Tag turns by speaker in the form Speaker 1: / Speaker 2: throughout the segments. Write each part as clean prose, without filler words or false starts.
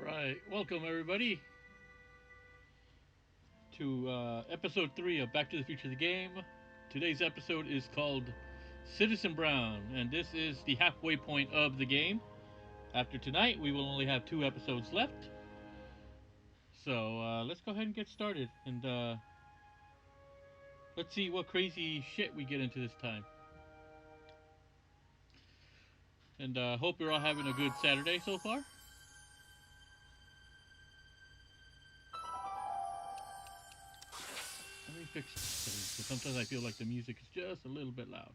Speaker 1: Alright, welcome everybody to episode 3 of Back to the Future the Game. Today's episode is called Citizen Brown, and this is the halfway point of the game. After tonight, we will only have 2 episodes left. So let's go ahead and get started, and let's see what crazy shit we get into this time. And hope you're all having a good Saturday so far. Let me fix this, because sometimes I feel like the music is just a little bit loud.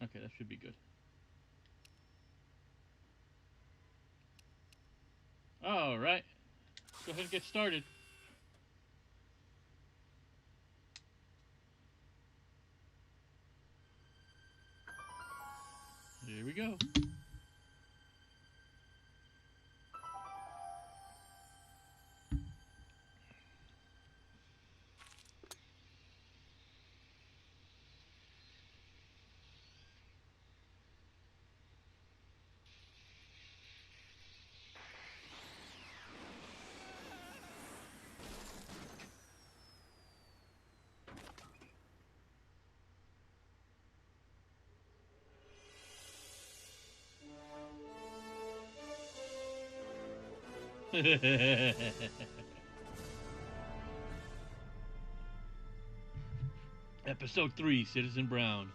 Speaker 1: Okay, that should be good. Alright, let's go ahead and get started. Here we go. Episode 3, Citizen Brown.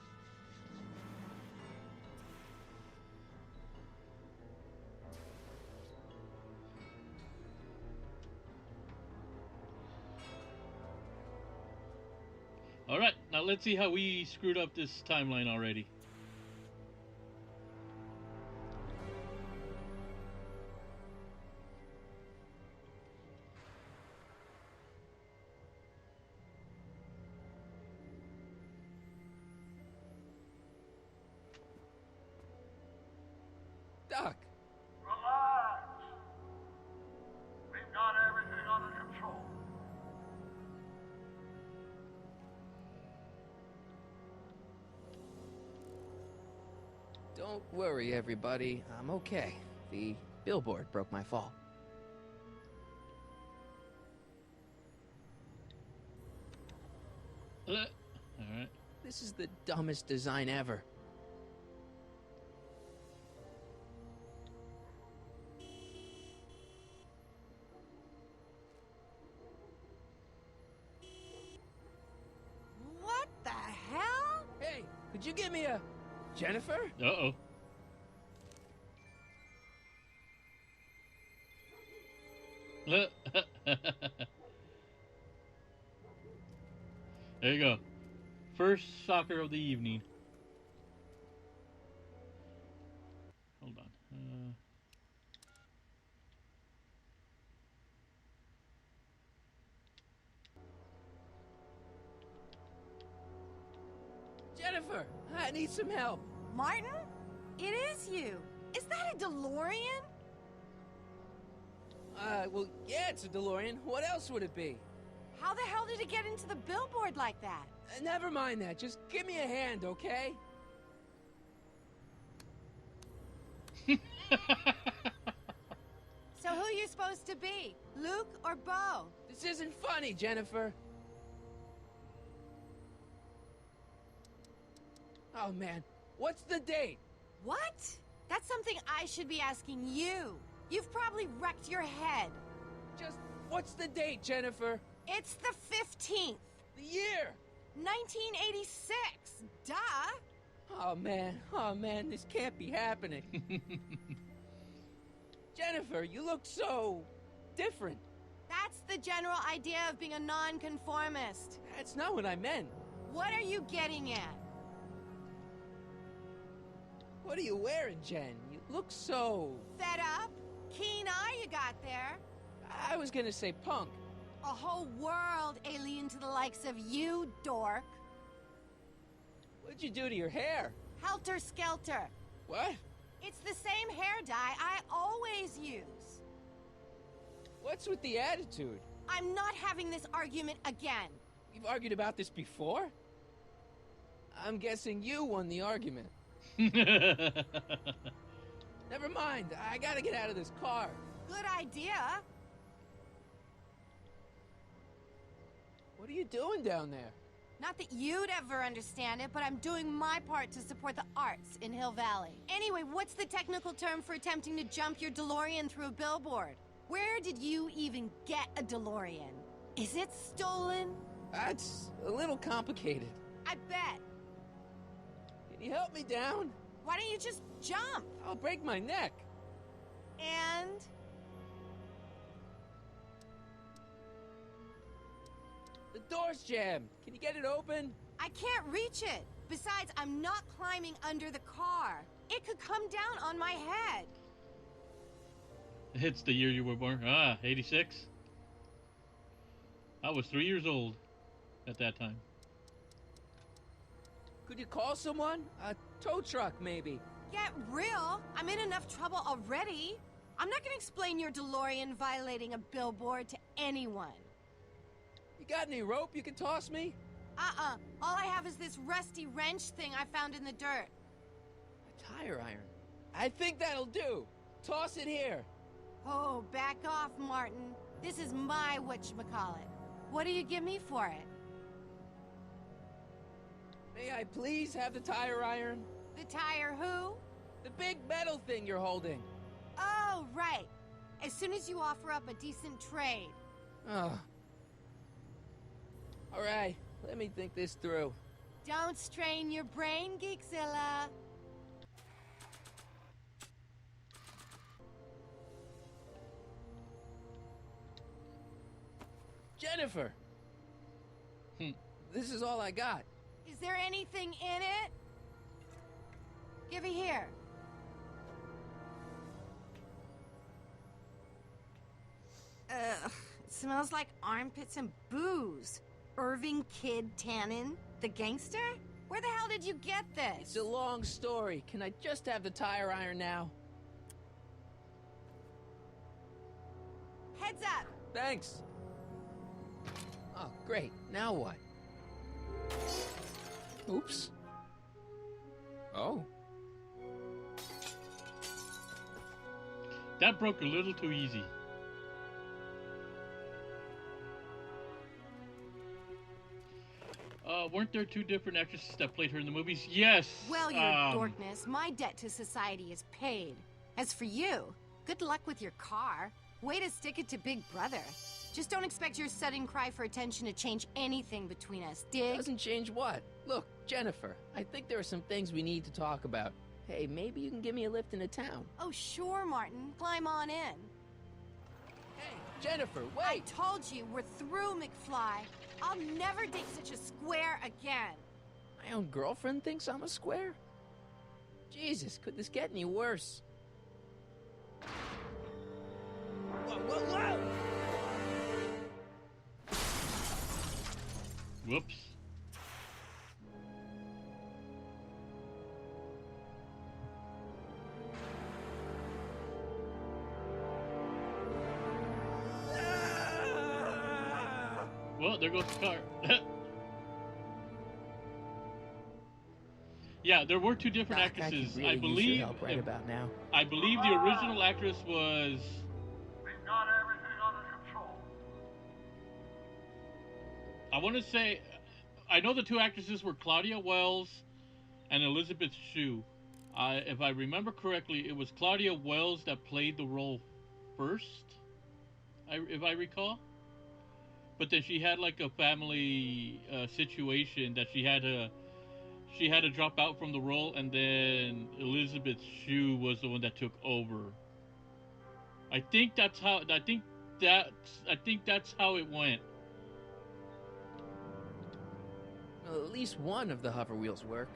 Speaker 1: Alright, now let's see how we screwed up this timeline already.
Speaker 2: Doc.
Speaker 3: Relax. We've got everything under control.
Speaker 2: Don't worry, everybody. I'm okay. The billboard broke my fall.
Speaker 1: Alright.
Speaker 2: This is the dumbest design ever.
Speaker 4: What the hell?
Speaker 2: Hey, could you give me a... Jennifer?
Speaker 1: Uh-oh. There you go. First soccer of the evening. Hold on.
Speaker 2: Jennifer, I need some help.
Speaker 4: Martin? It is you. Is that a DeLorean?
Speaker 2: Well, yeah, it's a DeLorean. What else would it be?
Speaker 4: How the hell did it get into the billboard like that?
Speaker 2: Never mind that. Just give me a hand, okay?
Speaker 4: So who you supposed to be? Luke or Bo?
Speaker 2: This isn't funny, Jennifer. Oh, man. What's the date?
Speaker 4: What? That's something I should be asking you. You've probably wrecked your head.
Speaker 2: Just, what's the date, Jennifer?
Speaker 4: It's the 15th.
Speaker 2: The year?
Speaker 4: 1986. Duh.
Speaker 2: Oh, man, this can't be happening. Jennifer, you look so... different.
Speaker 4: That's the general idea of being a nonconformist.
Speaker 2: That's not what I meant.
Speaker 4: What are you getting at?
Speaker 2: What are you wearing, Jen? You look so...
Speaker 4: Fed up? Keen eye you got there.
Speaker 2: I was gonna say punk.
Speaker 4: A whole world alien to the likes of you, dork.
Speaker 2: What'd you do to your hair?
Speaker 4: Helter Skelter.
Speaker 2: What?
Speaker 4: It's the same hair dye I always use.
Speaker 2: What's with the attitude?
Speaker 4: I'm not having this argument again.
Speaker 2: We've argued about this before? I'm guessing you won the argument. Never mind. I gotta get out of this car.
Speaker 4: Good idea.
Speaker 2: What are you doing down there?
Speaker 4: Not that you'd ever understand it, but I'm doing my part to support the arts in Hill Valley. Anyway, what's the technical term for attempting to jump your DeLorean through a billboard? Where did you even get a DeLorean? Is it stolen?
Speaker 2: That's a little complicated.
Speaker 4: I bet.
Speaker 2: Can you help me down?
Speaker 4: Why don't you just jump?
Speaker 2: I'll break my neck.
Speaker 4: And...
Speaker 2: The door's jammed. Can you get it open?
Speaker 4: I can't reach it. Besides, I'm not climbing under the car. It could come down on my head.
Speaker 1: It's the year you were born. Ah, 86. I was 3 years old at that time.
Speaker 2: Could you call someone? A tow truck, maybe.
Speaker 4: Get real. I'm in enough trouble already. I'm not gonna explain your DeLorean violating a billboard to anyone.
Speaker 2: You got any rope you can toss me?
Speaker 4: All I have is this rusty wrench thing I found in the dirt.
Speaker 2: A tire iron. I think that'll do. Toss it here.
Speaker 4: Oh, back off, Martin. This is my whatchamacallit. What do you give me for it?
Speaker 2: May I please have the tire iron?
Speaker 4: The tire who?
Speaker 2: The big metal thing you're holding.
Speaker 4: Oh, right. As soon as you offer up a decent trade.
Speaker 2: Oh. All right, let me think this through.
Speaker 4: Don't strain your brain, Geekzilla.
Speaker 2: Jennifer! This is all I got.
Speaker 4: Is there anything in it? Give it here. It smells like armpits and booze. Irving Kid Tannen, the gangster? Where the hell did you get this?
Speaker 2: It's a long story. Can I just have the tire iron now?
Speaker 4: Heads up!
Speaker 2: Thanks. Oh, great. Now what? Oops. Oh.
Speaker 1: That broke a little too easy. Weren't there two different actresses that played her in the movies? Yes.
Speaker 4: Well, your dorkness, my debt to society is paid. As for you, good luck with your car. Way to stick it to Big Brother. Just don't expect your sudden cry for attention to change anything between us, dig?
Speaker 2: Doesn't change what? Look, Jennifer, I think there are some things we need to talk about. Hey, maybe you can give me a lift into town.
Speaker 4: Oh, sure, Martin. Climb on in.
Speaker 2: Hey, Jennifer, wait!
Speaker 4: I told you, we're through, McFly. I'll never date such a square again.
Speaker 2: My own girlfriend thinks I'm a square? Jesus, could this get any worse? Whoa, whoa, whoa!
Speaker 1: Whoops. Well, there goes the car. Yeah, there were two different
Speaker 2: Doc,
Speaker 1: actresses.
Speaker 2: I could really
Speaker 1: I
Speaker 2: use
Speaker 1: believe.
Speaker 2: your help right about now.
Speaker 1: I believe the original actress was.
Speaker 3: We've got everything under control.
Speaker 1: I want to say, I know the two actresses were Claudia Wells and Elizabeth Shue. If I remember correctly, it was Claudia Wells that played the role first, if I recall. But then she had like a family situation that she had to drop out from the role, and then Elizabeth Shue was the one that took over. I think that's how it went.
Speaker 2: Well, at least one of the hover wheels work.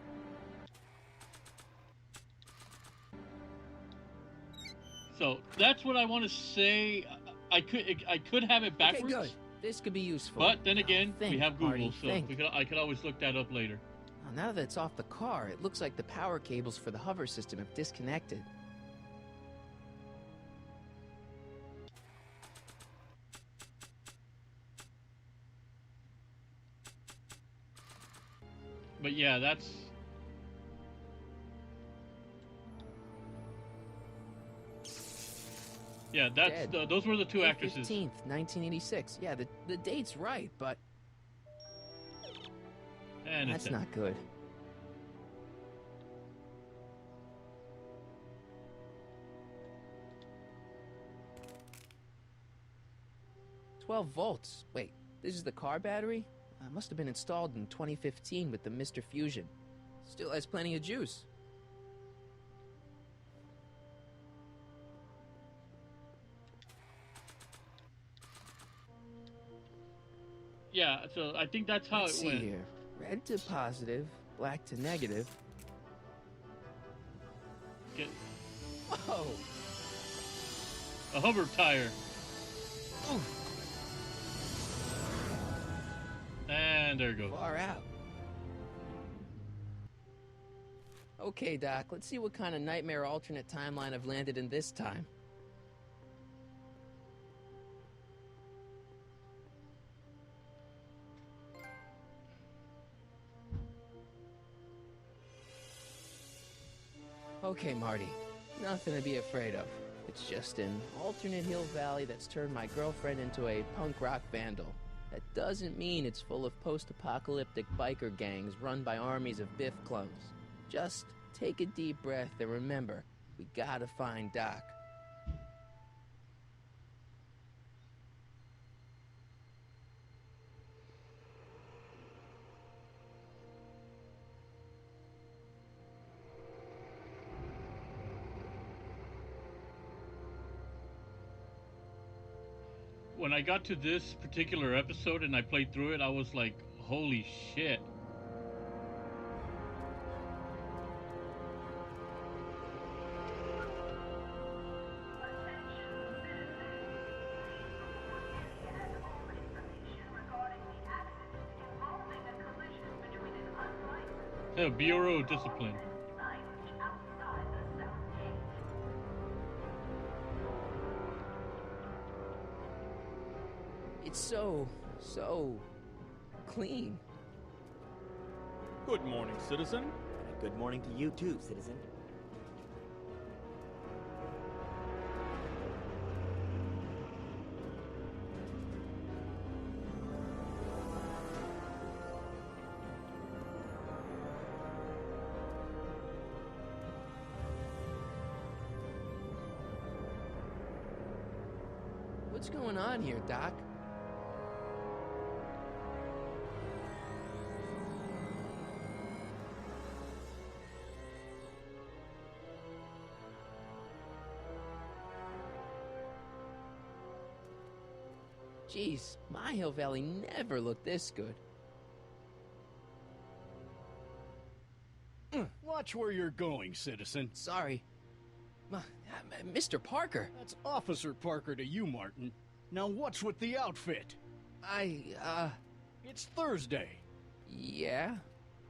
Speaker 1: So that's what I want to say. I could have it backwards.
Speaker 2: Okay, good. This could be useful.
Speaker 1: But then again,
Speaker 2: Think,
Speaker 1: we have Google,
Speaker 2: Marty,
Speaker 1: so
Speaker 2: think.
Speaker 1: I could always look that up later.
Speaker 2: Well, now that it's off the car, it looks like the power cables for the hover system have disconnected.
Speaker 1: But yeah, that's. Yeah,
Speaker 2: dead.
Speaker 1: those were the two
Speaker 2: May
Speaker 1: actresses.
Speaker 2: 15th, 1986. Yeah, the date's right, but
Speaker 1: And
Speaker 2: that's
Speaker 1: it's
Speaker 2: not good. $12 volts. Wait, this is the car battery? Must have been installed in 2015 with the Mr. Fusion. Still has plenty of juice.
Speaker 1: Yeah, so I think that's how
Speaker 2: Let's
Speaker 1: it
Speaker 2: see
Speaker 1: went.
Speaker 2: here. Red to positive, black to negative.
Speaker 1: Get
Speaker 2: Whoa!
Speaker 1: a hover tire.
Speaker 2: Oof,
Speaker 1: And there it goes.
Speaker 2: far out. Okay, Doc, let's see what kind of nightmare alternate timeline I've landed in this time. Okay, Marty. Nothing to be afraid of. It's just an alternate Hill Valley that's turned my girlfriend into a punk rock vandal. That doesn't mean it's full of post-apocalyptic biker gangs run by armies of Biff clones. Just take a deep breath and remember, we gotta find Doc.
Speaker 1: When I got to this particular episode and I played through it, I was like, holy shit. Bureau of Discipline.
Speaker 2: It's so clean.
Speaker 5: Good morning, citizen.
Speaker 6: And good morning to you too, citizen.
Speaker 2: What's going on here, Doc? Jeez, my Hill Valley never looked this good.
Speaker 7: Watch where you're going, citizen.
Speaker 2: Sorry. Mr. Parker,
Speaker 7: That's Officer Parker to you, Martin. Now what's with the outfit? It's Thursday.
Speaker 2: Yeah?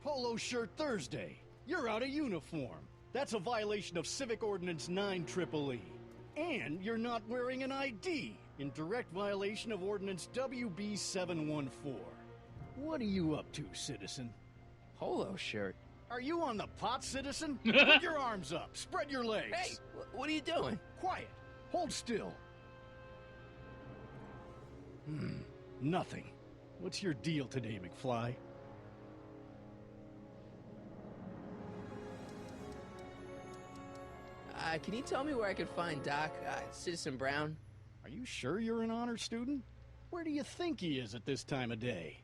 Speaker 7: Polo shirt Thursday. You're out of uniform. That's a violation of Civic Ordinance 9EEE. And you're not wearing an ID, in direct violation of Ordinance WB 714. What are you up to, citizen?
Speaker 2: Polo shirt.
Speaker 7: Are you on the pot, citizen? Put your arms up. Spread your legs.
Speaker 2: Hey, what are you doing?
Speaker 7: Quiet. Hold still. Nothing. What's your deal today, McFly?
Speaker 2: Can you tell me where I could find Doc, Citizen Brown?
Speaker 7: Are you sure you're an honor student? Where do you think he is at this time of day?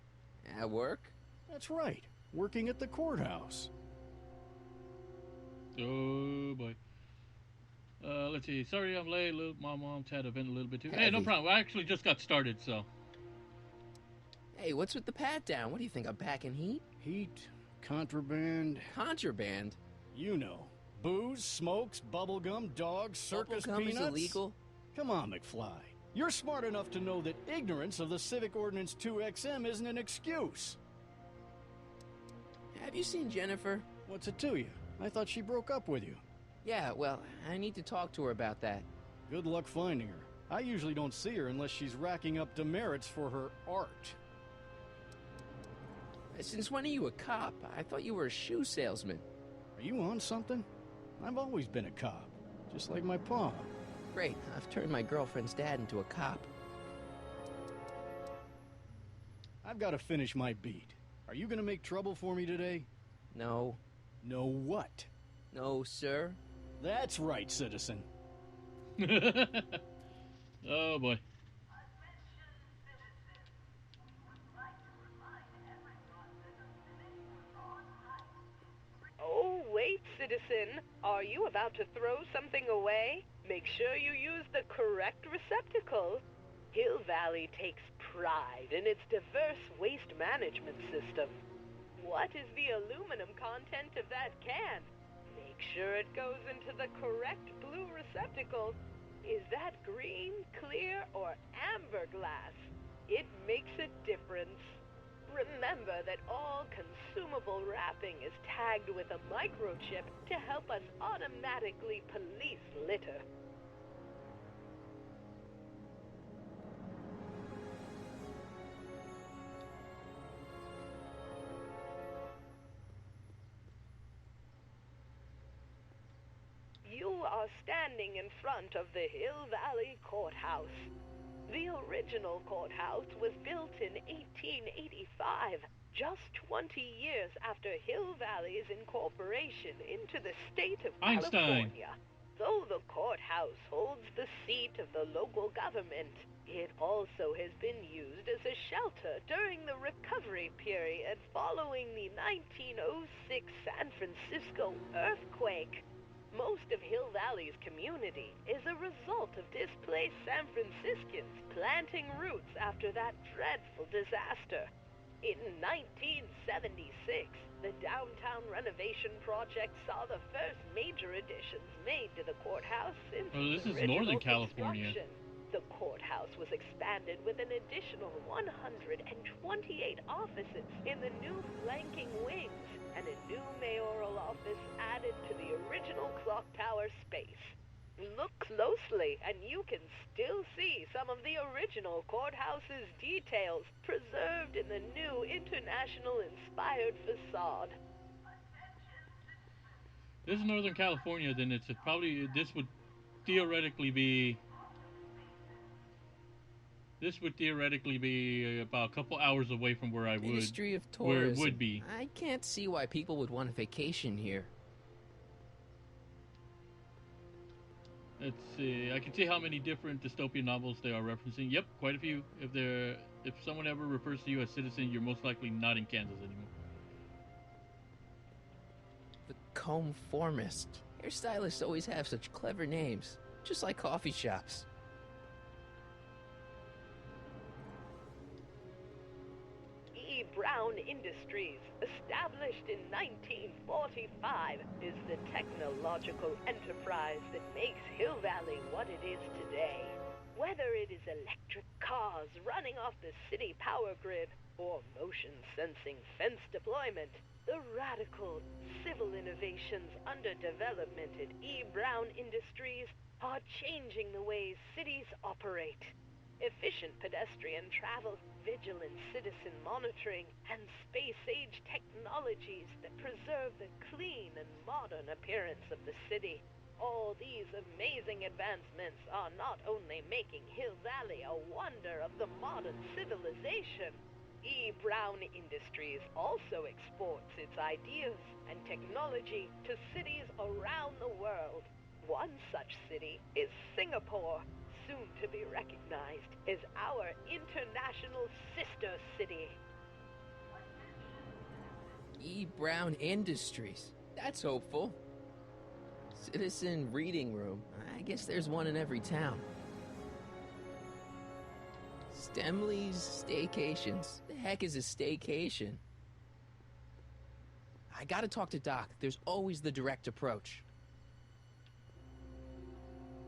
Speaker 2: At work?
Speaker 7: That's right. Working at the courthouse.
Speaker 1: Oh boy. Let's see. Sorry I'm late. My mom's had a vent a little bit too. Hey, no
Speaker 2: Heavy.
Speaker 1: problem. I actually just got started, so.
Speaker 2: Hey, what's with the pat down? What do you think, I'm packing heat?
Speaker 7: Heat, contraband,
Speaker 2: Contraband?
Speaker 7: you know. Booze, smokes, bubblegum, dogs, circus
Speaker 2: Bubblegum
Speaker 7: peanuts.
Speaker 2: is illegal?
Speaker 7: Come on, McFly. You're smart enough to know that ignorance of the Civic Ordinance 2XM isn't an excuse.
Speaker 2: Have you seen Jennifer?
Speaker 7: What's it to you? I thought she broke up with you.
Speaker 2: Yeah, well, I need to talk to her about that.
Speaker 7: Good luck finding her. I usually don't see her unless she's racking up demerits for her art.
Speaker 2: Since when are you a cop? I thought you were a shoe salesman.
Speaker 7: Are you on something? I've always been a cop, just like my pa.
Speaker 2: Great, I've turned my girlfriend's dad into a cop.
Speaker 7: I've got to finish my beat. Are you gonna make trouble for me today?
Speaker 2: No.
Speaker 7: No what?
Speaker 2: No, sir.
Speaker 7: That's right, citizen.
Speaker 1: Oh boy.
Speaker 5: Oh, wait, citizen. Are you about to throw something away? Make sure you use the correct receptacle. Hill Valley takes pride in its diverse waste management system. What is the aluminum content of that can? Make sure it goes into the correct blue receptacle. Is that green, clear, or amber glass? It makes a difference. Remember that all consumable wrapping is tagged with a microchip to help us automatically police litter. You are standing in front of the Hill Valley Courthouse. The original courthouse was built in 1885, just 20 years after Hill Valley's incorporation into the state of
Speaker 1: Einstein.
Speaker 5: California. Though the courthouse holds the seat of the local government, it also has been used as a shelter during the recovery period following the 1906 San Francisco earthquake. Most of Hill Valley's community is a result of displaced San Franciscans planting roots after that dreadful disaster. In 1976, the downtown renovation project saw the first major additions made to the courthouse since
Speaker 1: Oh, this
Speaker 5: its
Speaker 1: is
Speaker 5: original
Speaker 1: Northern California.
Speaker 5: construction. The courthouse was expanded with an additional 128 offices in the new flanking wings, and a new mayoral office added to the original clock tower space. Look closely, and you can still see some of the original courthouse's details preserved in the new international-inspired facade.
Speaker 1: This is Northern California, then it's probably, this would theoretically be about a couple hours away from where I would.
Speaker 2: Ministry of
Speaker 1: Where
Speaker 2: Tourism.
Speaker 1: it would be.
Speaker 2: I can't see why people would want a vacation here.
Speaker 1: Let's see. I can see how many different dystopian novels they are referencing. Yep, quite a few. If someone ever refers to you as citizen, you're most likely not in Kansas anymore.
Speaker 2: The Conformist. Hairstylists always have such clever names, just like coffee shops.
Speaker 5: E. Brown Industries, established in 1945, is the technological enterprise that makes Hill Valley what it is today. Whether it is electric cars running off the city power grid or motion-sensing fence deployment, the radical civil innovations under development at E. Brown Industries are changing the ways cities operate. Efficient pedestrian travel, vigilant citizen monitoring, and space-age technologies that preserve the clean and modern appearance of the city. All these amazing advancements are not only making Hill Valley a wonder of the modern civilization. E. Brown Industries also exports its ideas and technology to cities around the world. One such city is Singapore, soon to be recognized as our international sister city.
Speaker 2: E. Brown Industries. That's hopeful. Citizen Reading Room. I guess there's one in every town. Stemley's Staycations. The heck is a staycation? I gotta talk to Doc. There's always the direct approach.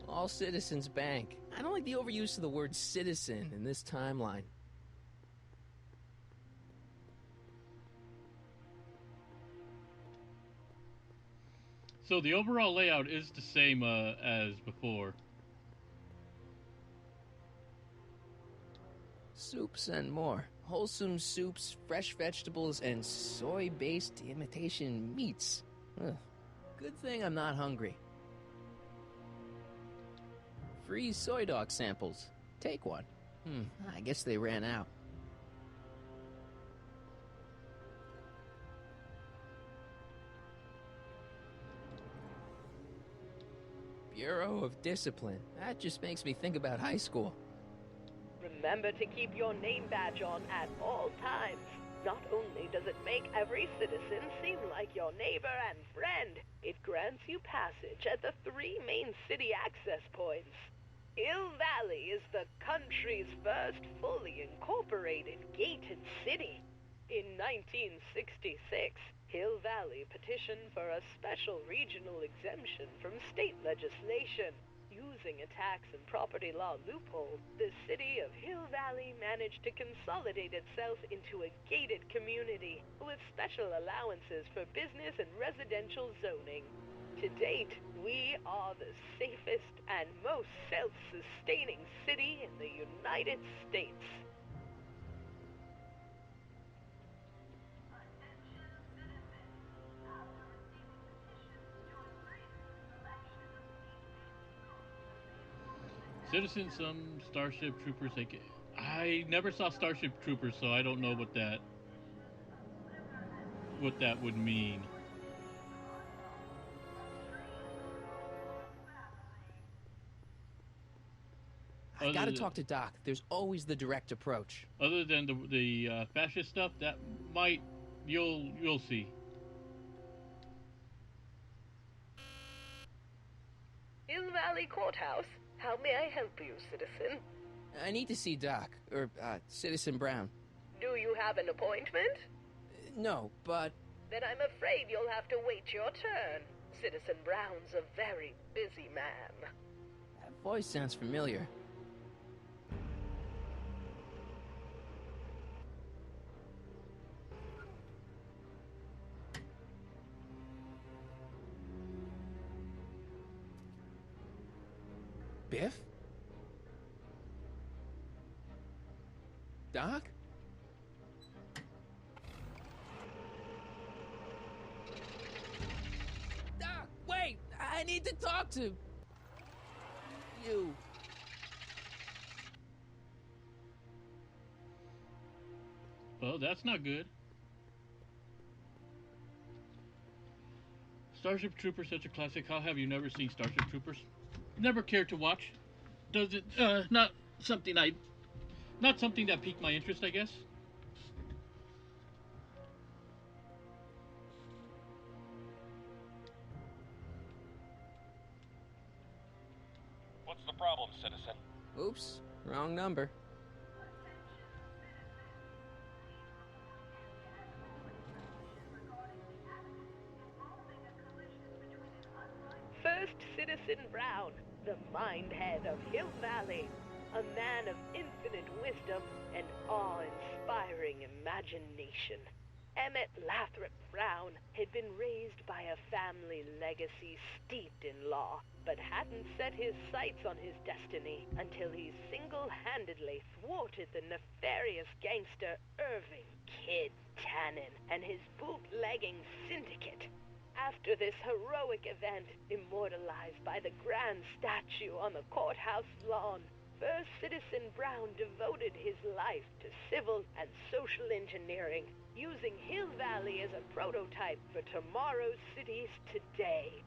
Speaker 2: All Citizens Bank. I don't like the overuse of the word citizen in this timeline.
Speaker 1: So the overall layout is the same as before.
Speaker 2: Soups and more. Wholesome soups, fresh vegetables, and soy-based imitation meats. Ugh. Good thing I'm not hungry. Free soy dog samples. Take one. I guess they ran out. Bureau of Discipline. That just makes me think about high school.
Speaker 5: Remember to keep your name badge on at all times. Not only does it make every citizen seem like your neighbor and friend, it grants you passage at the 3 main city access points. Hill Valley is the country's first fully incorporated gated city. In 1966, Hill Valley petitioned for a special regional exemption from state legislation. Using a tax and property law loophole, the city of Hill Valley managed to consolidate itself into a gated community with special allowances for business and residential zoning. To date, we are the safest and most self-sustaining city in the United States.
Speaker 1: Citizens, some Starship Troopers. I never saw Starship Troopers, so I don't know what that would mean.
Speaker 2: I gotta talk to Doc. There's always the direct approach.
Speaker 1: Other than the fascist stuff, that might you'll see.
Speaker 5: Hill Valley Courthouse. How may I help you, citizen?
Speaker 2: I need to see Doc, or Citizen Brown.
Speaker 5: Do you have an appointment?
Speaker 2: No, but...
Speaker 5: Then I'm afraid you'll have to wait your turn. Citizen Brown's a very busy man.
Speaker 2: That voice sounds familiar. Biff? Doc? Doc, wait! I need to talk to... you.
Speaker 1: Well, that's not good. Starship Troopers, such a classic. How have you never seen Starship Troopers? Never cared to watch. Does it? Not something that piqued my interest, I guess.
Speaker 3: What's the problem, citizen?
Speaker 2: Oops, wrong number.
Speaker 5: First Citizen Brown, the mindhead of Hill Valley, a man of infinite wisdom and awe-inspiring imagination. Emmett Lathrop Brown had been raised by a family legacy steeped in law, but hadn't set his sights on his destiny until he single-handedly thwarted the nefarious gangster Irving Kid Tannen and his bootlegging syndicate. After this heroic event, immortalized by the grand statue on the courthouse lawn, First Citizen Brown devoted his life to civil and social engineering, using Hill Valley as a prototype for tomorrow's cities today.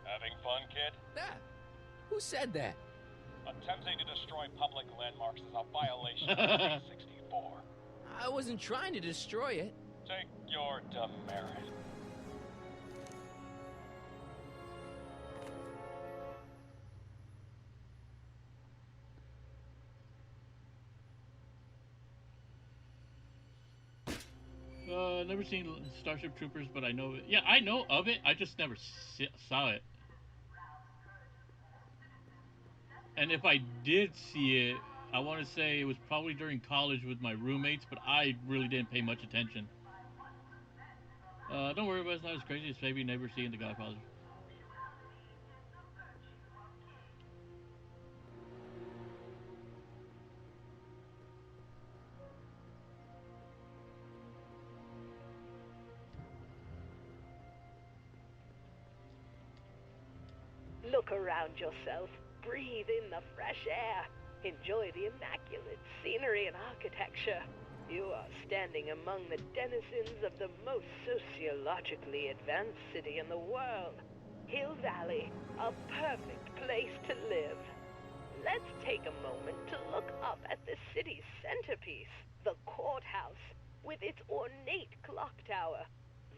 Speaker 3: Having fun, kid?
Speaker 2: Ah, who said that?
Speaker 3: Attempting to destroy public landmarks is a violation of 364.
Speaker 2: I wasn't trying to destroy it.
Speaker 3: Take your demerit.
Speaker 1: Never seen Starship Troopers, but I know it. Yeah, I know of it. I just never saw it. And if I did see it, I want to say it was probably during college with my roommates, but I really didn't pay much attention. Don't worry about it, it's not as crazy as maybe never seeing The Godfather.
Speaker 5: Look around yourself, breathe in the fresh air, enjoy the immaculate scenery and architecture. You are standing among the denizens of the most sociologically advanced city in the world. Hill Valley, a perfect place to live. Let's take a moment to look up at the city's centerpiece, the courthouse, with its ornate clock tower.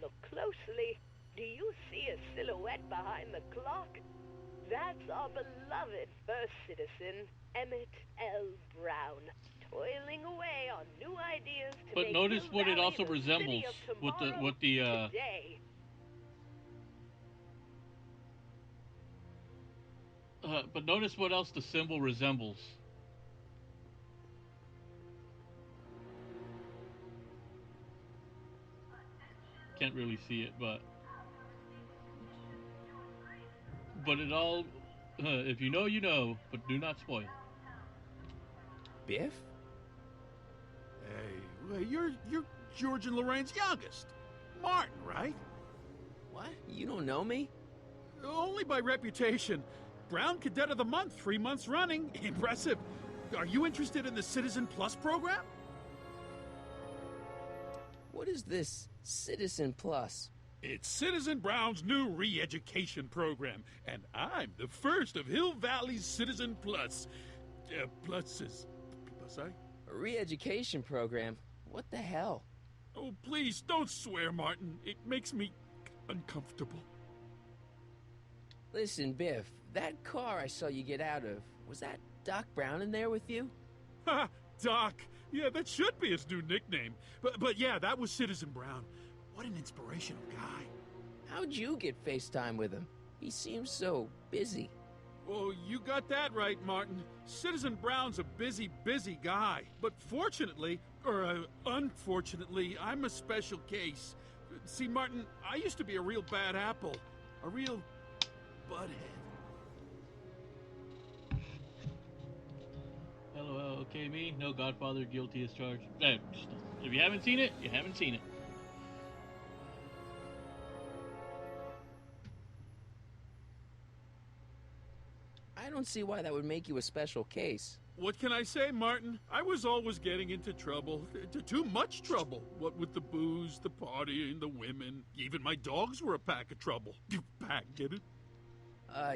Speaker 5: Look closely. Do you see a silhouette behind the clock? That's our beloved first citizen, Emmett L. Brown, toiling away on new ideas to
Speaker 1: But
Speaker 5: make
Speaker 1: notice
Speaker 5: Hill
Speaker 1: what it
Speaker 5: Valley
Speaker 1: also
Speaker 5: the city
Speaker 1: resembles
Speaker 5: of
Speaker 1: with
Speaker 5: tomorrow today.
Speaker 1: But notice what else the symbol resembles. Can't really see it, but it all. If you know, you know, but do not spoil.
Speaker 2: Biff?
Speaker 8: Hey, you're George and Lorraine's youngest. Martin, right?
Speaker 2: What? You don't know me?
Speaker 8: Only by reputation. Brown Cadet of the Month, 3 months running. Impressive. Are you interested in the Citizen Plus program?
Speaker 2: What is this Citizen Plus?
Speaker 8: It's Citizen Brown's new re-education program, and I'm the first of Hill Valley's Citizen Plus. Plus is... Sorry?
Speaker 2: A re-education program? What the hell?
Speaker 8: Oh, please, don't swear, Martin. It makes me uncomfortable.
Speaker 2: Listen, Biff, that car I saw you get out of, was that Doc Brown in there with you?
Speaker 8: Ha! Doc! Yeah, that should be his new nickname. But yeah, that was Citizen Brown. What an inspirational guy.
Speaker 2: How'd you get FaceTime with him? He seems so busy.
Speaker 8: Oh, you got that right, Martin. Citizen Brown's a busy, busy guy. But fortunately, or unfortunately, I'm a special case. See, Martin, I used to be a real bad apple. A real butthead.
Speaker 1: LOL, okay, me? No Godfather, guilty as charged. If you haven't seen it, you haven't seen it.
Speaker 2: I don't see why that would make you a special case.
Speaker 8: What can I say, Martin? I was always getting into trouble. Too much trouble. What with the booze, the partying, the women. Even my dogs were a pack of trouble. You pack, get it?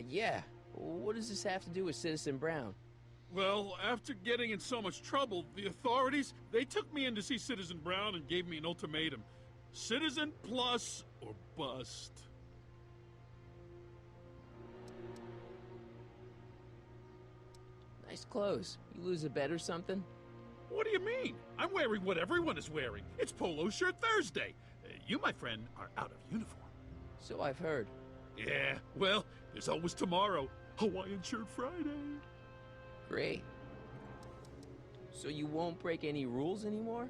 Speaker 2: Yeah. What does this have to do with Citizen Brown?
Speaker 8: Well, after getting in so much trouble, the authorities, they took me in to see Citizen Brown and gave me an ultimatum. Citizen Plus or bust.
Speaker 2: Nice clothes. You lose a bet or something?
Speaker 8: What do you mean? I'm wearing what everyone is wearing. It's Polo Shirt Thursday. You, my friend, are out of uniform.
Speaker 2: So I've heard.
Speaker 8: Yeah, well, there's always tomorrow. Hawaiian Shirt Friday.
Speaker 2: Great. So you won't break any rules anymore?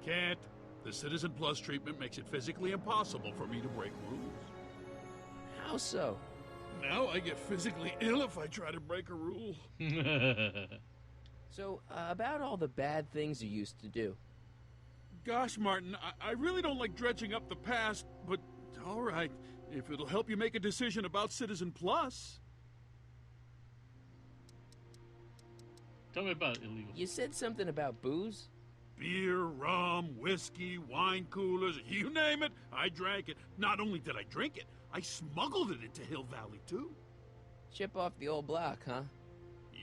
Speaker 8: Can't. The Citizen Plus treatment makes it physically impossible for me to break rules.
Speaker 2: How so?
Speaker 8: Now I get physically ill if I try to break a rule.
Speaker 2: So, about all the bad things you used to do.
Speaker 8: Gosh, Martin, I really don't like dredging up the past, but all right, if it'll help you make a decision about Citizen Plus.
Speaker 1: Tell me about illegal.
Speaker 2: You said something about booze?
Speaker 8: Beer, rum, whiskey, wine coolers, you name it, I drank it. Not only did I drink it, I smuggled it into Hill Valley, too.
Speaker 2: Chip off the old block, huh?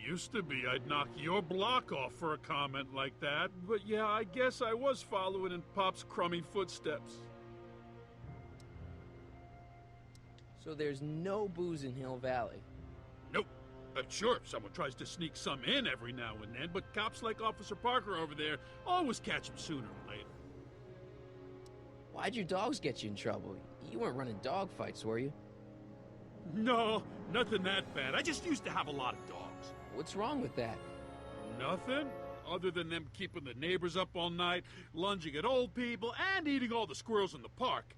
Speaker 8: Used to be I'd knock your block off for a comment like that, but yeah, I guess I was following in Pop's crummy footsteps.
Speaker 2: So there's no booze in Hill Valley?
Speaker 8: Nope. Sure, someone tries to sneak some in every now and then, but cops like Officer Parker over there always catch them sooner or later.
Speaker 2: Why'd your dogs get you in trouble? You weren't running dog fights, were you?
Speaker 8: No, nothing that bad. I just used to have a lot of dogs.
Speaker 2: What's wrong with that?
Speaker 8: Nothing, other than them keeping the neighbors up all night, lunging at old people, and eating all the squirrels in the park.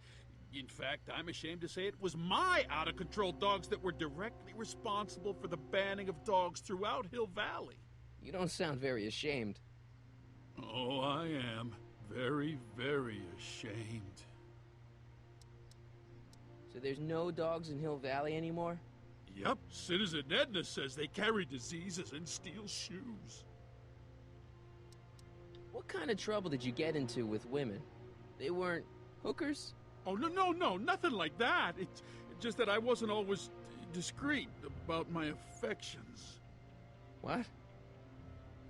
Speaker 8: In fact, I'm ashamed to say it was my out-of-control dogs that were directly responsible for the banning of dogs throughout Hill Valley.
Speaker 2: You don't sound very ashamed.
Speaker 8: Oh, I am. Very, very ashamed.
Speaker 2: So there's no dogs in Hill Valley anymore?
Speaker 8: Yep, Citizen Edna says they carry diseases and steal shoes.
Speaker 2: What kind of trouble did you get into with women? They weren't hookers?
Speaker 8: Oh, no, nothing like that. It's just that I wasn't always discreet about my affections.
Speaker 2: What?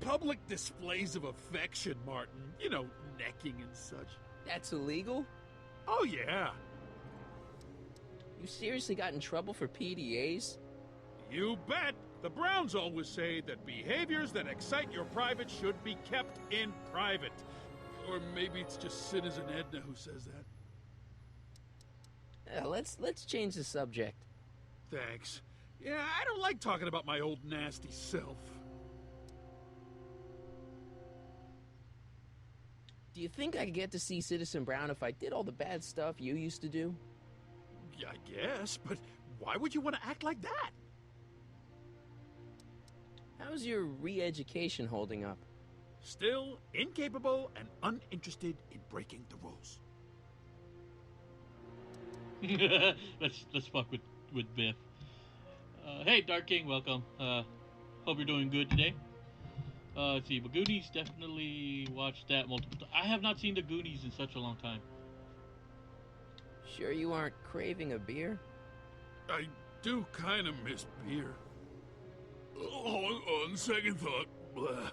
Speaker 8: Public displays of affection, Martin. You know, necking and such.
Speaker 2: That's illegal?
Speaker 8: Oh, yeah.
Speaker 2: You seriously got in trouble for PDAs?
Speaker 8: You bet. The Browns always say that behaviors that excite your private should be kept in private. Or maybe it's just Citizen Edna who says that.
Speaker 2: Yeah, let's change the subject.
Speaker 8: Thanks. Yeah, I don't like talking about my old nasty self.
Speaker 2: Do you think I could get to see Citizen Brown if I did all the bad stuff you used to do?
Speaker 8: Yeah, I guess, but why would you want to act like that?
Speaker 2: How's your re-education holding up?
Speaker 8: Still incapable and uninterested in breaking the rules.
Speaker 1: let's fuck with Biff. Hey, Dark King, welcome. Hope you're doing good today. Let's see, but Goonies, definitely watched that multiple times. I have not seen the Goonies in such a long time.
Speaker 2: Sure you aren't craving a beer?
Speaker 8: I do kind of miss beer. On second thought, blah.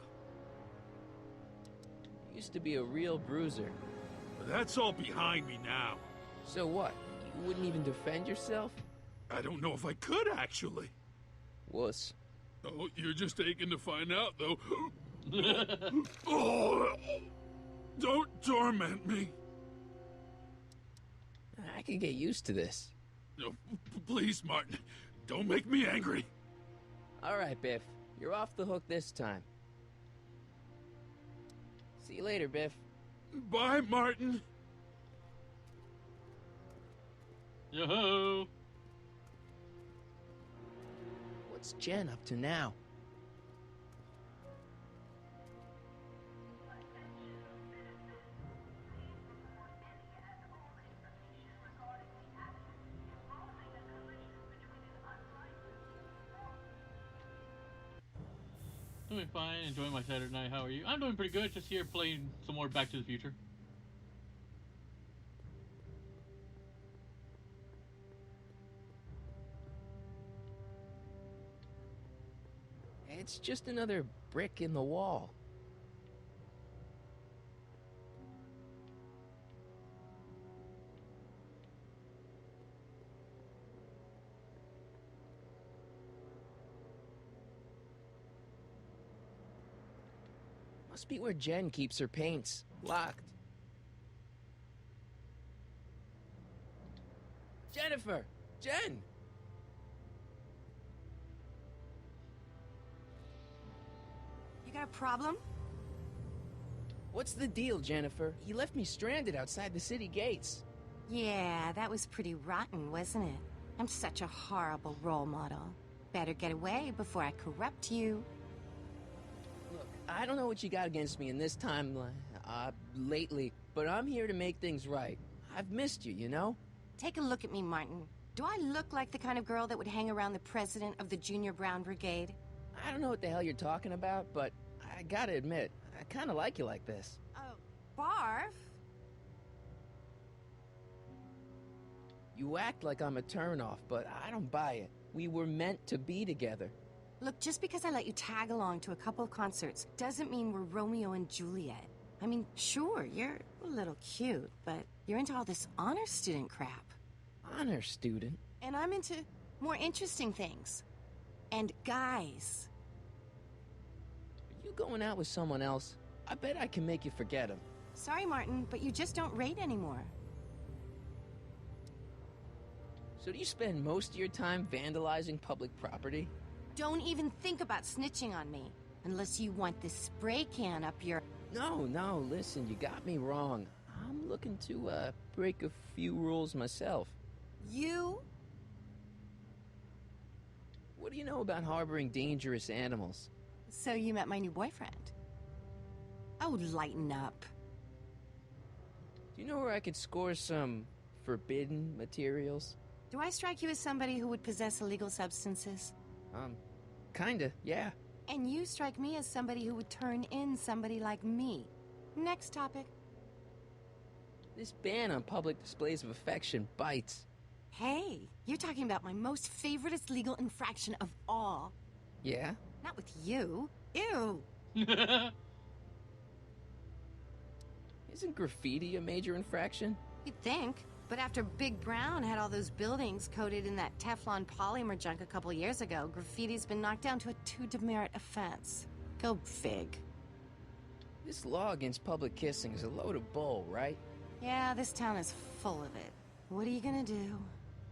Speaker 2: Used to be a real bruiser.
Speaker 8: That's all behind me now.
Speaker 2: So what? You wouldn't even defend yourself?
Speaker 8: I don't know if I could, actually.
Speaker 2: Wuss.
Speaker 8: Oh, you're just aching to find out, though. Oh, don't torment me.
Speaker 2: I could get used to this.
Speaker 8: No, please, Martin. Don't make me angry.
Speaker 2: All right, Biff. You're off the hook this time. See you later, Biff.
Speaker 8: Bye, Martin.
Speaker 1: Yo-ho!
Speaker 2: What's Jen up to now?
Speaker 1: Doing fine, enjoying my Saturday night. How are you? I'm doing pretty good. Just here playing some more Back to the Future.
Speaker 2: It's just another brick in the wall. Must be where Jen keeps her paints. Locked. Jennifer! Jen!
Speaker 4: You got a problem?
Speaker 2: What's the deal, Jennifer? He left me stranded outside the city gates.
Speaker 4: Yeah, that was pretty rotten, wasn't it? I'm such a horrible role model. Better get away before I corrupt you.
Speaker 2: Look, I don't know what you got against me in this time, lately, but I'm here to make things right. I've missed you, you know?
Speaker 4: Take a look at me, Martin. Do I look like the kind of girl that would hang around the president of the Junior Brown Brigade?
Speaker 2: I don't know what the hell you're talking about, but I gotta admit, I kinda like you like this.
Speaker 4: Oh, barf?
Speaker 2: You act like I'm a turnoff, but I don't buy it. We were meant to be together.
Speaker 4: Look, just because I let you tag along to a couple of concerts doesn't mean we're Romeo and Juliet. I mean, sure, you're a little cute, but you're into all this honor student crap.
Speaker 2: Honor student?
Speaker 4: And I'm into more interesting things. And guys.
Speaker 2: Are you going out with someone else? I bet I can make you forget him.
Speaker 4: Sorry, Martin, but you just don't rate anymore.
Speaker 2: So do you spend most of your time vandalizing public property?
Speaker 4: Don't even think about snitching on me. Unless you want this spray can up your...
Speaker 2: No, listen, you got me wrong. I'm looking to, break a few rules myself.
Speaker 4: You?
Speaker 2: What do you know about harboring dangerous animals?
Speaker 4: So you met my new boyfriend. Oh, lighten up.
Speaker 2: Do you know where I could score some forbidden materials?
Speaker 4: Do I strike you as somebody who would possess illegal substances?
Speaker 2: Kinda, yeah.
Speaker 4: And you strike me as somebody who would turn in somebody like me. Next topic.
Speaker 2: This ban on public displays of affection bites.
Speaker 4: Hey, you're talking about my most favoriteest legal infraction of all.
Speaker 2: Yeah?
Speaker 4: Not with you. Ew.
Speaker 2: Isn't graffiti a major infraction?
Speaker 4: You'd think. But after Big Brown had all those buildings coated in that Teflon polymer junk a couple years ago, graffiti's been knocked down to a 2 demerit offense. Go fig.
Speaker 2: This law against public kissing is a load of bull, right?
Speaker 4: Yeah, this town is full of it. What are you gonna do?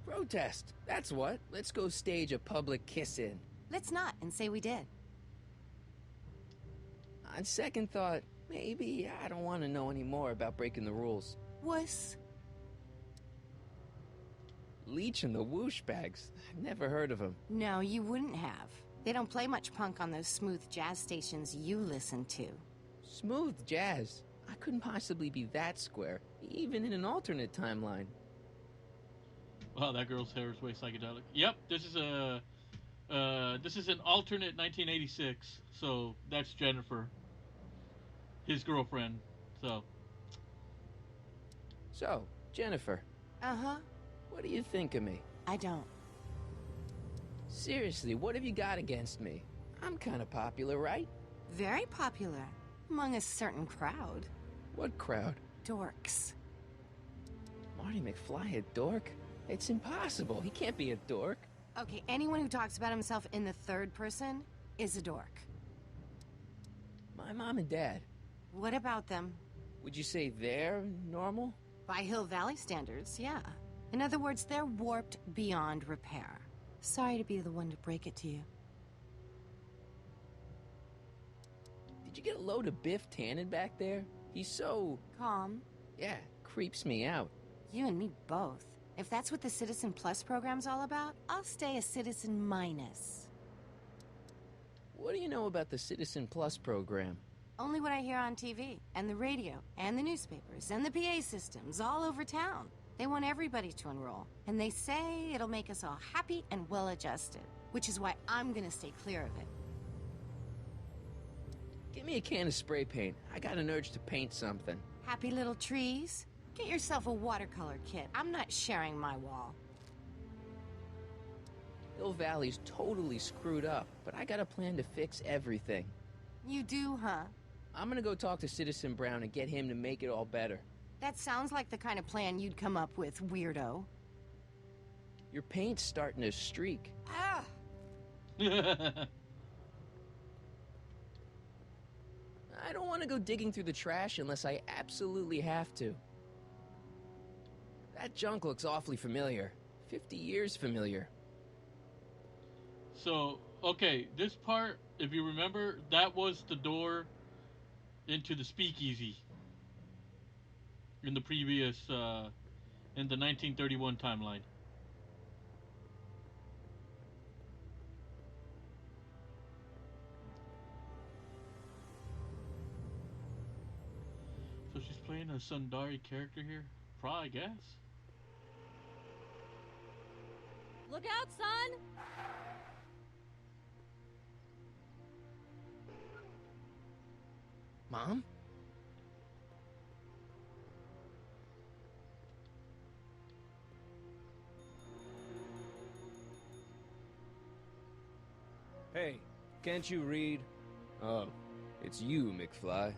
Speaker 2: Protest, that's what. Let's go stage a public kiss-in.
Speaker 4: Let's not, and say we did.
Speaker 2: On second thought, maybe I don't want to know any more about breaking the rules.
Speaker 4: Wuss.
Speaker 2: Leech and the Whoosh Bags. I've never heard of them.
Speaker 4: No, you wouldn't have. They don't play much punk on those smooth jazz stations you listen to.
Speaker 2: Smooth jazz? I couldn't possibly be that square, even in an alternate timeline.
Speaker 1: Wow, that girl's hair is way psychedelic. Yep, this is an alternate 1986. So that's Jennifer, his girlfriend.
Speaker 2: So, Jennifer.
Speaker 4: Uh-huh.
Speaker 2: What do you think of me?
Speaker 4: I don't.
Speaker 2: Seriously, what have you got against me? I'm kind of popular, right?
Speaker 4: Very popular. Among a certain crowd.
Speaker 2: What crowd?
Speaker 4: Dorks.
Speaker 2: Marty McFly a dork? It's impossible. He can't be a dork.
Speaker 4: Okay, anyone who talks about himself in the third person is a dork.
Speaker 2: My mom and dad.
Speaker 4: What about them?
Speaker 2: Would you say they're normal?
Speaker 4: By Hill Valley standards, yeah. In other words, they're warped beyond repair. Sorry to be the one to break it to you.
Speaker 2: Did you get a load of Biff Tannen back there? He's so...
Speaker 4: Calm.
Speaker 2: Yeah, creeps me out.
Speaker 4: You and me both. If that's what the Citizen Plus program's all about, I'll stay a Citizen Minus.
Speaker 2: What do you know about the Citizen Plus program?
Speaker 4: Only what I hear on TV, and the radio, and the newspapers, and the PA systems all over town. They want everybody to enroll, and they say it'll make us all happy and well-adjusted, which is why I'm gonna stay clear of it.
Speaker 2: Give me a can of spray paint. I got an urge to paint something.
Speaker 4: Happy little trees? Get yourself a watercolor kit. I'm not sharing my wall.
Speaker 2: Hill Valley's totally screwed up, but I got a plan to fix everything.
Speaker 4: You do, huh?
Speaker 2: I'm gonna go talk to Citizen Brown and get him to make it all better.
Speaker 4: That sounds like the kind of plan you'd come up with, weirdo.
Speaker 2: Your paint's starting to streak.
Speaker 4: Ah!
Speaker 2: I don't want to go digging through the trash unless I absolutely have to. That junk looks awfully familiar. 50 years familiar.
Speaker 1: So, okay, this part, if you remember, that was the door into the speakeasy in the previous, in the 1931 timeline. So she's playing a Sundari character here? Probably, I guess.
Speaker 9: Look out, son!
Speaker 2: Mom?
Speaker 10: Hey, can't you read? Oh, it's you, McFly.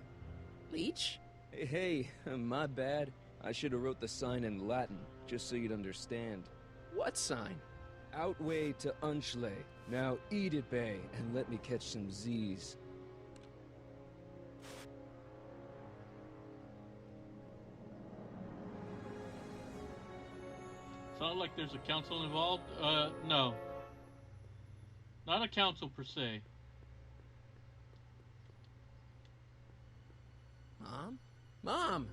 Speaker 2: Leech?
Speaker 10: Hey, my bad. I should have wrote the sign in Latin, just so you'd understand.
Speaker 2: What sign?
Speaker 10: Outway to Unchley. Now eat it, Bay, and let me catch some Z's.
Speaker 1: Sound like there's a council involved? No. Not a council per se.
Speaker 2: Mom? Mom!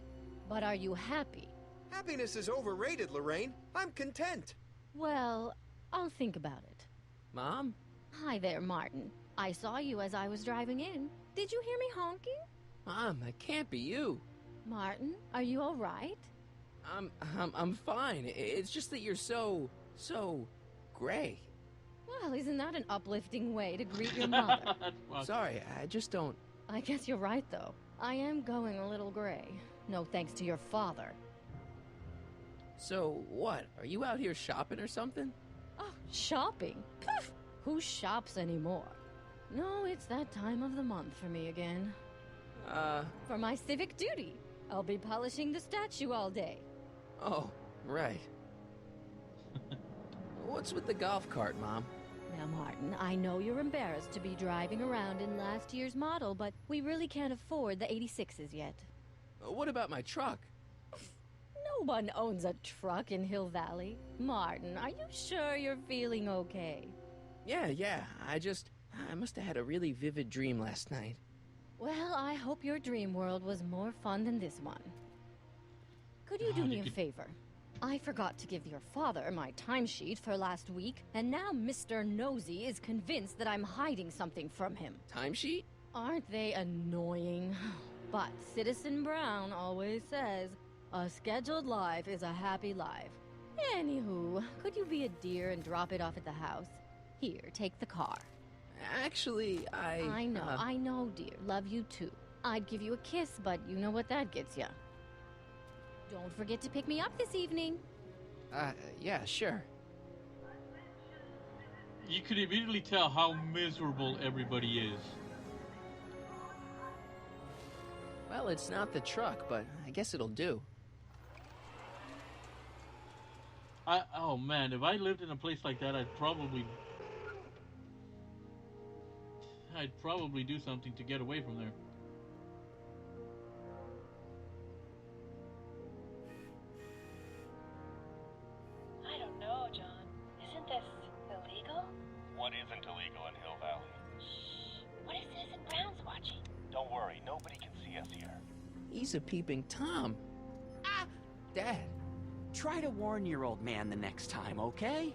Speaker 9: But are you happy?
Speaker 11: Happiness is overrated, Lorraine. I'm content.
Speaker 9: Well, I'll think about it.
Speaker 2: Mom?
Speaker 9: Hi there, Martin. I saw you as I was driving in. Did you hear me honking?
Speaker 2: Mom, that can't be you.
Speaker 9: Martin, are you all right?
Speaker 2: I'm fine. It's just that you're so So, Gray.
Speaker 9: Well, isn't that an uplifting way to greet your mother?
Speaker 2: Sorry, I just don't...
Speaker 9: I guess you're right, though. I am going a little gray. No thanks to your father.
Speaker 2: So, what? Are you out here shopping or something?
Speaker 9: Oh, shopping? Poof! Who shops anymore? No, it's that time of the month for me again. For my civic duty. I'll be polishing the statue all day.
Speaker 2: Oh, right. What's with the golf cart, Mom?
Speaker 9: Now, Martin, I know you're embarrassed to be driving around in last year's model, but we really can't afford the 86s yet.
Speaker 2: What about my truck?
Speaker 9: No one owns a truck in Hill Valley. Martin, are you sure you're feeling okay?
Speaker 2: Yeah, I must have had a really vivid dream last night.
Speaker 9: Well, I hope your dream world was more fun than this one. Could you do me a favor? I forgot to give your father my timesheet for last week, and now Mr. Nosy is convinced that I'm hiding something from him.
Speaker 2: Timesheet?
Speaker 9: Aren't they annoying? But Citizen Brown always says, a scheduled life is a happy life. Anywho, could you be a dear and drop it off at the house? Here, take the car.
Speaker 2: Actually,
Speaker 9: I know, dear. Love you too. I'd give you a kiss, but you know what that gets ya. Don't forget to pick me up this evening.
Speaker 2: Yeah, sure.
Speaker 1: You could immediately tell how miserable everybody is.
Speaker 2: Well, it's not the truck, but I guess it'll do.
Speaker 1: Oh man, if I lived in a place like that, I'd probably do something to get away from there.
Speaker 12: I don't know, John. Isn't this illegal?
Speaker 3: What isn't illegal in Hill Valley?
Speaker 12: Shh. What if Citizen Brown's watching?
Speaker 3: Don't worry, nobody can see us here.
Speaker 2: He's a peeping Tom. Dad.
Speaker 13: Try to warn your old man the next time, okay?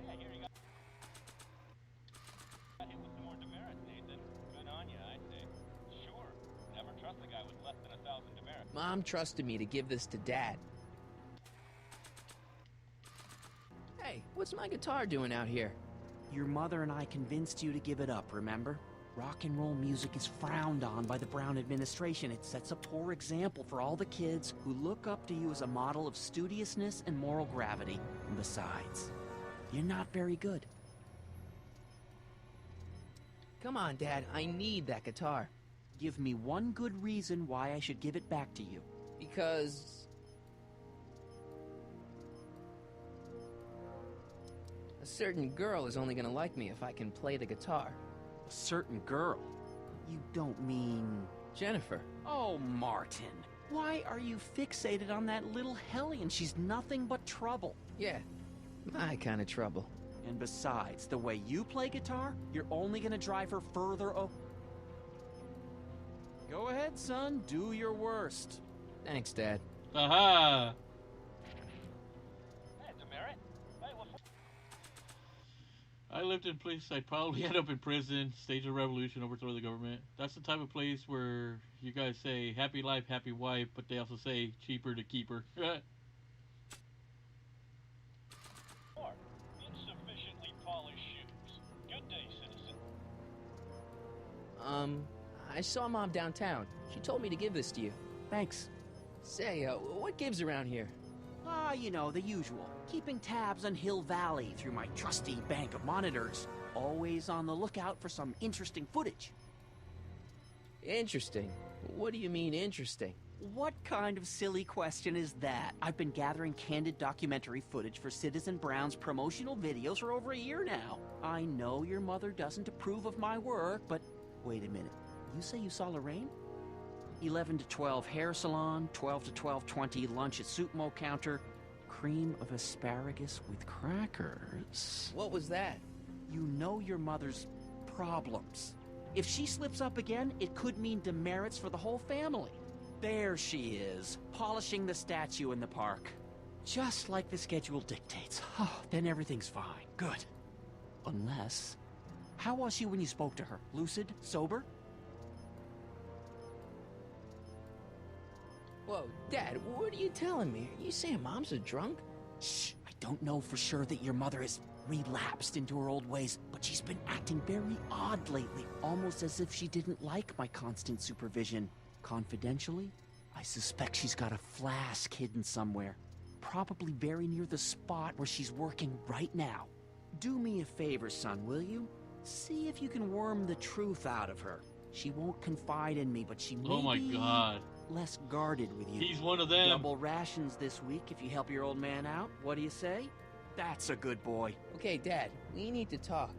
Speaker 3: Yeah, here you go. Got hit with some more demerits, Nathan. Good on you, I say. Sure. Never trust a guy with less than 1,000 demerits.
Speaker 2: Mom trusted me to give this to Dad. Hey, what's my guitar doing out here?
Speaker 13: Your mother and I convinced you to give it up, remember? Rock and roll music is frowned on by the Brown administration. It sets a poor example for all the kids who look up to you as a model of studiousness and moral gravity. And besides, you're not very good.
Speaker 2: Come on, Dad, I need that guitar.
Speaker 13: Give me one good reason why I should give it back to you.
Speaker 2: Because... a certain girl is only gonna like me if I can play the guitar.
Speaker 13: A certain girl? You don't mean...
Speaker 2: Jennifer.
Speaker 13: Oh, Martin. Why are you fixated on that little hellion? She's nothing but trouble.
Speaker 2: Yeah, my kind of trouble.
Speaker 13: And besides, the way you play guitar, you're only gonna drive her further Go ahead, son. Do your worst.
Speaker 2: Thanks, Dad.
Speaker 1: Aha!
Speaker 3: Hey, demerit. Hey, what for?
Speaker 1: I lived in a place I'd probably end up in prison, stage a revolution, overthrow the government. That's the type of place where you guys say happy life, happy wife, but they also say cheaper to keep her.
Speaker 3: Insufficiently polished shoes. Good day, citizen.
Speaker 2: I saw Mom downtown. She told me to give this to you.
Speaker 13: Thanks.
Speaker 2: Say, what gives around here?
Speaker 13: You know, the usual. Keeping tabs on Hill Valley through my trusty bank of monitors. Always on the lookout for some interesting footage.
Speaker 2: Interesting? What do you mean, interesting?
Speaker 13: What kind of silly question is that? I've been gathering candid documentary footage for Citizen Brown's promotional videos for over a year now. I know your mother doesn't approve of my work, but wait a minute. You say you saw Lorraine? 11 to 12 hair salon, 12 to 12:20 lunch at soup mo counter, cream of asparagus with crackers.
Speaker 2: What was that?
Speaker 13: You know your mother's problems. If she slips up again, it could mean demerits for the whole family. There she is, polishing the statue in the park. Just like the schedule dictates. Oh, then everything's fine. Good. Unless... How was she when you spoke to her? Lucid? Sober?
Speaker 2: Whoa, Dad, what are you telling me? Are you saying Mom's a drunk?
Speaker 13: Shh, I don't know for sure that your mother has relapsed into her old ways, but she's been acting very odd lately, almost as if she didn't like my constant supervision. Confidentially, I suspect she's got a flask hidden somewhere, probably very near the spot where she's working right now. Do me a favor, son, will you? See if you can worm the truth out of her. She won't confide in me, but she may
Speaker 1: Oh my
Speaker 13: be
Speaker 1: God.
Speaker 13: less guarded with you.
Speaker 1: He's one of them.
Speaker 13: Double rations this week if you help your old man out. What do you say? That's a good boy.
Speaker 2: Okay, Dad, we need to talk.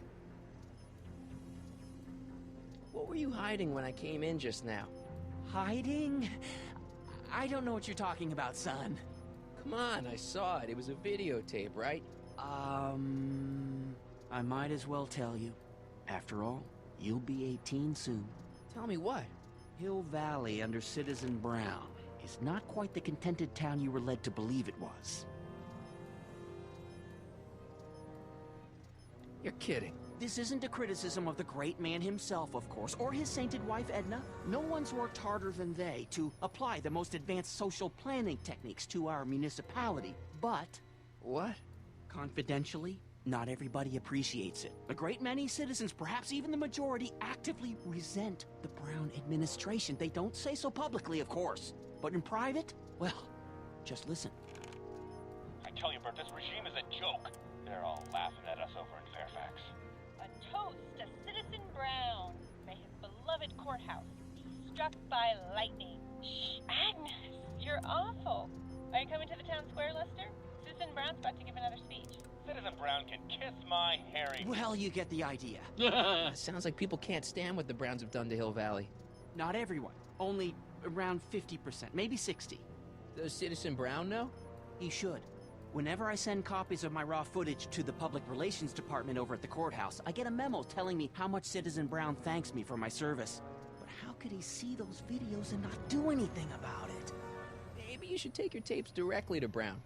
Speaker 2: What were you hiding when I came in just now?
Speaker 13: Hiding? I don't know what you're talking about, son.
Speaker 2: Come on, I saw it. It was a videotape, right?
Speaker 13: I might as well tell you. After all, you'll be 18 soon.
Speaker 2: Tell me what?
Speaker 13: Hill Valley under Citizen Brown is not quite the contented town you were led to believe it was.
Speaker 2: You're kidding.
Speaker 13: This isn't a criticism of the great man himself, of course, or his sainted wife, Edna. No one's worked harder than they to apply the most advanced social planning techniques to our municipality, but...
Speaker 2: What?
Speaker 13: Confidentially, not everybody appreciates it. A great many citizens, perhaps even the majority, actively resent the Brown administration. They don't say so publicly, of course, but in private, well, just listen.
Speaker 3: I tell you, Bert, this regime is a joke. They're all laughing at us over in Fairfax.
Speaker 12: A toast to Citizen Brown. May his beloved courthouse be struck by lightning. Shh, Agnes, you're awful. Are you coming to the town square, Lester? Citizen Brown's about to give another speech.
Speaker 3: Citizen Brown can kiss my hairy...
Speaker 13: Well, you get the idea.
Speaker 2: Sounds like people can't stand what the Browns have done to Hill Valley.
Speaker 13: Not everyone. Only around 50%, maybe 60.
Speaker 2: Does Citizen Brown know?
Speaker 13: He should. Whenever I send copies of my raw footage to the Public Relations Department over at the courthouse, I get a memo telling me how much Citizen Brown thanks me for my service. But how could he see those videos and not do anything about it?
Speaker 2: Maybe you should take your tapes directly to Brown.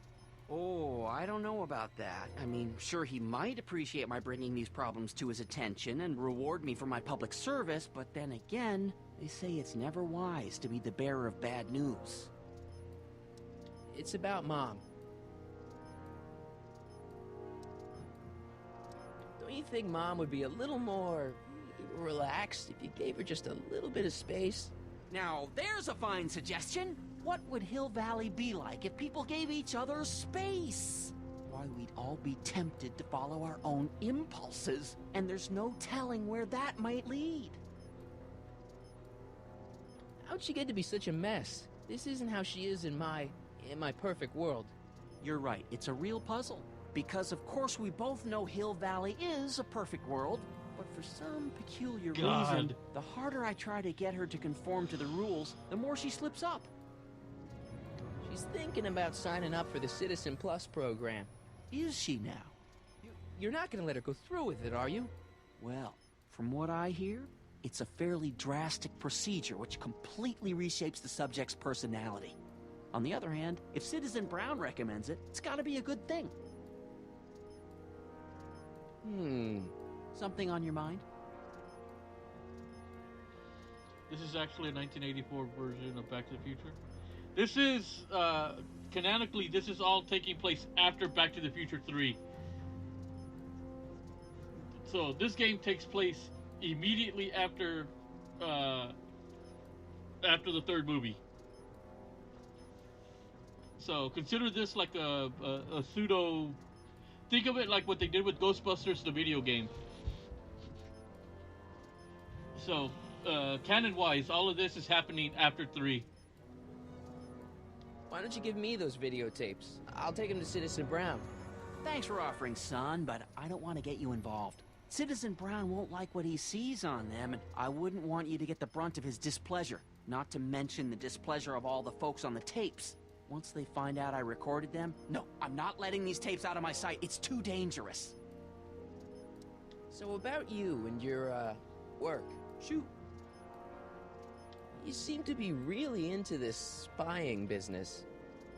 Speaker 13: Oh, I don't know about that. I mean, sure, he might appreciate my bringing these problems to his attention and reward me for my public service, but then again, they say it's never wise to be the bearer of bad news.
Speaker 2: It's about Mom. Don't you think Mom would be a little more relaxed if you gave her just a little bit of space?
Speaker 13: Now, there's a fine suggestion. What would Hill Valley be like if people gave each other space? Why, we'd all be tempted to follow our own impulses, and there's no telling where that might lead.
Speaker 2: How'd she get to be such a mess? This isn't how she is in my perfect world.
Speaker 13: You're right, it's a real puzzle. Because of course we both know Hill Valley is a perfect world, but for some peculiar reason, the harder I try to get her to conform to the rules, the more she slips up.
Speaker 2: She's thinking about signing up for the Citizen Plus program.
Speaker 13: Is she now?
Speaker 2: You're not going to let her go through with it, are you?
Speaker 13: Well, from what I hear, it's a fairly drastic procedure which completely reshapes the subject's personality. On the other hand, if Citizen Brown recommends it, it's gotta be a good thing. Something on your mind?
Speaker 1: This is actually a 1984 version of Back to the Future. This is, canonically, this is all taking place after Back to the Future 3. So, this game takes place immediately after the third movie. So, consider this like a pseudo... Think of it like what they did with Ghostbusters, the video game. So, canon-wise, all of this is happening after 3.
Speaker 2: Why don't you give me those videotapes? I'll take them to Citizen Brown.
Speaker 13: Thanks for offering, son, but I don't want to get you involved. Citizen Brown won't like what he sees on them, and I wouldn't want you to get the brunt of his displeasure. Not to mention the displeasure of all the folks on the tapes. Once they find out I recorded them, no, I'm not letting these tapes out of my sight. It's too dangerous.
Speaker 2: So about you and your, work.
Speaker 13: Shoot.
Speaker 2: You seem to be really into this spying business.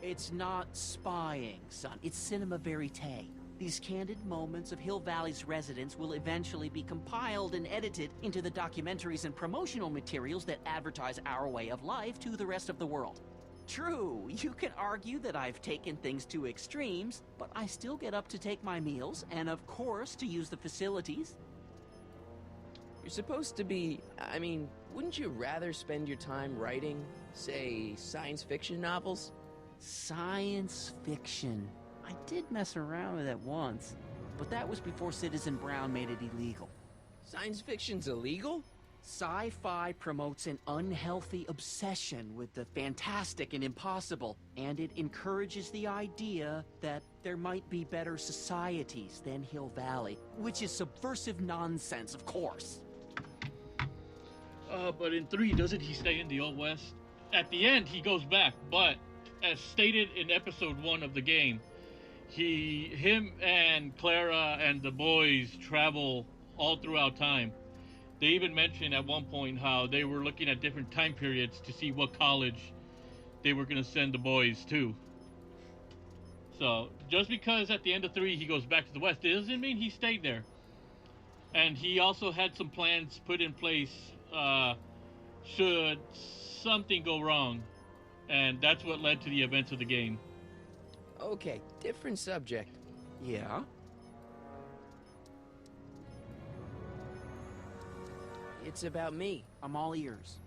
Speaker 13: It's not spying, son. It's cinema verite. These candid moments of Hill Valley's residents will eventually be compiled and edited into the documentaries and promotional materials that advertise our way of life to the rest of the world. True, you can argue that I've taken things to extremes, but I still get up to take my meals, and of course to use the facilities.
Speaker 2: You're supposed to be... I mean, wouldn't you rather spend your time writing, say, science fiction novels?
Speaker 13: Science fiction. I did mess around with it once, but that was before Citizen Brown made it illegal.
Speaker 2: Science fiction's illegal?
Speaker 13: Sci-fi promotes an unhealthy obsession with the fantastic and impossible, and it encourages the idea that there might be better societies than Hill Valley, which is subversive nonsense, of course.
Speaker 1: But in 3, doesn't he stay in the Old West? At the end, he goes back, but as stated in episode 1 of the game, him and Clara and the boys travel all throughout time. They even mentioned at one point how they were looking at different time periods to see what college they were going to send the boys to. So, just because at the end of 3 he goes back to the West, it doesn't mean he stayed there. And he also had some plans put in place should something go wrong. And that's what led to the events of the game.
Speaker 2: Okay, different subject.
Speaker 13: Yeah?
Speaker 2: It's about me.
Speaker 13: I'm all ears.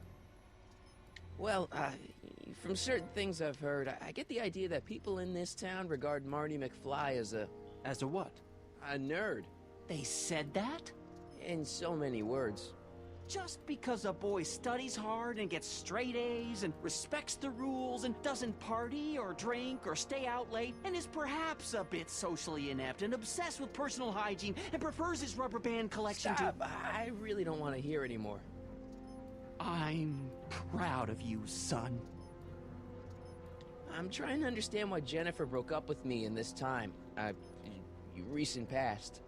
Speaker 2: Well, from certain things I've heard, I get the idea that people in this town regard Marty McFly as a...
Speaker 13: As a what?
Speaker 2: A nerd.
Speaker 13: They said that?
Speaker 2: In so many words.
Speaker 13: Just because a boy studies hard and gets straight A's and respects the rules and doesn't party or drink or stay out late and is perhaps a bit socially inept and obsessed with personal hygiene and prefers his rubber band collection
Speaker 2: Stop. I really don't want to hear anymore.
Speaker 13: I'm proud of you, son.
Speaker 2: I'm trying to understand why Jennifer broke up with me in this time. Recent past.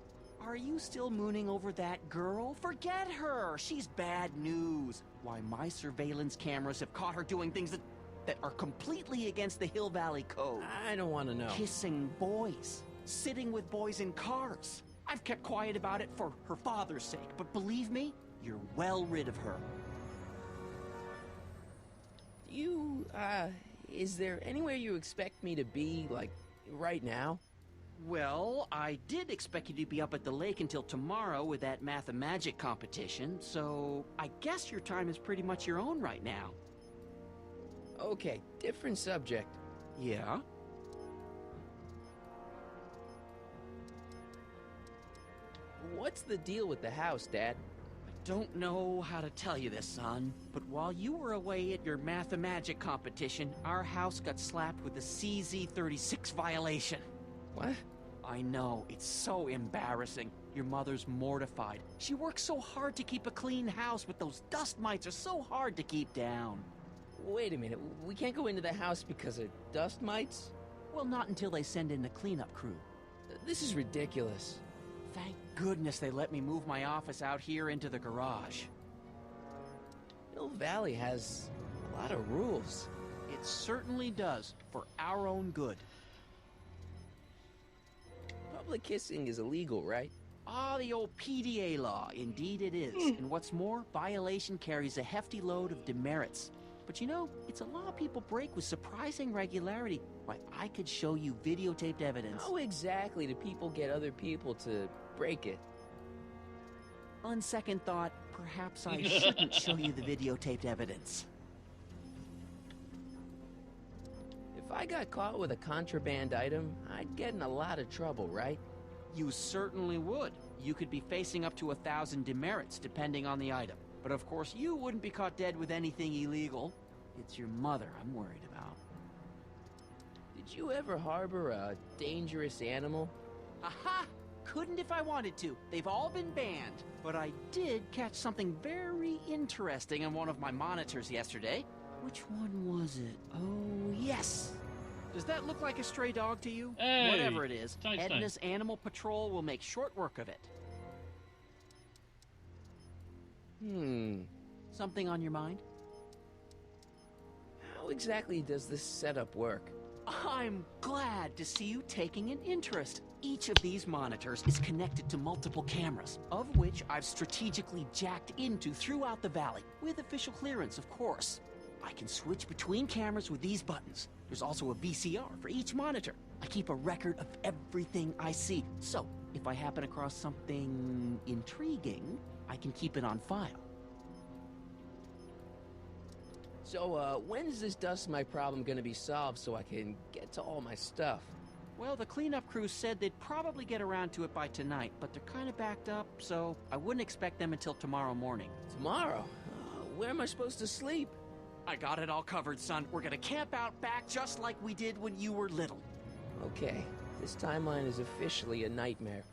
Speaker 13: Are you still mooning over that girl? Forget her! She's bad news. Why, my surveillance cameras have caught her doing things that are completely against the Hill Valley Code.
Speaker 2: I don't want to know.
Speaker 13: Kissing boys. Sitting with boys in cars. I've kept quiet about it for her father's sake, but believe me, you're well rid of her.
Speaker 2: Is there anywhere you expect me to be, like, right now?
Speaker 13: Well, I did expect you to be up at the lake until tomorrow with that math-magic competition, so I guess your time is pretty much your own right now.
Speaker 2: Okay, different subject.
Speaker 13: Yeah?
Speaker 2: What's the deal with the house, Dad?
Speaker 13: I don't know how to tell you this, son, but while you were away at your math-magic competition, our house got slapped with a CZ-36 violation.
Speaker 2: What?
Speaker 13: I know, it's so embarrassing. Your mother's mortified. She works so hard to keep a clean house, but those dust mites are so hard to keep down.
Speaker 2: Wait a minute, we can't go into the house because of dust mites?
Speaker 13: Well, not until they send in the cleanup crew.
Speaker 2: This is ridiculous.
Speaker 13: Thank goodness they let me move my office out here into the garage.
Speaker 2: Hill Valley has a lot of rules.
Speaker 13: It certainly does, for our own good.
Speaker 2: Public kissing is illegal, right?
Speaker 13: Ah, the old PDA law. Indeed it is. And what's more, violation carries a hefty load of demerits. But you know, it's a law people break with surprising regularity. Why, I could show you videotaped evidence.
Speaker 2: How exactly do people get other people to break it?
Speaker 13: On second thought, perhaps I shouldn't show you the videotaped evidence.
Speaker 2: If I got caught with a contraband item, I'd get in a lot of trouble, right?
Speaker 13: You certainly would. You could be facing up to 1,000 demerits, depending on the item. But of course, you wouldn't be caught dead with anything illegal. It's your mother I'm worried about.
Speaker 2: Did you ever harbor a dangerous animal?
Speaker 13: Aha! Couldn't if I wanted to. They've all been banned. But I did catch something very interesting on one of my monitors yesterday. Which one was it? Oh, yes! Does that look like a stray dog to you?
Speaker 1: Hey,
Speaker 13: whatever it is,
Speaker 1: Einstein.
Speaker 13: Edna's Animal Patrol will make short work of it. Something on your mind?
Speaker 2: How exactly does this setup work?
Speaker 13: I'm glad to see you taking an interest. Each of these monitors is connected to multiple cameras, of which I've strategically jacked into throughout the valley, with official clearance, of course. I can switch between cameras with these buttons. There's also a VCR for each monitor. I keep a record of everything I see, so if I happen across something intriguing, I can keep it on file.
Speaker 2: So, when's this dust mite problem gonna be solved so I can get to all my stuff?
Speaker 13: Well, the cleanup crew said they'd probably get around to it by tonight, but they're kind of backed up, so I wouldn't expect them until tomorrow morning.
Speaker 2: Tomorrow? Where am I supposed to sleep?
Speaker 13: I got it all covered, son. We're gonna camp out back just like we did when you were little.
Speaker 2: Okay, this timeline is officially a nightmare.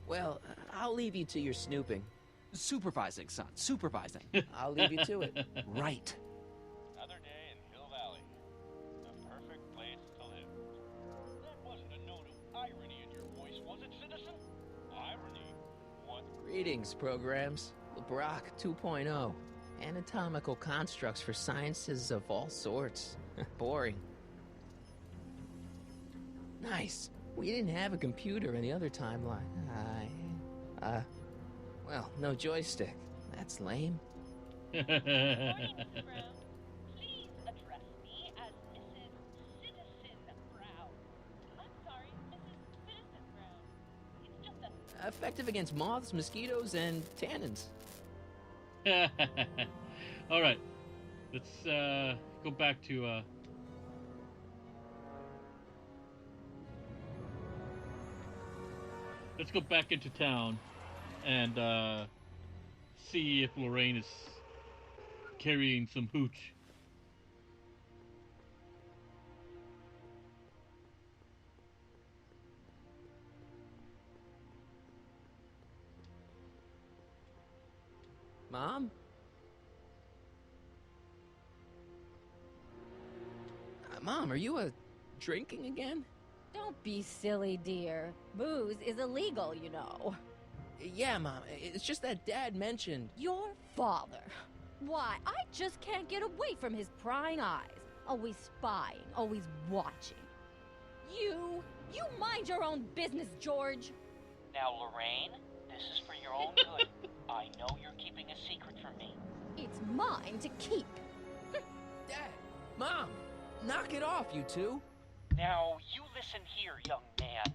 Speaker 2: Well, I'll leave you to your snooping.
Speaker 13: Supervising, son, supervising.
Speaker 2: I'll leave you to it.
Speaker 13: Right.
Speaker 3: Another day in Hill Valley. The perfect place to live. That wasn't a note of irony in your voice, was it, citizen? Irony? What?
Speaker 2: Greetings, programs. LeBrock 2.0. Anatomical constructs for sciences of all sorts. Boring. Nice. We didn't have a computer in the other timeline. Well, no joystick. That's lame.
Speaker 12: Morning, Mrs. Brown. Please address me as Mrs. Citizen Brown. I'm sorry, Mrs. Citizen Brown. It's just a...
Speaker 2: Effective against moths, mosquitoes, and tannins.
Speaker 1: All right, let's go back to let's go back into town and see if Lorraine is carrying some hooch.
Speaker 2: Mom? Mom, are you drinking again?
Speaker 9: Don't be silly, dear. Booze is illegal, you know.
Speaker 2: Yeah, Mom. It's just that Dad mentioned...
Speaker 9: Your father. Why, I just can't get away from his prying eyes. Always spying, always watching. You mind your own business, George.
Speaker 13: Now, Lorraine, this is for your own good. I know you're keeping a secret from me.
Speaker 9: It's mine to keep.
Speaker 2: Dad! Mom! Knock it off, you two!
Speaker 13: Now, you listen here, young man.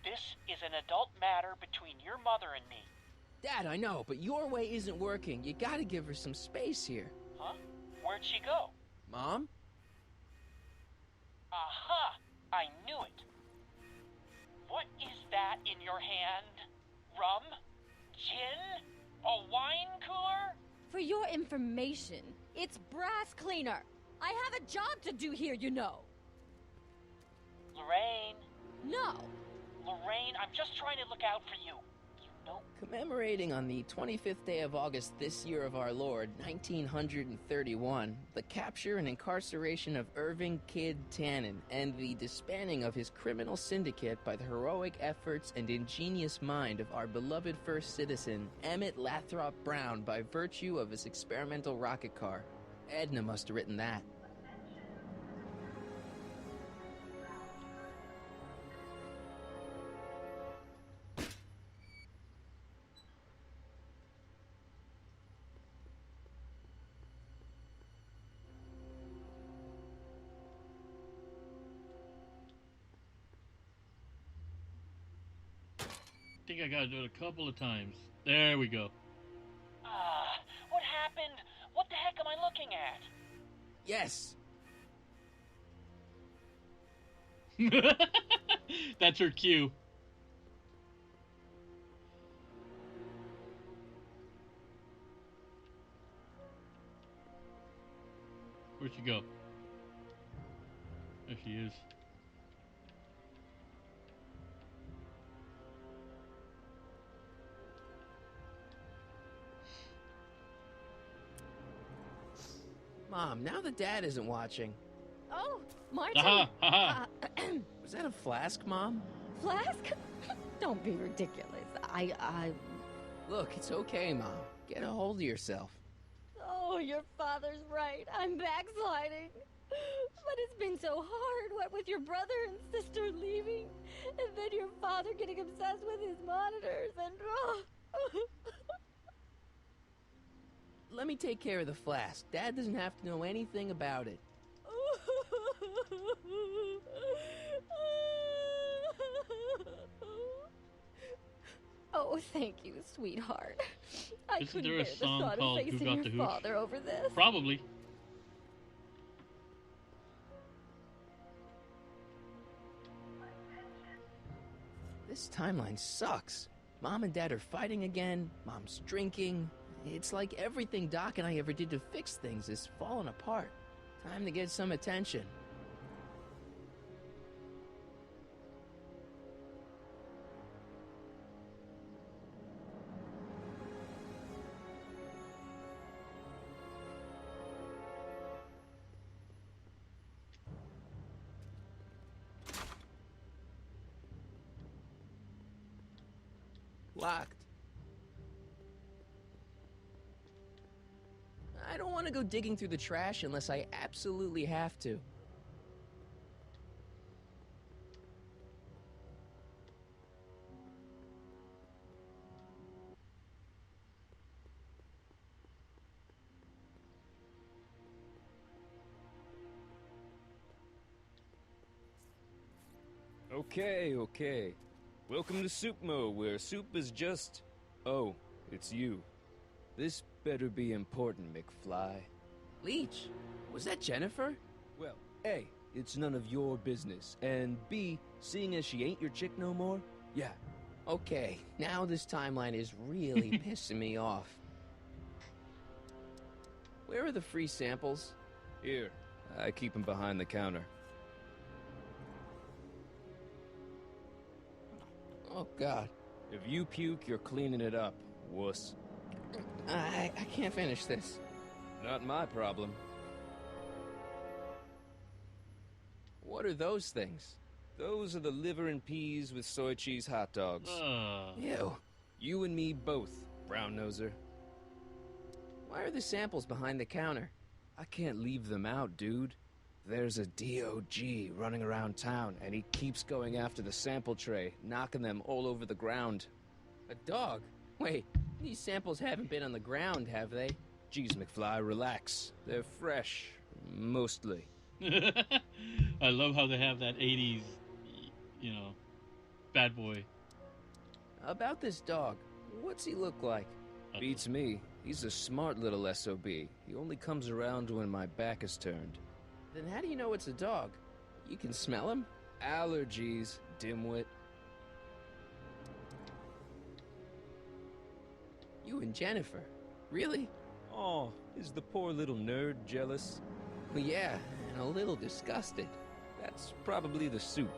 Speaker 13: This is an adult matter between your mother and me.
Speaker 2: Dad, I know, but your way isn't working. You gotta give her some space here.
Speaker 13: Huh? Where'd she go?
Speaker 2: Mom?
Speaker 13: Aha! I knew it. What is that in your hand? Rum? Gin? A wine cooler?
Speaker 9: For your information, it's brass cleaner. I have a job to do here, you know.
Speaker 13: Lorraine.
Speaker 9: No.
Speaker 13: Lorraine, I'm just trying to look out for you. You know?
Speaker 2: Commemorating on the 25th day of August this year of our Lord, 1931, the capture and incarceration of Irving Kid Tannen and the disbanding of his criminal syndicate by the heroic efforts and ingenious mind of our beloved first citizen, Emmett Lathrop Brown, by virtue of his experimental rocket car. Edna must have written that.
Speaker 1: I think I gotta do it a couple of times. There we go.
Speaker 13: What happened? What the heck am I looking at?
Speaker 2: Yes.
Speaker 1: That's her cue. Where'd she go? There she is.
Speaker 2: Mom, now that Dad isn't watching.
Speaker 9: Oh, Martin.
Speaker 2: Was that a flask, Mom?
Speaker 9: Flask? Don't be ridiculous.
Speaker 2: Look, it's okay, Mom. Get a hold of yourself.
Speaker 9: Oh, your father's right. I'm backsliding. But it's been so hard, what with your brother and sister leaving, and then your father getting obsessed with his monitors, and...
Speaker 2: let me take care of the flask. Dad doesn't have to know anything about it.
Speaker 9: Oh, thank you, sweetheart. I
Speaker 1: Isn't
Speaker 9: couldn't
Speaker 1: there a
Speaker 9: bear the
Speaker 1: song
Speaker 9: thought of
Speaker 1: called Who
Speaker 9: facing
Speaker 1: Got
Speaker 9: your
Speaker 1: the Hooch?
Speaker 9: father over this.
Speaker 1: Probably.
Speaker 2: This timeline sucks. Mom and Dad are fighting again. Mom's drinking. It's like everything Doc and I ever did to fix things is falling apart. Time to get some attention. Locked. I don't want to go digging through the trash unless I absolutely have to.
Speaker 10: Okay. Welcome to Soupmo, where soup is just... Oh, it's you. This better be important, McFly.
Speaker 2: Leech, was that Jennifer?
Speaker 10: Well, A, it's none of your business, and B, seeing as she ain't your chick no more, yeah.
Speaker 2: Okay, now this timeline is really pissing me off. Where are the free samples?
Speaker 10: Here, I keep them behind the counter.
Speaker 2: Oh, God.
Speaker 10: If you puke, you're cleaning it up, wuss.
Speaker 2: I can't finish this.
Speaker 10: Not my problem.
Speaker 2: What are those things?
Speaker 10: Those are the liver and peas with soy cheese hot dogs.
Speaker 2: Ew.
Speaker 10: You and me both, brown noser.
Speaker 2: Why are the samples behind the counter?
Speaker 10: I can't leave them out, dude. There's a DOG running around town, and he keeps going after the sample tray, knocking them all over the ground.
Speaker 2: A dog? Wait, these samples haven't been on the ground, have they?
Speaker 10: Jeez, McFly, relax. They're fresh. Mostly.
Speaker 1: I love how they have that 80s, you know, bad boy.
Speaker 2: About this dog, what's he look like?
Speaker 10: Beats me. He's a smart little SOB. He only comes around when my back is turned.
Speaker 2: Then how do you know it's a dog? You can smell him?
Speaker 10: Allergies, dimwit.
Speaker 2: You and Jennifer? Really?
Speaker 10: Oh, is the poor little nerd jealous?
Speaker 2: Well, yeah, and a little disgusted.
Speaker 10: That's probably the soup.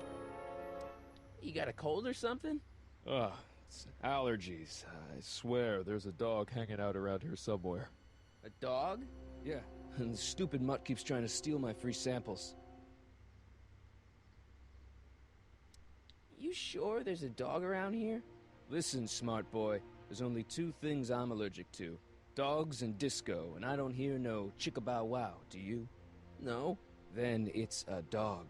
Speaker 2: You got a cold or something?
Speaker 14: Ugh, it's allergies. I swear there's a dog hanging out around here somewhere.
Speaker 2: A dog?
Speaker 10: Yeah, and the stupid mutt keeps trying to steal my free samples.
Speaker 2: You sure there's a dog around here?
Speaker 10: Listen, smart boy, there's only two things I'm allergic to. Dogs and disco, and I don't hear no chicka-bow-wow, do you?
Speaker 2: No.
Speaker 10: Then it's a dog.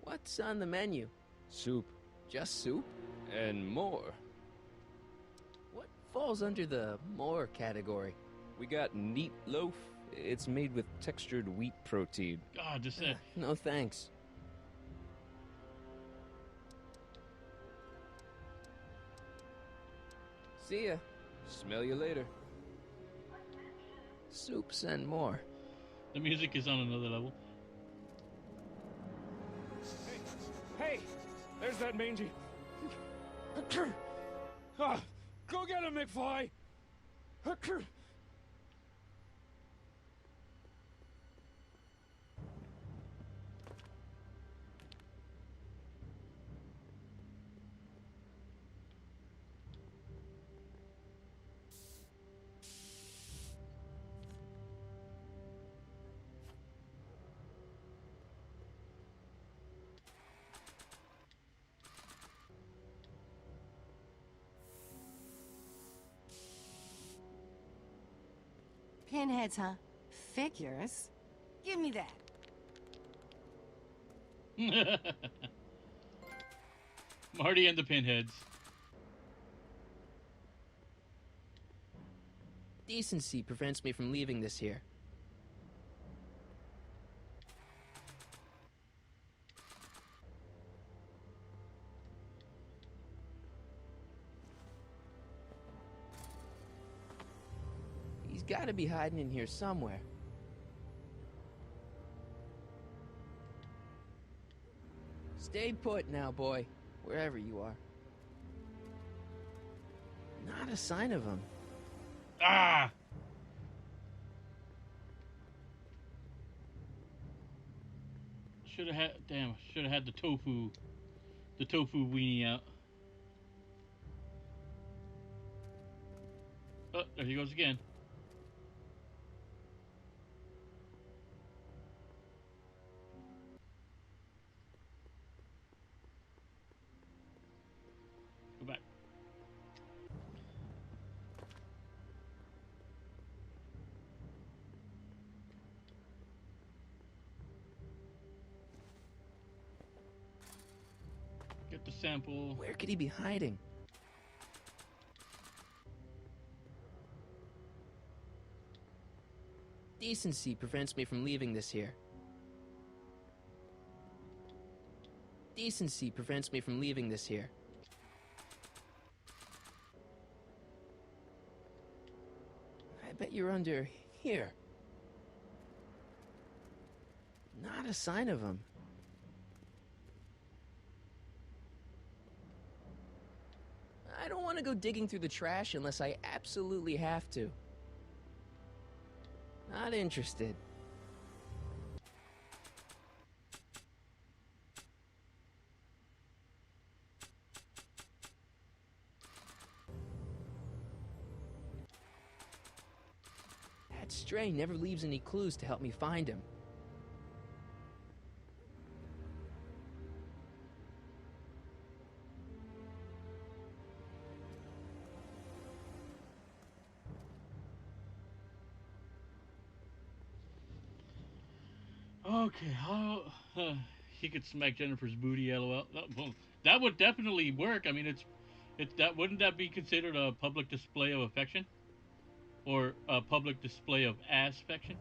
Speaker 2: What's on the menu?
Speaker 10: Soup.
Speaker 2: Just soup?
Speaker 10: And more.
Speaker 2: What falls under the more category?
Speaker 10: We got neat loaf. It's made with textured wheat protein.
Speaker 1: God, just that.
Speaker 2: No thanks. See ya.
Speaker 10: Smell you later.
Speaker 2: Soups and more.
Speaker 1: The music is on another level.
Speaker 14: Hey! There's that mangy. Go get him, McFly!
Speaker 4: Pinheads, huh? Figures? Give me that.
Speaker 1: Marty and the Pinheads.
Speaker 2: Decency prevents me from leaving this here. He's gotta be hiding in here somewhere. Stay put now, boy, wherever you are. Not a sign of him.
Speaker 1: Ah! Should have had, damn, should have had the tofu weenie out. Oh, there he goes again. Go back. Get the sample.
Speaker 2: Where could he be hiding? Decency prevents me from leaving this here. Decency prevents me from leaving this here. I bet you're under here. Not a sign of him. I don't want to go digging through the trash unless I absolutely have to. Not interested. That stray never leaves any clues to help me find him.
Speaker 1: Okay, how he could smack Jennifer's booty, lol. Well, that would definitely work. I mean, it's that wouldn't that be considered a public display of affection, or a public display of affection?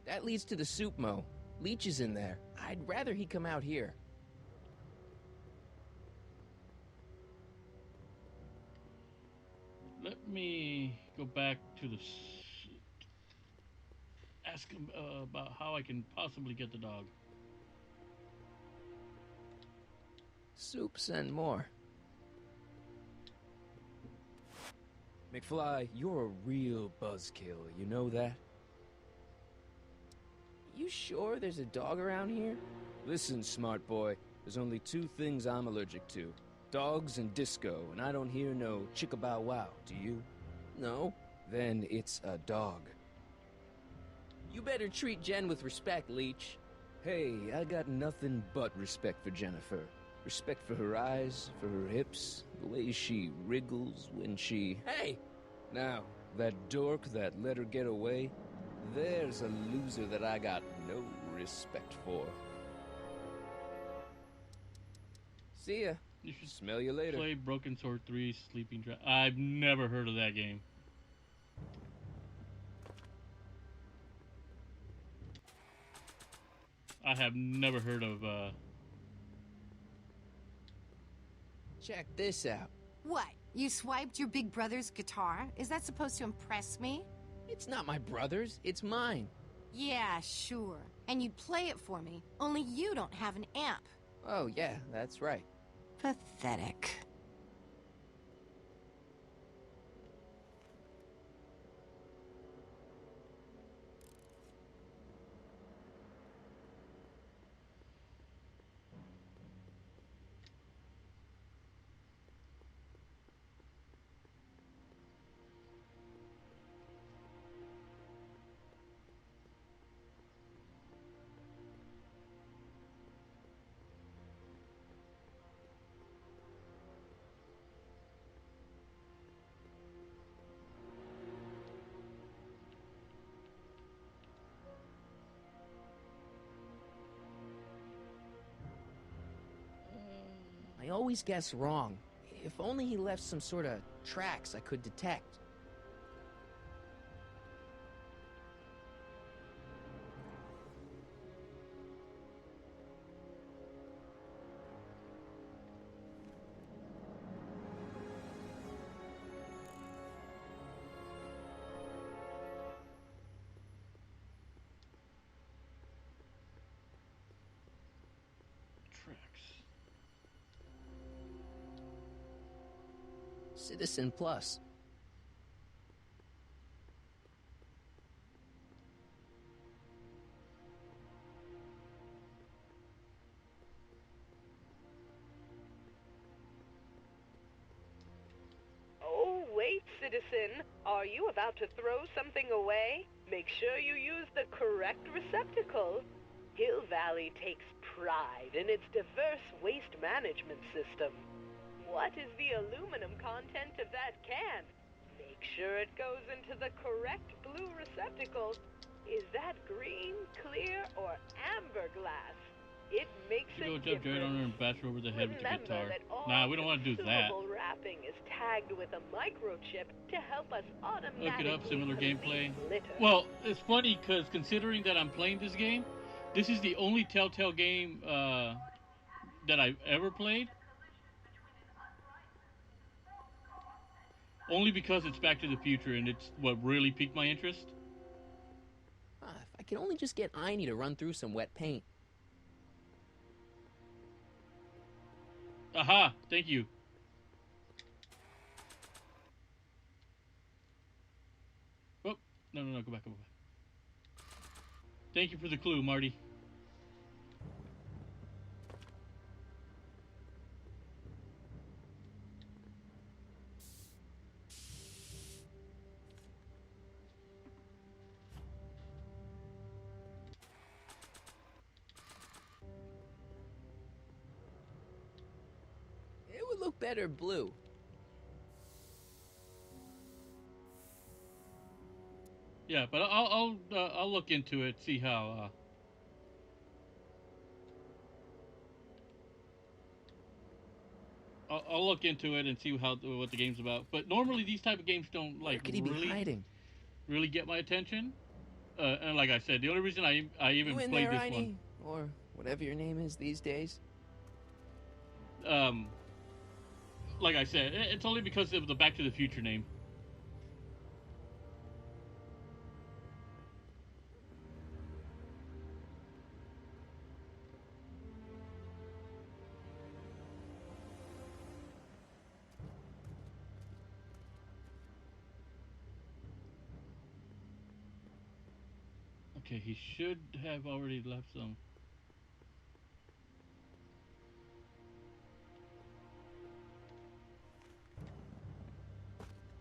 Speaker 2: That leads to the soup mo. Leech is in there. I'd rather he come out here.
Speaker 1: Let me go back to the ask him about how I can possibly get the dog.
Speaker 2: Soups and more.
Speaker 10: McFly, you're a real buzzkill, you know that?
Speaker 2: You sure there's a dog around here?
Speaker 10: Listen, smart boy, there's only two things I'm allergic to. Dogs and disco, and I don't hear no chicka-bow-wow, do you?
Speaker 2: No.
Speaker 10: Then it's a dog.
Speaker 2: You better treat Jen with respect, Leech.
Speaker 10: Hey, I got nothing but respect for Jennifer. Respect for her eyes, for her hips, the way she wriggles when she...
Speaker 2: Hey!
Speaker 10: Now, that dork that let her get away, there's a loser that I got no respect for.
Speaker 2: See ya.
Speaker 1: You should
Speaker 10: smell you later.
Speaker 1: Play Broken Sword 3 Sleeping Dragon. I've never heard of that game. I have never heard of,
Speaker 2: Check this out.
Speaker 4: What? You swiped your big brother's guitar? Is that supposed to impress me?
Speaker 2: It's not my brother's, it's mine.
Speaker 4: Yeah, sure. And you'd play it for me, only you don't have an amp.
Speaker 2: Oh, yeah, that's right.
Speaker 4: Pathetic.
Speaker 2: I always guess wrong. If only he left some sort of tracks I could detect. Citizen Plus.
Speaker 5: Oh, wait, citizen. Are you about to throw something away? Make sure you use the correct receptacle. Hill Valley takes pride in its diverse waste management system. What is the aluminum content of that can? Make sure it goes into the correct blue receptacle. Is that green, clear, or amber glass? It makes
Speaker 1: You
Speaker 5: a
Speaker 1: go jump Jared on her and bash her over the head with the guitar. Nah, we don't want to do that.
Speaker 5: Consumable wrapping is tagged with a microchip to help us automatically
Speaker 1: Look it up, similar
Speaker 5: police
Speaker 1: gameplay.
Speaker 5: litter.
Speaker 1: Well, it's funny because considering that I'm playing this game, this is the only Telltale game that I've ever played. Only because it's Back to the Future and it's what really piqued my interest.
Speaker 2: If I could only just get Einie to run through some wet paint.
Speaker 1: Aha, thank you. Oh, no, go back. Thank you for the clue, Marty.
Speaker 2: It would look better blue.
Speaker 1: Yeah, but I'll look into it, see how. I'll look into it and see what the game's about. But normally these type of games don't like
Speaker 2: Where could he be hiding?
Speaker 1: really get my attention. And like I said, the only reason I even
Speaker 2: You in
Speaker 1: played
Speaker 2: there,
Speaker 1: this
Speaker 2: Einie? Or whatever your name is these days.
Speaker 1: one, like I said, it's only because of the Back to the Future name. Okay, he should have already left some.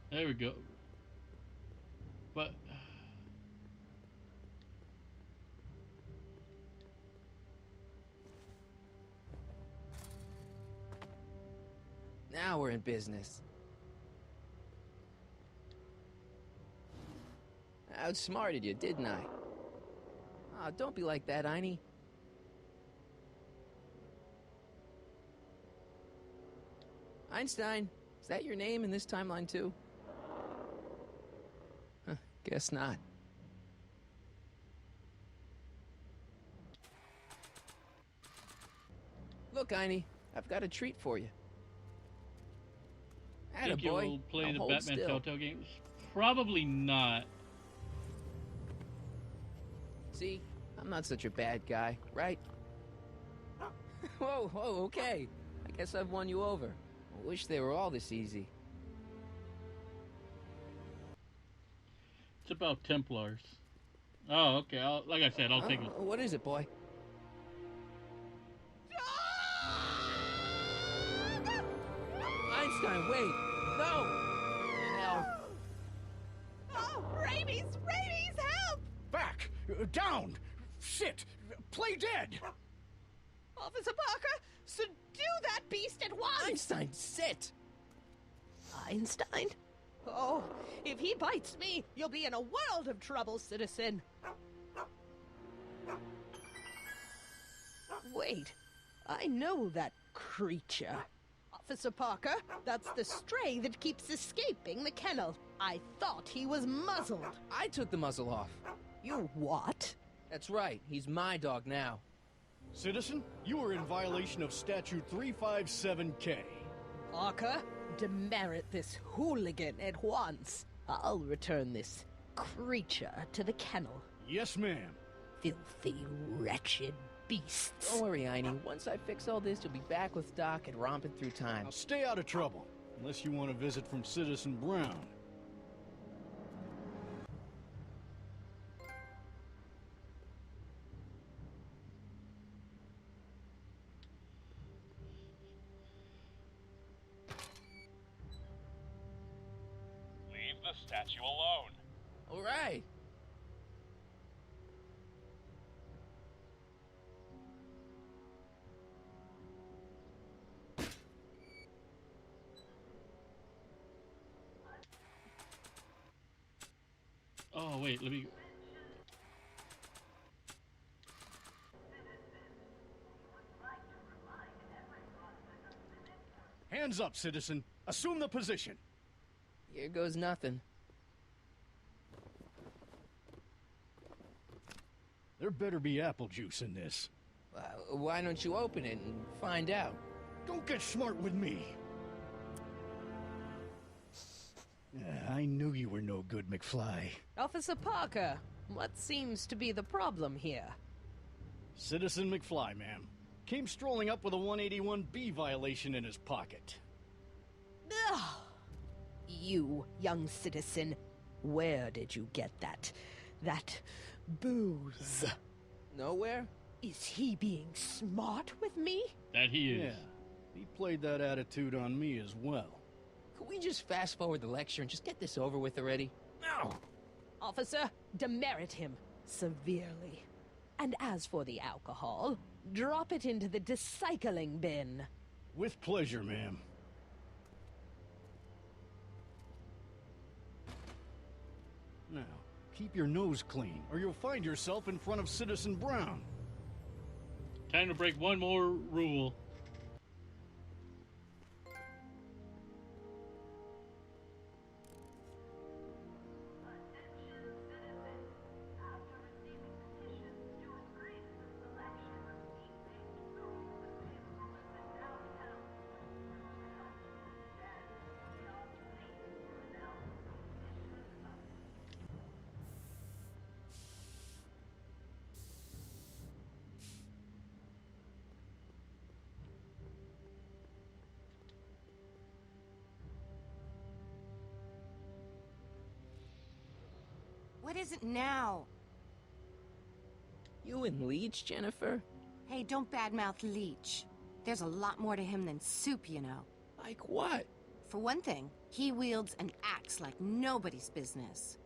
Speaker 1: There we go. But
Speaker 2: Now we're in business. I outsmarted you, didn't I? Oh, don't be like that, Einie. Einstein, is that your name in this timeline too? Huh, guess not. Look, Einie, I've got a treat for you.
Speaker 1: think you
Speaker 2: Attaboy.
Speaker 1: will play
Speaker 2: Now
Speaker 1: the
Speaker 2: hold
Speaker 1: Batman
Speaker 2: still.
Speaker 1: Telltale games? Probably not.
Speaker 2: See, I'm not such a bad guy, right? Whoa, okay. I guess I've won you over. I wish they were all this easy.
Speaker 1: It's about Templars. Oh, okay. Like I said, I'll take it.
Speaker 2: What is it, boy? Einstein, wait! No! Hell.
Speaker 15: Oh, rabies! Rabies, help!
Speaker 7: Back! Down! Sit! Play dead!
Speaker 15: Officer Parker, subdue that beast at once!
Speaker 2: Einstein, sit!
Speaker 15: Einstein? Oh, if he bites me, you'll be in a world of trouble, citizen. Wait, I know that creature. Officer Parker. That's the stray that keeps escaping the kennel. I thought he was muzzled.
Speaker 2: I took the muzzle off.
Speaker 15: You what?
Speaker 2: That's right. He's my dog now.
Speaker 7: Citizen, you are in violation of Statute 357K.
Speaker 15: Parker, demerit this hooligan at once. I'll return this creature to the kennel.
Speaker 7: Yes, ma'am.
Speaker 15: Filthy, wretched beasts.
Speaker 2: Don't worry, Einie. Once I fix all this, you'll be back with Doc and romping through time.
Speaker 7: Now stay out of trouble, unless you want a visit from Citizen Brown.
Speaker 3: Leave the statue alone.
Speaker 2: All right.
Speaker 1: Oh, wait, let me...
Speaker 7: Hands up, citizen. Assume the position.
Speaker 2: Here goes nothing.
Speaker 7: There better be apple juice in this.
Speaker 2: Why don't you open it and find out?
Speaker 7: Don't get smart with me. I knew you were no good, McFly.
Speaker 15: Officer Parker, what seems to be the problem here?
Speaker 7: Citizen McFly, ma'am. Came strolling up with a 181B violation in his pocket.
Speaker 15: Ugh. You, young citizen, where did you get that booze?
Speaker 2: Nowhere?
Speaker 15: Is he being smart with me?
Speaker 1: That he is.
Speaker 7: Yeah, he played that attitude on me as well.
Speaker 2: Could we just fast forward the lecture and just get this over with already? No!
Speaker 15: Officer, demerit him severely. And as for the alcohol, drop it into the recycling bin.
Speaker 7: With pleasure, ma'am. Now, keep your nose clean, or you'll find yourself in front of Citizen Brown.
Speaker 1: Time to break one more rule.
Speaker 4: What is it now?
Speaker 2: You and Leech, Jennifer?
Speaker 4: Hey, don't badmouth Leech. There's a lot more to him than soup, you know.
Speaker 2: Like what?
Speaker 4: For one thing, he wields an axe like nobody's business.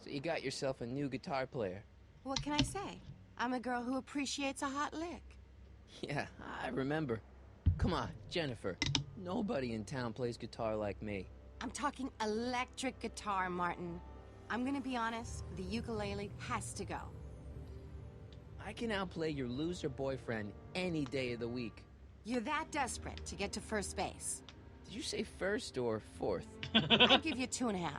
Speaker 2: So you got yourself a new guitar player.
Speaker 4: What can I say? I'm a girl who appreciates a hot lick.
Speaker 2: Yeah, I remember. Come on, Jennifer. Nobody in town plays guitar like me.
Speaker 4: I'm talking electric guitar, Martin. I'm gonna be honest, the ukulele has to go.
Speaker 2: I can outplay your loser boyfriend any day of the week.
Speaker 4: You're that desperate to get to first base.
Speaker 2: Did you say first or fourth?
Speaker 4: I'd give you 2.5.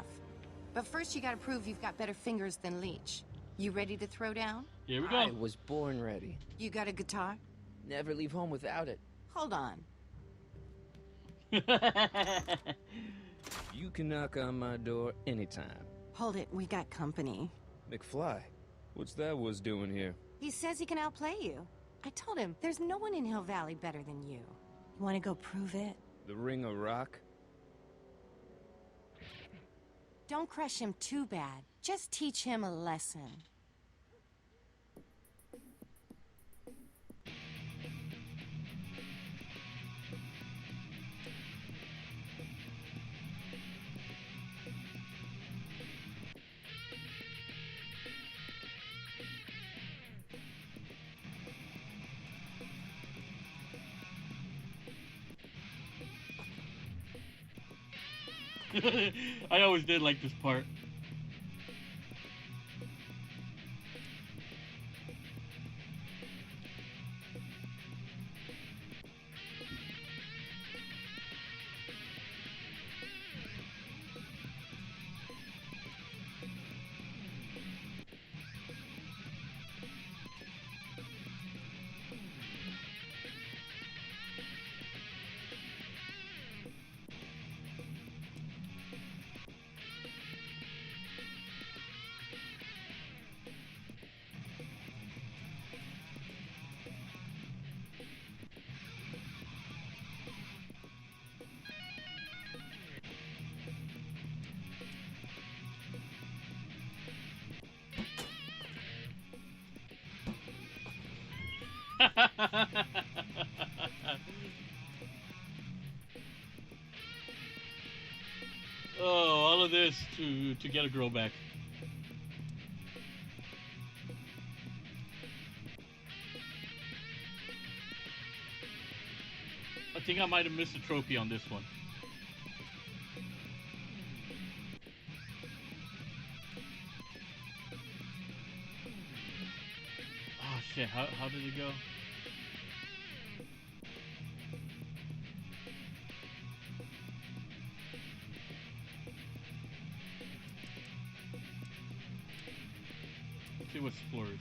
Speaker 4: But first you gotta prove you've got better fingers than Leech. You ready to throw down?
Speaker 1: Here we go.
Speaker 2: I was born ready.
Speaker 4: You got a guitar?
Speaker 2: Never leave home without it.
Speaker 4: Hold on.
Speaker 10: You can knock on my door anytime.
Speaker 4: Hold it, we got company.
Speaker 10: McFly, what's that was doing here?
Speaker 4: He says he can outplay you. I told him, there's no one in Hill Valley better than you. You wanna go prove it?
Speaker 10: The Ring of Rock?
Speaker 4: Don't crush him too bad. Just teach him a lesson.
Speaker 1: I always did like this part. Oh, all of this to get a girl back. I think I might have missed a trophy on this one. Oh shit, how did it go? Let's see what's flourish.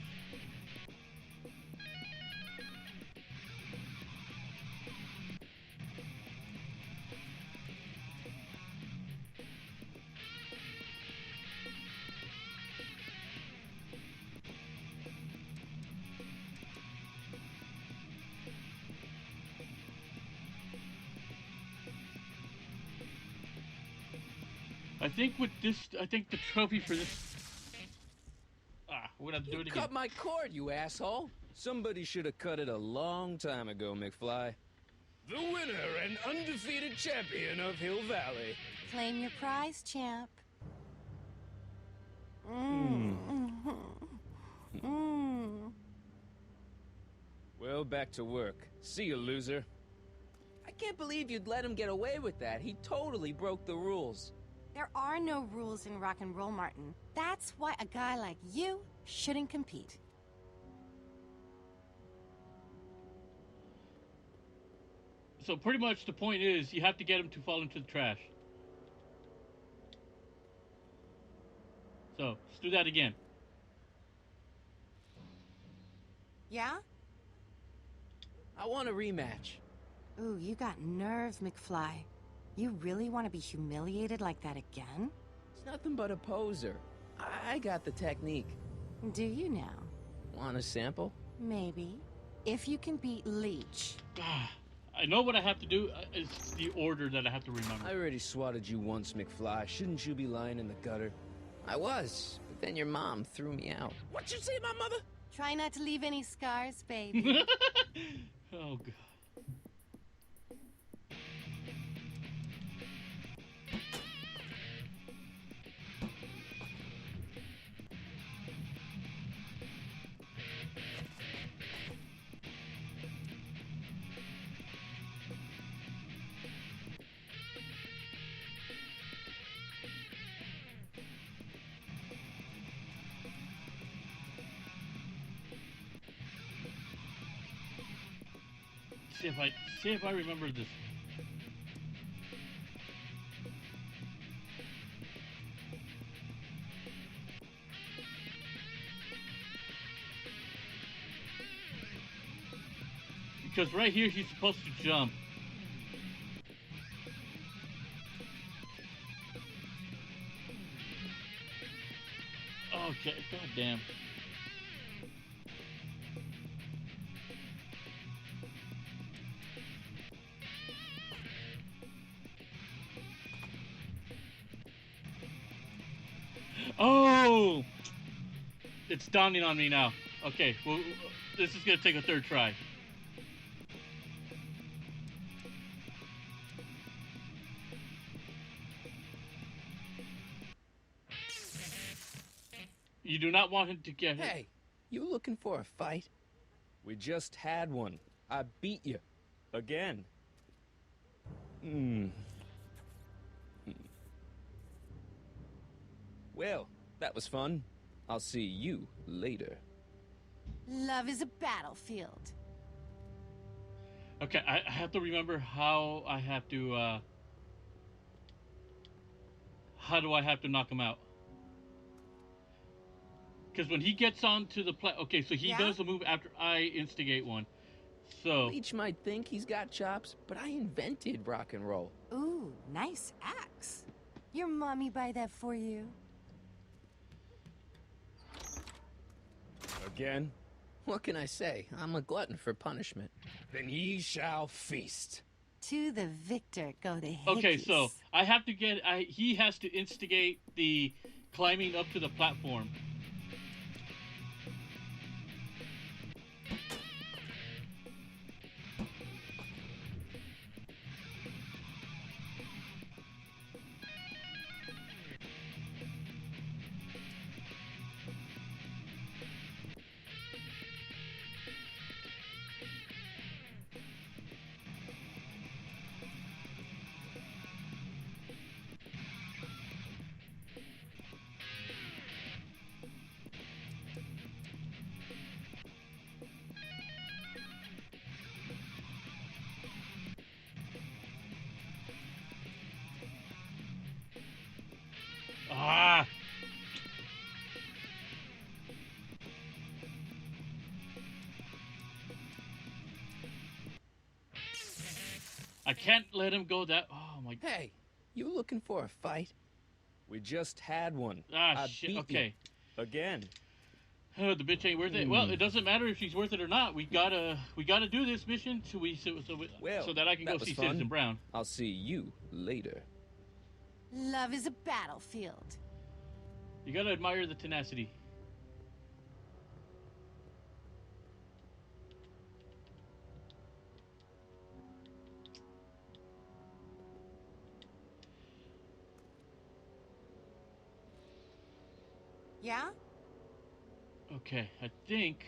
Speaker 1: I think with this, I think the trophy for this. We're gonna have to do it again.
Speaker 10: Cut my cord, you asshole! Somebody should have cut it a long time ago, McFly. The winner and undefeated champion of Hill Valley.
Speaker 4: Claim your prize, champ.
Speaker 10: Well, back to work. See you, loser.
Speaker 2: I can't believe you'd let him get away with that. He totally broke the rules.
Speaker 4: There are no rules in rock and roll, Martin. That's why a guy like you shouldn't compete.
Speaker 1: So pretty much the point is you have to get him to fall into the trash. So let's do that again.
Speaker 4: Yeah?
Speaker 2: I want a rematch.
Speaker 4: Ooh, you got nerve, McFly. You really want to be humiliated like that again?
Speaker 2: It's nothing but a poser. I got the technique.
Speaker 4: Do you now?
Speaker 2: Want a sample?
Speaker 4: Maybe. If you can beat Leech.
Speaker 1: I know what I have to do. It's the order that I have to remember.
Speaker 10: I already swatted you once, McFly. Shouldn't you be lying in the gutter?
Speaker 2: I was, but then your mom threw me out.
Speaker 15: What you say, my mother?
Speaker 4: Try not to leave any scars, baby.
Speaker 1: Oh, God. See if I remember this. Because right here she's supposed to jump. Okay, goddamn. Oh! It's dawning on me now. Okay, well, this is gonna take a third try. You do not want him to get hit.
Speaker 2: Hey, you looking for a fight?
Speaker 10: We just had one. I beat you. Again. Well, that was fun. I'll see you later.
Speaker 4: Love is a battlefield.
Speaker 1: Okay, I have to remember how I have to, how do I have to knock him out? Because when he gets onto the okay, so he does the move after I instigate one. So
Speaker 2: Leech might think he's got chops, but I invented rock and roll.
Speaker 4: Ooh, nice axe. Your mommy buy that for you?
Speaker 10: Again?
Speaker 2: What can I say? I'm a glutton for punishment.
Speaker 10: Then ye shall feast.
Speaker 4: To the victor go the hickeys.
Speaker 1: okay, so I have to get. He has to instigate the climbing up to the platform. can't let him go that... Oh, my...
Speaker 2: Hey, you looking for a fight?
Speaker 10: We just had one.
Speaker 1: Ah,
Speaker 10: I
Speaker 1: shit,
Speaker 10: beat
Speaker 1: okay.
Speaker 10: you. Again.
Speaker 1: Oh, the bitch ain't worth it. Well, it doesn't matter if she's worth it or not. We gotta do this mission so that I can go see Citizen Brown.
Speaker 10: I'll see you later.
Speaker 4: Love is a battlefield.
Speaker 1: You gotta admire the tenacity.
Speaker 4: Yeah?
Speaker 1: Okay, I think...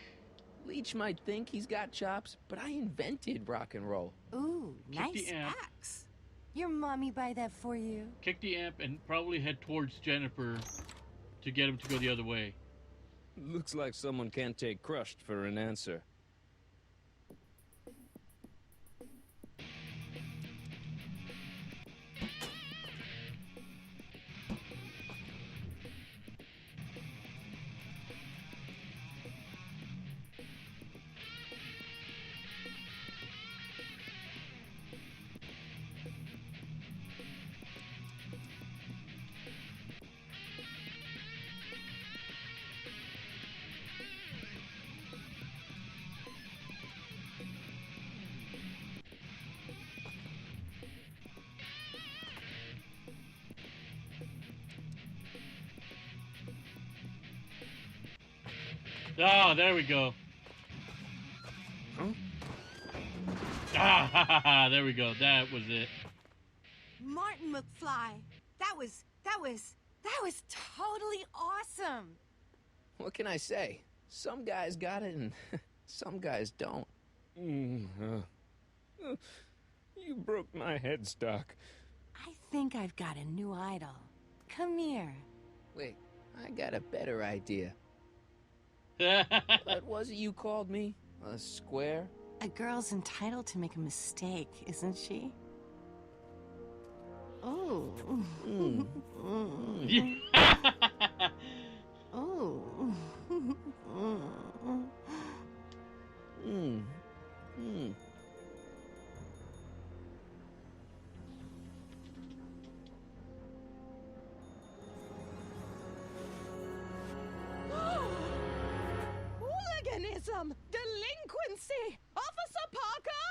Speaker 2: Leech might think he's got chops, but I invented rock and roll.
Speaker 4: Ooh,
Speaker 1: Kick
Speaker 4: nice
Speaker 1: the amp.
Speaker 4: axe. Your mommy buy that for you?
Speaker 1: Kick the amp and probably head towards Jennifer to get him to go the other way.
Speaker 10: Looks like someone can't take crushed for an answer.
Speaker 1: Ah, there we go.
Speaker 10: Huh?
Speaker 1: Ah, there we go. That was it.
Speaker 4: Martin McFly. That was totally awesome.
Speaker 2: What can I say? Some guys got it and some guys don't.
Speaker 10: You broke my headstock.
Speaker 4: I think I've got a new idol. Come here.
Speaker 2: Wait, I got a better idea. What was it you called me? A square?
Speaker 4: A girl's entitled to make a mistake, isn't she? Oh. Oh.
Speaker 15: Hooliganism! Delinquency! Officer Parker!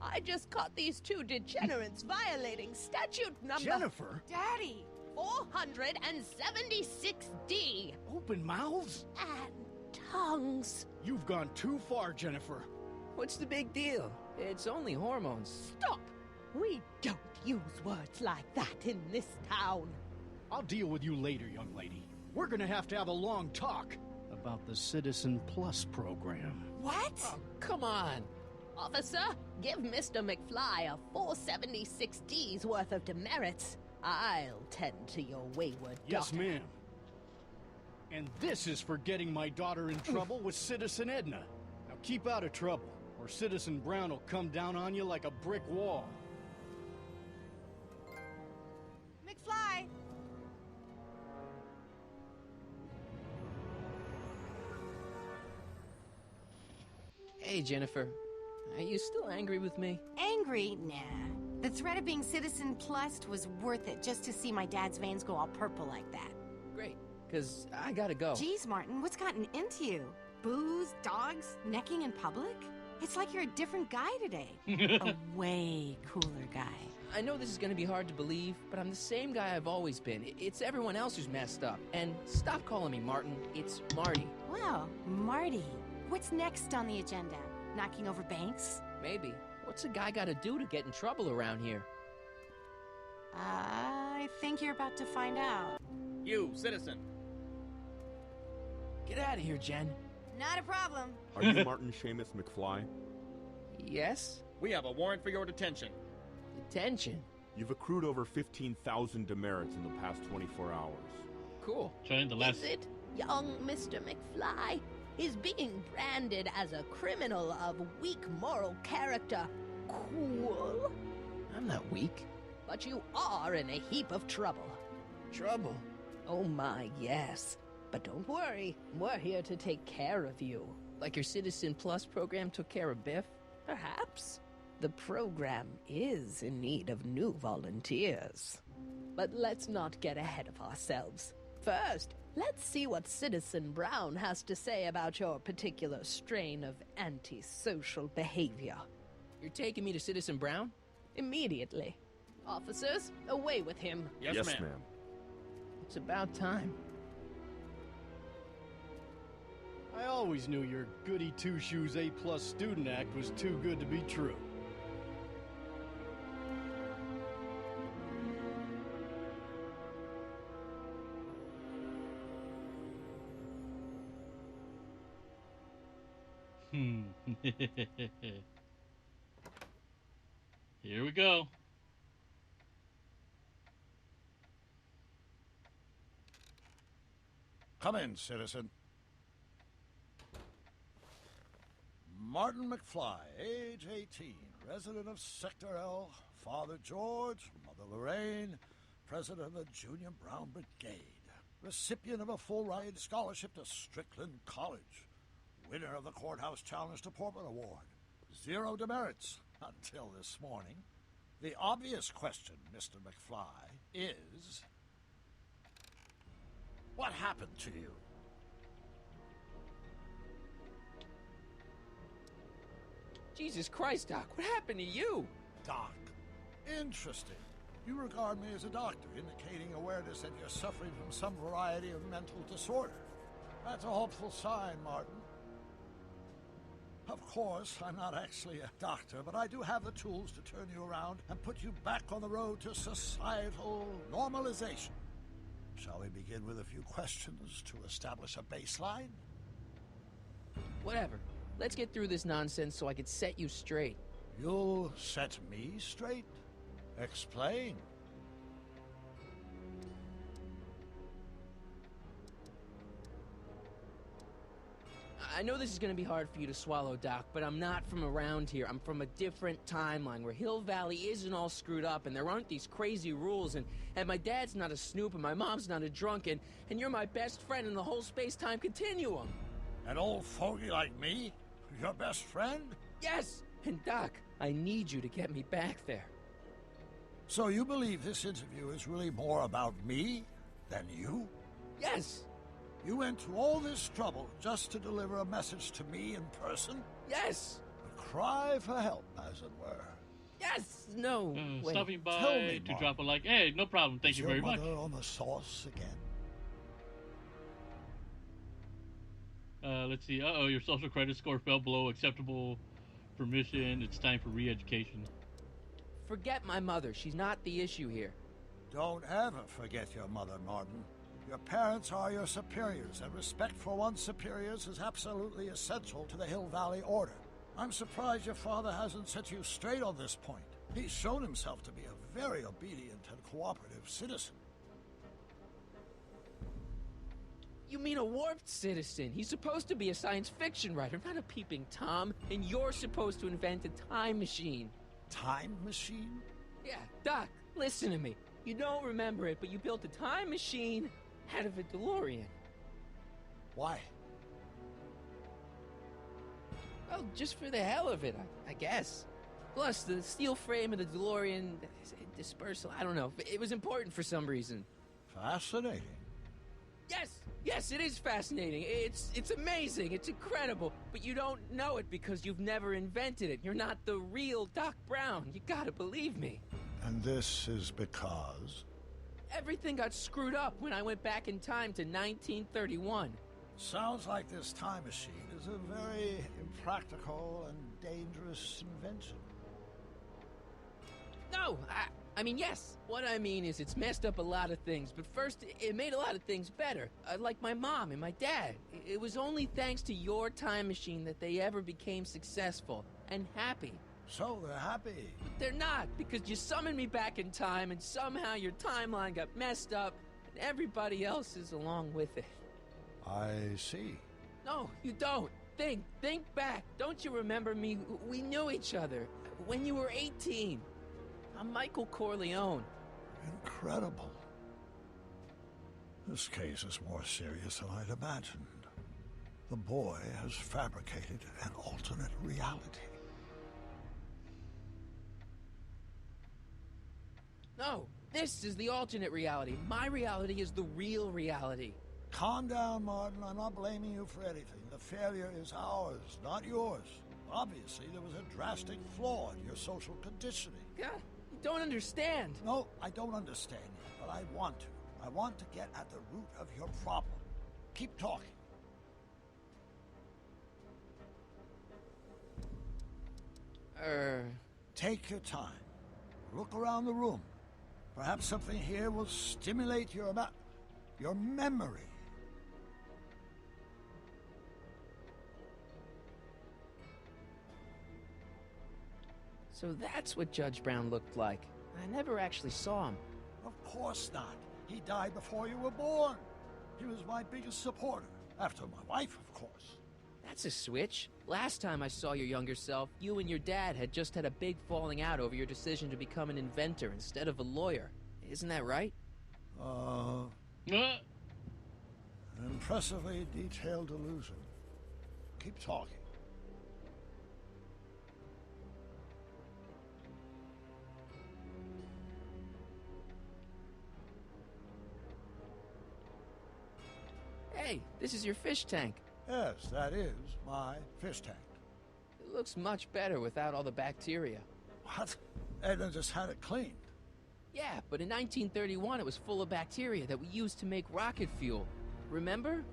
Speaker 15: I just caught these two degenerates violating statute number...
Speaker 7: Jennifer?
Speaker 4: Daddy!
Speaker 15: 476D!
Speaker 7: Open mouths?
Speaker 15: And tongues.
Speaker 7: You've gone too far, Jennifer.
Speaker 2: What's the big deal? It's only hormones.
Speaker 15: Stop! We don't use words like that in this town.
Speaker 7: I'll deal with you later, young lady. We're gonna have to have a long talk about the Citizen Plus program.
Speaker 4: What?
Speaker 2: Oh, come on.
Speaker 15: Officer, give Mr. McFly a 476D's worth of demerits. I'll tend to your wayward daughter.
Speaker 7: Yes, ma'am. And this is for getting my daughter in trouble with Citizen Edna. Now keep out of trouble, or Citizen Brown will come down on you like a brick wall.
Speaker 4: McFly!
Speaker 2: Hey, Jennifer. Are you still angry with me?
Speaker 4: Angry? Nah. The threat of being Citizen Plus was worth it just to see my dad's veins go all purple like that.
Speaker 2: Great, because I gotta go.
Speaker 4: Jeez, Martin, what's gotten into you? Booze, dogs, necking in public? It's like you're a different guy today. A way cooler guy.
Speaker 2: I know this is gonna be hard to believe, but I'm the same guy I've always been. It's everyone else who's messed up. And stop calling me Martin. It's Marty.
Speaker 4: Wow, Marty. What's next on the agenda? Knocking over banks?
Speaker 2: Maybe. What's a guy gotta do to get in trouble around here?
Speaker 4: I think you're about to find out.
Speaker 16: You, citizen.
Speaker 2: Get out of here, Jen.
Speaker 4: Not a problem.
Speaker 17: Are you Martin Seamus McFly?
Speaker 2: Yes?
Speaker 16: We have a warrant for your detention.
Speaker 2: Detention?
Speaker 17: You've accrued over 15,000 demerits in the past 24 hours.
Speaker 2: Cool.
Speaker 15: Is it young Mr. McFly is being branded as a criminal of weak moral character cool?
Speaker 2: I'm not weak.
Speaker 15: But you are in a heap of trouble.
Speaker 2: Trouble?
Speaker 15: Oh my, yes. But don't worry, we're here to take care of you.
Speaker 2: Like your Citizen Plus program took care of Biff?
Speaker 15: Perhaps. The program is in need of new volunteers. But let's not get ahead of ourselves. First, let's see what Citizen Brown has to say about your particular strain of antisocial behavior.
Speaker 2: You're taking me to Citizen Brown?
Speaker 15: Immediately. Officers, away with him.
Speaker 17: Yes, ma'am.
Speaker 2: It's about time.
Speaker 7: I always knew your goody two-shoes A-plus student act was too good to be true.
Speaker 1: Here we go.
Speaker 18: Come in, citizen. Martin McFly, age 18, resident of Sector L, Father George, Mother Lorraine, president of the Junior Brown Brigade, recipient of a full-ride scholarship to Strickland College, winner of the Courthouse Challenge to Portman Award, 0 demerits until this morning. The obvious question, Mr. McFly, is... what happened to you?
Speaker 2: Jesus Christ, Doc, what happened to you?
Speaker 18: Doc. Interesting. You regard me as a doctor, indicating awareness that you're suffering from some variety of mental disorder. That's a hopeful sign, Martin. Of course, I'm not actually a doctor, but I do have the tools to turn you around and put you back on the road to societal normalization. Shall we begin with a few questions to establish a baseline?
Speaker 2: Whatever. Let's get through this nonsense so I can set you straight.
Speaker 18: You'll set me straight? Explain.
Speaker 2: I know this is going to be hard for you to swallow, Doc, but I'm not from around here. I'm from a different timeline where Hill Valley isn't all screwed up and there aren't these crazy rules and my dad's not a snoop and my mom's not a drunk and you're my best friend in the whole space-time continuum.
Speaker 18: An old fogey like me? Your best friend?
Speaker 2: Yes! And Doc, I need you to get me back there.
Speaker 18: So you believe this interview is really more about me than you?
Speaker 2: Yes!
Speaker 18: You went to all this trouble just to deliver a message to me in person?
Speaker 2: Yes!
Speaker 18: A cry for help, as it were.
Speaker 2: Yes! No! Wait.
Speaker 1: Stopping by
Speaker 18: Tell me,
Speaker 1: to
Speaker 18: Mark,
Speaker 1: drop a like. Hey, no problem. Thank you very much.
Speaker 18: Is your mother on the sauce again?
Speaker 1: Let's see. Uh-oh, your social credit score fell below acceptable permission. It's time for re-education.
Speaker 2: Forget my mother. She's not the issue here.
Speaker 18: Don't ever forget your mother, Martin. Your parents are your superiors, and respect for one's superiors is absolutely essential to the Hill Valley Order. I'm surprised your father hasn't set you straight on this point. He's shown himself to be a very obedient and cooperative citizen.
Speaker 2: You mean a warped citizen? He's supposed to be a science fiction writer, not a peeping Tom. And you're supposed to invent a time machine.
Speaker 18: Time machine?
Speaker 2: Yeah, Doc, listen to me. You don't remember it, but you built a time machine out of a DeLorean.
Speaker 18: Why?
Speaker 2: Well, just for the hell of it, I guess. Plus, the steel frame of the DeLorean dispersal, I don't know. It was important for some reason.
Speaker 18: Fascinating.
Speaker 2: Yes, it is fascinating. It's amazing. It's incredible. But you don't know it because you've never invented it. You're not the real Doc Brown. You gotta believe me.
Speaker 18: And this is because?
Speaker 2: Everything got screwed up when I went back in time to 1931.
Speaker 18: Sounds like this time machine is a very impractical and dangerous invention.
Speaker 2: No, I mean, yes. What I mean is it's messed up a lot of things, but first, it made a lot of things better. Like my mom and my dad. It was only thanks to your time machine that they ever became successful and happy.
Speaker 18: So they're happy.
Speaker 2: But they're not, because you summoned me back in time and somehow your timeline got messed up and everybody else is along with it.
Speaker 18: I see.
Speaker 2: No, you don't. Think back. Don't you remember me? We knew each other when you were 18. I'm Michael Corleone.
Speaker 18: Incredible. This case is more serious than I'd imagined. The boy has fabricated an alternate reality.
Speaker 2: This is the alternate reality. My reality is the real reality.
Speaker 18: Calm down, Martin. I'm not blaming you for anything. The failure is ours, not yours. Obviously, there was a drastic flaw in your social conditioning.
Speaker 2: Yeah, you don't understand.
Speaker 18: No, I don't understand yet, but I want to. I want to get at the root of your problem. Keep talking. Take your time. Look around the room. Perhaps something here will stimulate your memory.
Speaker 2: So that's what Judge Brown looked like. I never actually saw him.
Speaker 18: Of course not. He died before you were born. He was my biggest supporter. After my wife, of course.
Speaker 2: That's a switch. Last time I saw your younger self, you and your dad had just had a big falling out over your decision to become an inventor instead of a lawyer. Isn't that right?
Speaker 18: An impressively detailed illusion. Keep talking.
Speaker 2: Hey, this is your fish tank.
Speaker 18: Yes, that is my fish tank.
Speaker 2: It looks much better without all the bacteria.
Speaker 18: What? Edna just had it cleaned.
Speaker 2: Yeah, but in 1931 it was full of bacteria that we used to make rocket fuel. Remember?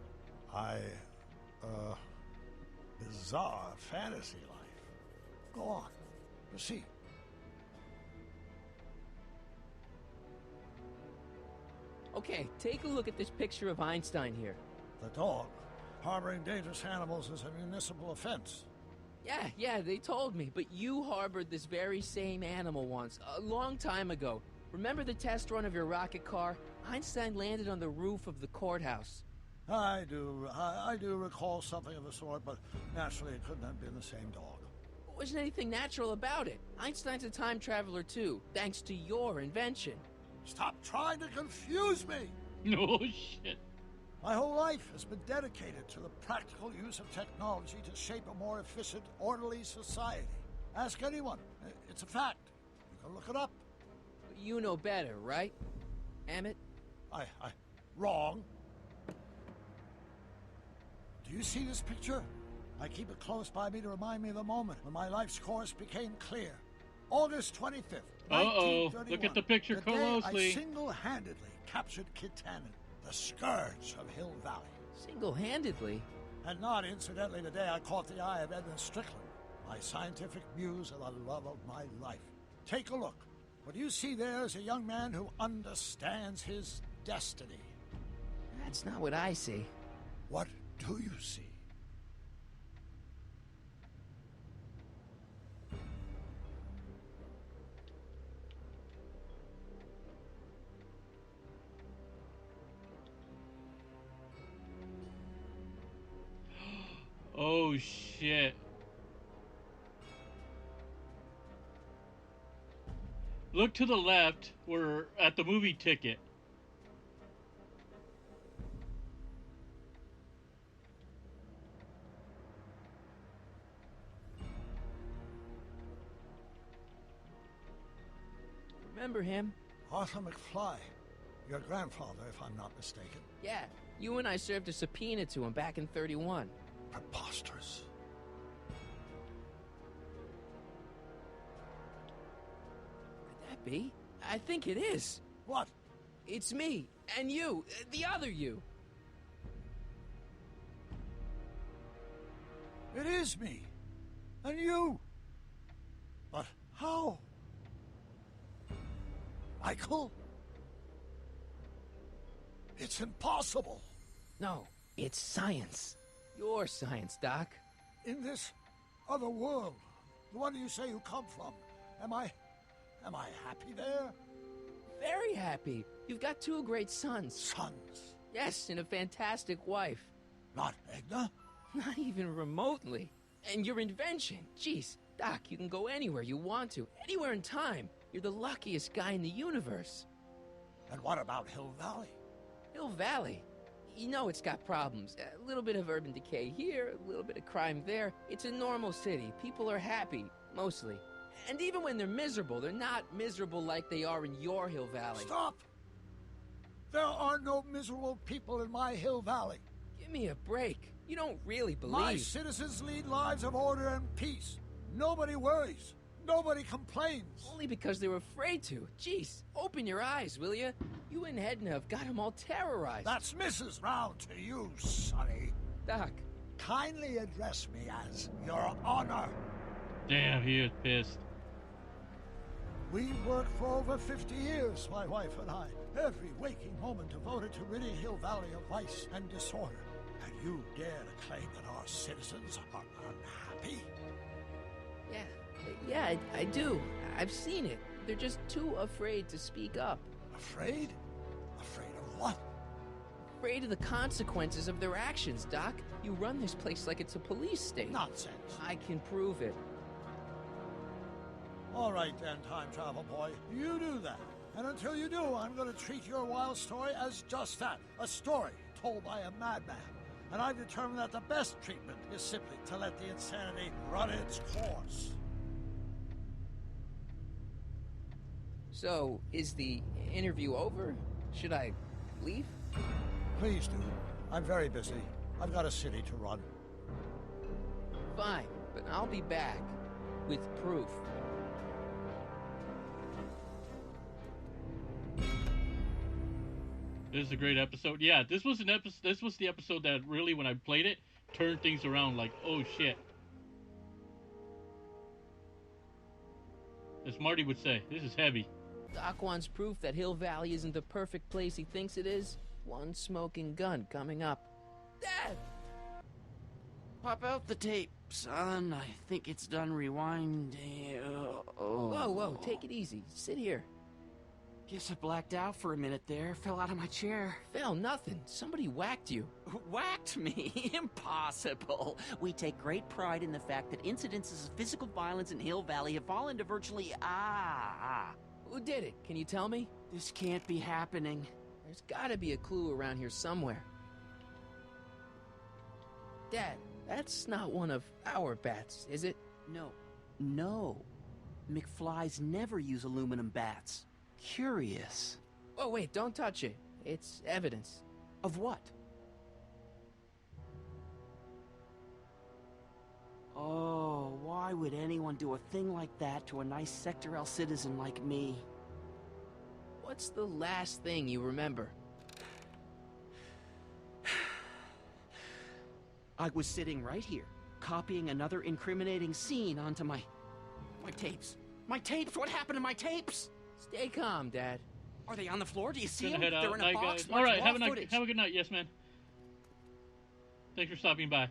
Speaker 18: Bizarre fantasy life. Go on. Proceed.
Speaker 2: Okay, take a look at this picture of Einstein here.
Speaker 18: The dog. Harboring dangerous animals is a municipal offense.
Speaker 2: Yeah, they told me, but you harbored this very same animal once, a long time ago. Remember the test run of your rocket car? Einstein landed on the roof of the courthouse.
Speaker 18: I do recall something of the sort, but naturally it couldn't have been the same dog.
Speaker 2: There wasn't anything natural about it. Einstein's a time traveler too, thanks to your invention.
Speaker 18: Stop trying to confuse me!
Speaker 1: Oh, shit.
Speaker 18: My whole life has been dedicated to the practical use of technology to shape a more efficient, orderly society. Ask anyone. It's a fact. You can look it up.
Speaker 2: But you know better, right? Emmett?
Speaker 18: Wrong. Do you see this picture? I keep it close by me to remind me of the moment when my life's course became clear. August 25th, 1931.
Speaker 1: Look at the picture
Speaker 18: the
Speaker 1: closely.
Speaker 18: Day I single-handedly captured Kit Tannen, the scourge of Hill Valley.
Speaker 2: Single-handedly?
Speaker 18: And not incidentally the day I caught the eye of Edna Strickland, my scientific muse and the love of my life. Take a look. What you see there is a young man who understands his destiny.
Speaker 2: That's not what I see.
Speaker 18: What do you see?
Speaker 1: Oh, shit. Look to the left. We're at the movie ticket.
Speaker 2: Remember him?
Speaker 18: Arthur McFly. Your grandfather, if I'm not mistaken.
Speaker 2: Yeah, you and I served a subpoena to him back in 31.
Speaker 18: Preposterous.
Speaker 2: Could that be? I think it is.
Speaker 18: What?
Speaker 2: It's me, and you, the other you.
Speaker 18: It is me. And you. But how? Michael? It's impossible.
Speaker 2: No, it's science. Your science, Doc.
Speaker 18: In this other world, the one you say you come from, am I happy there?
Speaker 2: Very happy. You've got two great sons.
Speaker 18: Sons?
Speaker 2: Yes, and a fantastic wife.
Speaker 18: Not Edna?
Speaker 2: Not even remotely. And your invention. Jeez, Doc, you can go anywhere you want to. Anywhere in time. You're the luckiest guy in the universe.
Speaker 18: And what about Hill Valley?
Speaker 2: Hill Valley? You know it's got problems. A little bit of urban decay here, a little bit of crime there. It's a normal city. People are happy, mostly. And even when they're miserable, they're not miserable like they are in your Hill Valley.
Speaker 18: Stop! There are no miserable people in my Hill Valley.
Speaker 2: Give me a break. You don't really believe...
Speaker 18: My citizens lead lives of order and peace. Nobody worries. Nobody complains.
Speaker 2: Only because they were afraid to. Jeez, open your eyes, will you? You and Hedna have got them all terrorized.
Speaker 18: That's Mrs. Brown to you, Sonny.
Speaker 2: Doc.
Speaker 18: Kindly address me as Your Honor.
Speaker 1: Damn, he is pissed.
Speaker 18: We worked for over 50 years, my wife and I. Every waking moment devoted to ridding Hill Valley of vice and disorder. And you dare to claim that our citizens are unhappy?
Speaker 2: Yeah, I do. I've seen it. They're just too afraid to speak up.
Speaker 18: Afraid? Afraid of what?
Speaker 2: Afraid of the consequences of their actions, Doc. You run this place like it's a police state.
Speaker 18: Nonsense.
Speaker 2: I can prove it.
Speaker 18: All right then, time travel boy. You do that. And until you do, I'm going to treat your wild story as just that. A story told by a madman. And I've determined that the best treatment is simply to let the insanity run its course.
Speaker 2: So, is the interview over? Should I leave?
Speaker 18: Please do. I'm very busy. I've got a city to run.
Speaker 2: Fine, but I'll be back with proof.
Speaker 1: This is a great episode. Yeah, this was an episode. This was the episode that really, when I played it, turned things around. Like, oh shit. As Marty would say, this is heavy.
Speaker 2: Doc wants proof that Hill Valley isn't the perfect place he thinks it is. One smoking gun coming up. Dad!
Speaker 13: Pop out the tape, son. I think it's done rewinding.
Speaker 2: Whoa, take it easy. Sit here.
Speaker 13: Guess I blacked out for a minute there. Fell out of my chair.
Speaker 2: Fell nothing. Somebody whacked you.
Speaker 13: Whacked me? Impossible. We take great pride in the fact that incidences of physical violence in Hill Valley have fallen to virtually...
Speaker 2: Who did it? Can you tell me?
Speaker 13: This can't be happening.
Speaker 2: There's gotta be a clue around here somewhere. Dad, that's not one of our bats, is it?
Speaker 13: No. McFlys never use aluminum bats. Curious.
Speaker 2: Oh, wait, don't touch it. It's evidence.
Speaker 13: Of what? Oh, why would anyone do a thing like that to a nice Sector L citizen like me?
Speaker 2: What's the last thing you remember?
Speaker 13: I was sitting right here, copying another incriminating scene onto my tapes. My tapes? What happened to my tapes?
Speaker 2: Stay calm, Dad.
Speaker 13: Are they on the floor? Do you see them?
Speaker 1: They're in a box. All right, have a good night. Yes, man. Thanks for stopping by.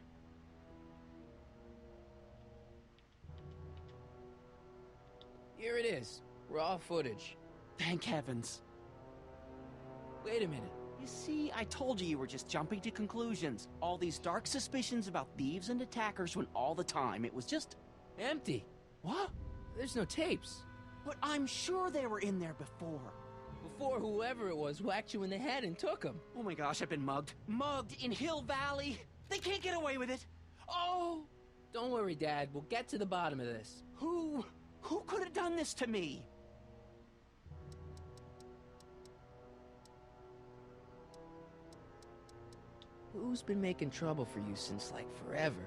Speaker 2: Here it is. Raw footage.
Speaker 13: Thank heavens.
Speaker 2: Wait a minute.
Speaker 13: You see, I told you were just jumping to conclusions. All these dark suspicions about thieves and attackers when all the time it was just...
Speaker 2: empty.
Speaker 13: What?
Speaker 2: There's no tapes.
Speaker 13: But I'm sure they were in there before.
Speaker 2: Before whoever it was whacked you in the head and took them.
Speaker 13: Oh my gosh, I've been mugged. Mugged in Hill Valley. They can't get away with it. Oh!
Speaker 2: Don't worry, Dad. We'll get to the bottom of this.
Speaker 13: Who could have done this to me?
Speaker 2: Who's been making trouble for you since, like, forever?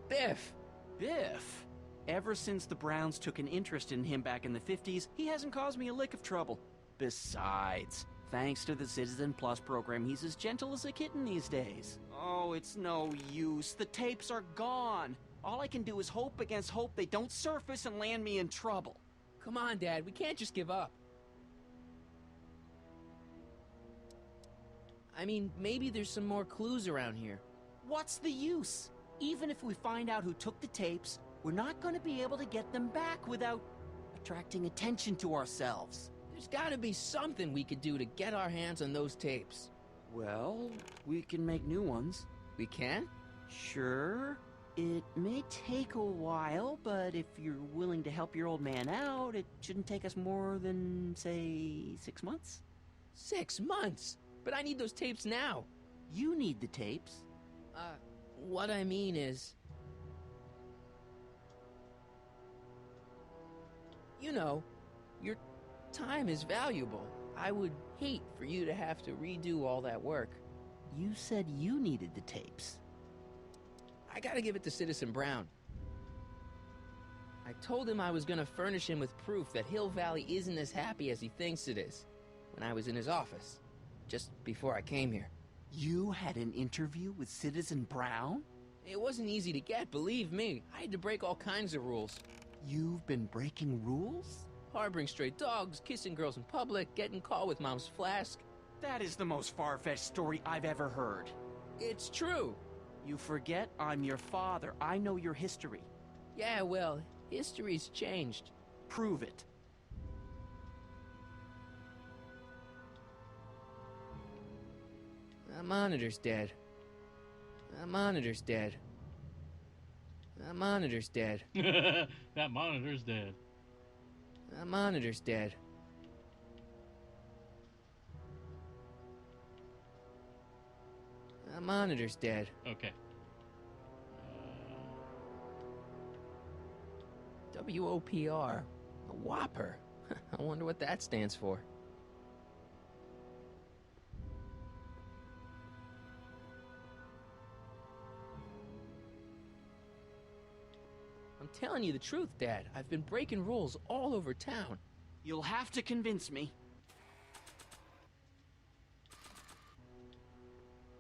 Speaker 2: Biff!
Speaker 13: Biff? Ever since the Browns took an interest in him back in the 50s, he hasn't caused me a lick of trouble. Besides, thanks to the Citizen Plus program, he's as gentle as a kitten these days. Oh, it's no use. The tapes are gone. All I can do is hope against hope they don't surface and land me in trouble.
Speaker 2: Come on, Dad. We can't just give up. I mean, maybe there's some more clues around here.
Speaker 13: What's the use? Even if we find out who took the tapes, we're not going to be able to get them back without attracting attention to ourselves.
Speaker 2: There's gotta be something we could do to get our hands on those tapes.
Speaker 13: Well, we can make new ones.
Speaker 2: We can?
Speaker 13: Sure. It may take a while, but if you're willing to help your old man out, it shouldn't take us more than, say, 6 months.
Speaker 2: 6 months? But I need those tapes now.
Speaker 13: You need the tapes.
Speaker 2: What I mean is... You know, your time is valuable. I would hate for you to have to redo all that work.
Speaker 13: You said you needed the tapes.
Speaker 2: I gotta give it to Citizen Brown. I told him I was gonna furnish him with proof that Hill Valley isn't as happy as he thinks it is when I was in his office, just before I came here.
Speaker 13: You had an interview with Citizen Brown?
Speaker 2: It wasn't easy to get, believe me. I had to break all kinds of rules.
Speaker 13: You've been breaking rules?
Speaker 2: Harboring stray dogs, kissing girls in public, getting caught with Mom's flask.
Speaker 13: That is the most far-fetched story I've ever heard.
Speaker 2: It's true.
Speaker 13: You forget I'm your father. I know your history.
Speaker 2: Yeah, well, history's changed.
Speaker 13: Prove it.
Speaker 2: The monitor's dead. The monitor's dead. The monitor's dead.
Speaker 1: That monitor's dead.
Speaker 2: The monitor's dead. The monitor's dead.
Speaker 1: Okay.
Speaker 2: WOPR. A Whopper. I wonder what that stands for. I'm telling you the truth, Dad. I've been breaking rules all over town.
Speaker 13: You'll have to convince me.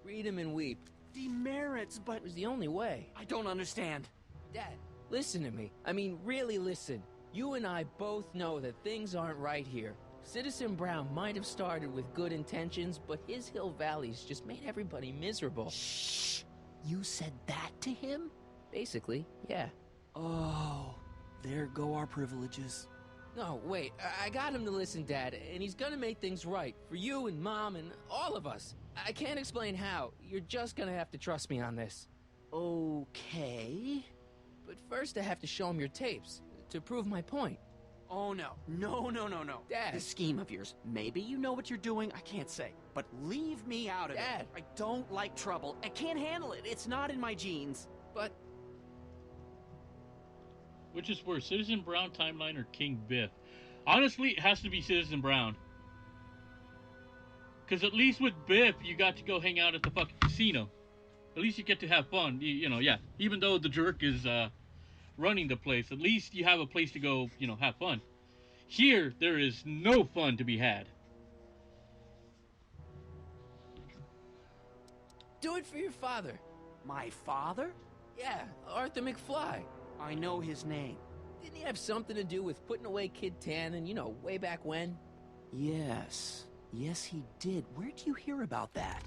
Speaker 2: Read 'em and weep.
Speaker 13: Demerits, but...
Speaker 2: It was the only way.
Speaker 13: I don't understand.
Speaker 2: Dad, listen to me. I mean, really listen. You and I both know that things aren't right here. Citizen Brown might have started with good intentions, but his Hill Valley's just made everybody miserable.
Speaker 13: Shh! You said that to him?
Speaker 2: Basically, yeah.
Speaker 13: Oh, there go our privileges.
Speaker 2: No, wait, I got him to listen, Dad, and he's gonna make things right for you and Mom and all of us. I can't explain how. You're just gonna have to trust me on this.
Speaker 13: Okay.
Speaker 2: But first I have to show him your tapes, to prove my point.
Speaker 13: Oh, no. No.
Speaker 2: Dad.
Speaker 13: This scheme of yours, maybe you know what you're doing, I can't say. But leave me out of
Speaker 2: Dad.
Speaker 13: it. I don't like trouble. I can't handle it. It's not in my genes.
Speaker 2: But...
Speaker 1: Which is worse, Citizen Brown timeline or King Biff? Honestly, it has to be Citizen Brown. Because at least with Biff, you got to go hang out at the fucking casino. At least you get to have fun. You know, yeah. Even though the jerk is running the place, at least you have a place to go, you know, have fun. Here, there is no fun to be had.
Speaker 2: Do it for your father.
Speaker 13: My father?
Speaker 2: Yeah, Arthur McFly.
Speaker 13: I know his name.
Speaker 2: Didn't he have something to do with putting away Kid Tannen, you know, way back when?
Speaker 13: Yes. Yes, he did. Where'd you hear about that?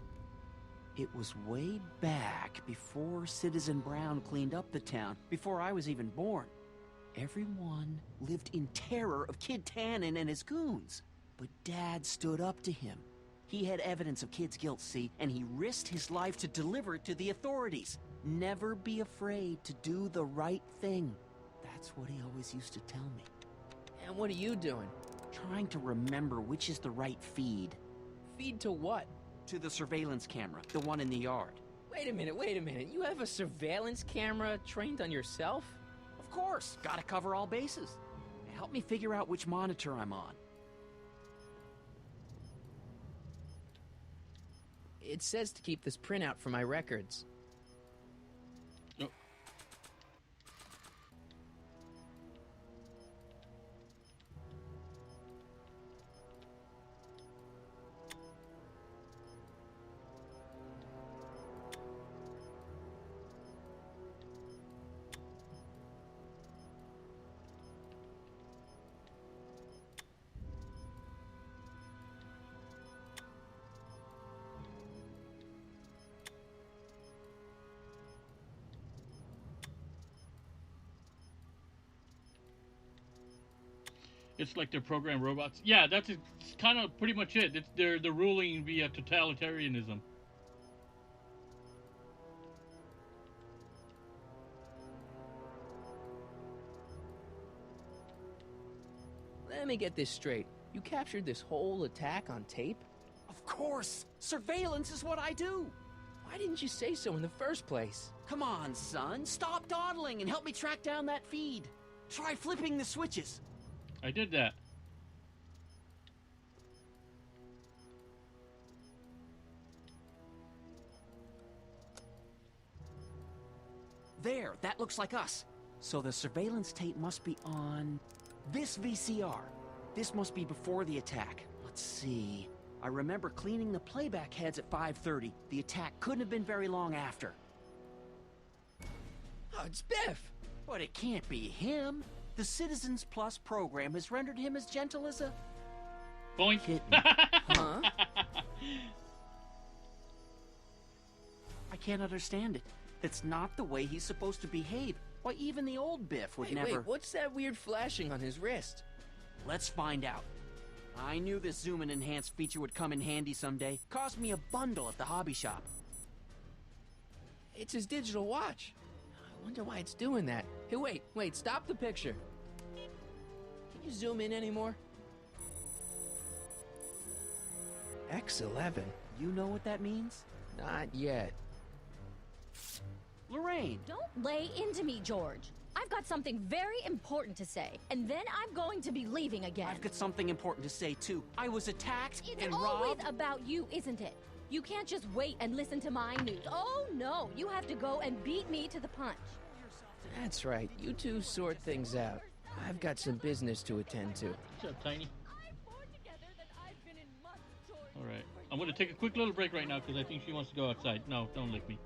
Speaker 13: It was way back before Citizen Brown cleaned up the town, before I was even born. Everyone lived in terror of Kid Tannen and his goons. But Dad stood up to him. He had evidence of Kid's guilt, see, and he risked his life to deliver it to the authorities. Never be afraid to do the right thing. That's what he always used to tell me.
Speaker 2: And what are you doing?
Speaker 13: Trying to remember which is the right feed.
Speaker 2: Feed to what?
Speaker 13: To the surveillance camera, the one in the yard.
Speaker 2: Wait a minute. You have a surveillance camera trained on yourself?
Speaker 13: Of course. Gotta cover all bases. Help me figure out which monitor I'm on.
Speaker 2: It says to keep this printout for my records.
Speaker 1: Oh. It's like they're programmed robots. Yeah, that's kind of pretty much it. They're ruling via totalitarianism.
Speaker 2: Let me get this straight. You captured this whole attack on tape?
Speaker 13: Of course! Surveillance is what I do!
Speaker 2: Why didn't you say so in the first place?
Speaker 13: Come on, son. Stop dawdling and help me track down that feed. Try flipping the switches.
Speaker 1: I did that.
Speaker 13: There, that looks like us. So the surveillance tape must be on this VCR. This must be before the attack. Let's see. I remember cleaning the playback heads at 5:30. The attack couldn't have been very long after.
Speaker 2: Oh, it's Biff!
Speaker 13: But it can't be him. The Citizens Plus program has rendered him as gentle as a...
Speaker 1: Boink.
Speaker 13: kitten.
Speaker 2: Huh?
Speaker 13: I can't understand it. That's not the way he's supposed to behave. Why, even the old Biff would never...
Speaker 2: Wait, what's that weird flashing on his wrist?
Speaker 13: Let's find out. I knew this zoom and enhance feature would come in handy someday. Cost me a bundle at the hobby shop.
Speaker 2: It's his digital watch. I wonder why it's doing that. Hey, wait, stop the picture. Can you zoom in anymore? X11.
Speaker 13: You know what that means?
Speaker 2: Not yet.
Speaker 13: Lorraine!
Speaker 9: Don't lay into me, George. I've got something very important to say, and then I'm going to be leaving again.
Speaker 13: I've got something important to say, too. I was attacked
Speaker 9: It's
Speaker 13: and
Speaker 9: always
Speaker 13: robbed.
Speaker 9: about you, isn't it? You can't just wait and listen to my news. Oh, no. You have to go and beat me to the punch.
Speaker 2: That's right. You two sort things out. I've got some business to attend to.
Speaker 1: What's up, Tiny? Alright. I'm going to take a quick little break right now because I think she wants to go outside. No, don't lick me.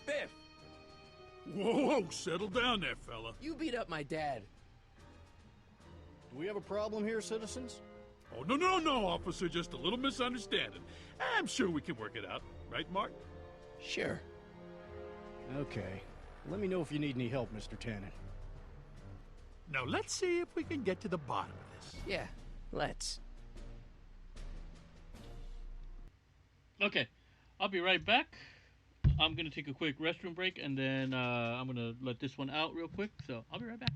Speaker 2: Biff!
Speaker 8: Whoa, settle down there, fella.
Speaker 2: You beat up my dad.
Speaker 7: Do we have a problem here, citizens?
Speaker 8: Oh, no, officer. Just a little misunderstanding. I'm sure we can work it out. Right, Mark?
Speaker 2: Sure.
Speaker 7: Okay. Let me know if you need any help, Mr. Tannen.
Speaker 8: Now, let's see if we can get to the bottom of this.
Speaker 2: Yeah, let's.
Speaker 1: Okay, I'll be right back. I'm going to take a quick restroom break, and then I'm going to let this one out real quick. So I'll be right back.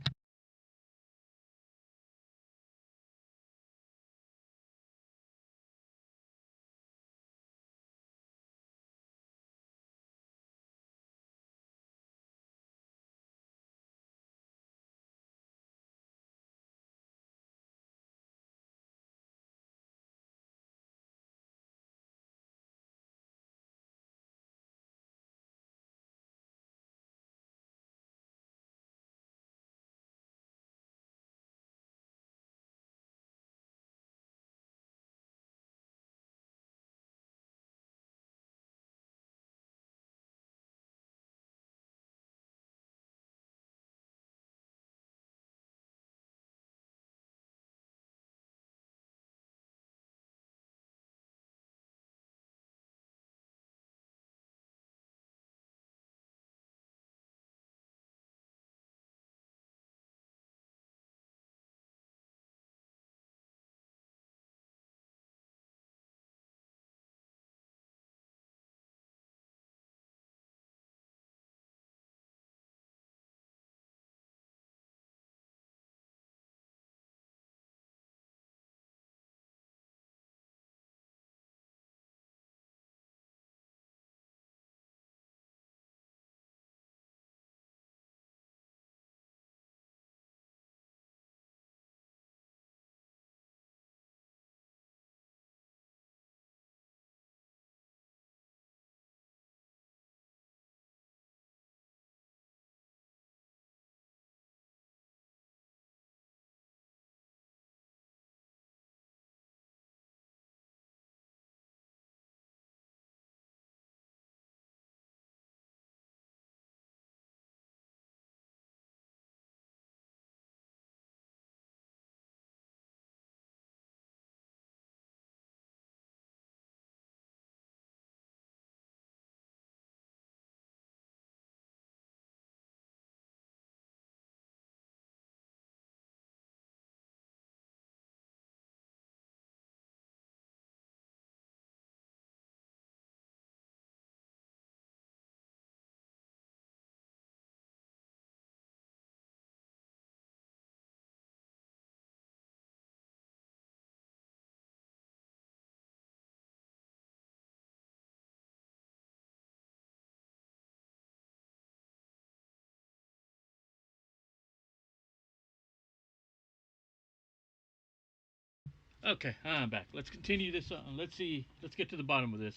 Speaker 1: Okay, I'm back. Let's continue this on. Let's see. Let's get to the bottom of this.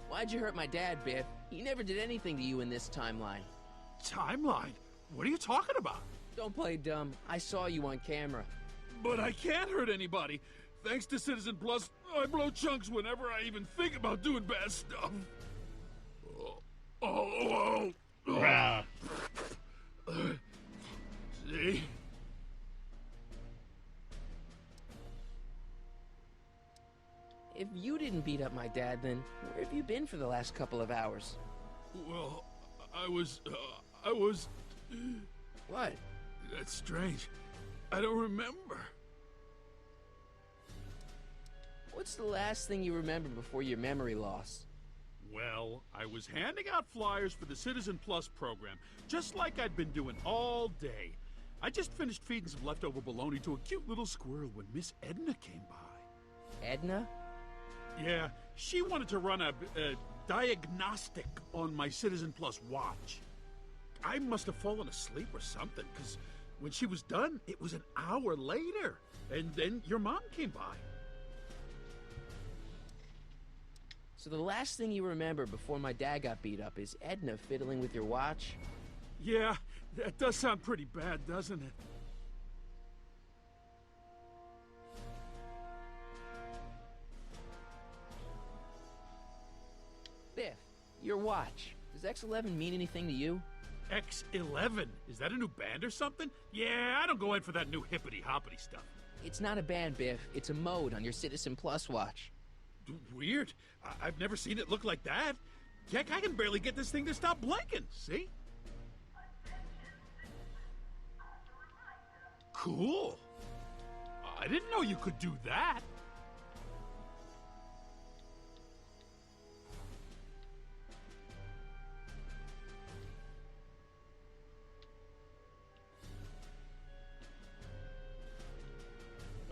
Speaker 2: Why'd you hurt my dad, Biff? He never did anything to you in this timeline.
Speaker 8: Timeline? What are you talking about?
Speaker 2: Don't play dumb. I saw you on camera.
Speaker 8: But I can't hurt anybody. Thanks to Citizen Plus, I blow chunks whenever I even think about doing bad stuff.
Speaker 1: Rah.
Speaker 8: See?
Speaker 2: If you didn't beat up my dad, then where have you been for the last couple of hours?
Speaker 8: Well, I was...
Speaker 2: What?
Speaker 8: That's strange. I don't remember.
Speaker 2: What's the last thing you remember before your memory loss?
Speaker 8: Well, I was handing out flyers for the Citizen Plus program, just like I'd been doing all day. I just finished feeding some leftover bologna to a cute little squirrel when Miss Edna came by.
Speaker 2: Edna?
Speaker 8: Yeah, she wanted to run a diagnostic on my Citizen Plus watch. I must have fallen asleep or something, because when she was done, it was an hour later. And then your mom came by.
Speaker 2: So the last thing you remember before my dad got beat up is Edna fiddling with your watch?
Speaker 8: Yeah, that does sound pretty bad, doesn't it?
Speaker 2: Biff, your watch. Does X11 mean anything to you?
Speaker 8: X11? Is that a new band or something? Yeah, I don't go in for that new hippity-hoppity stuff.
Speaker 2: It's not a band, Biff. It's a mode on your Citizen Plus watch.
Speaker 8: Weird. I've never seen it look like that. Heck, I can barely get this thing to stop blinking, see? Cool. I didn't know you could do that.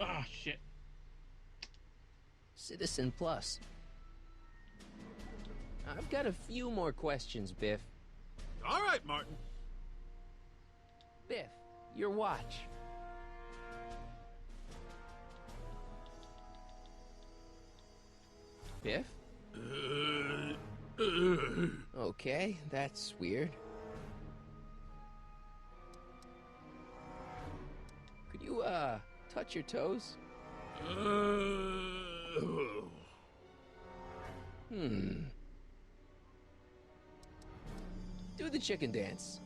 Speaker 1: Ah, shit.
Speaker 2: Citizen Plus. I've got a few more questions, Biff.
Speaker 8: All right, Martin.
Speaker 2: Biff, your watch. Biff? Okay, that's weird. Could you, touch your toes? Do the chicken dance.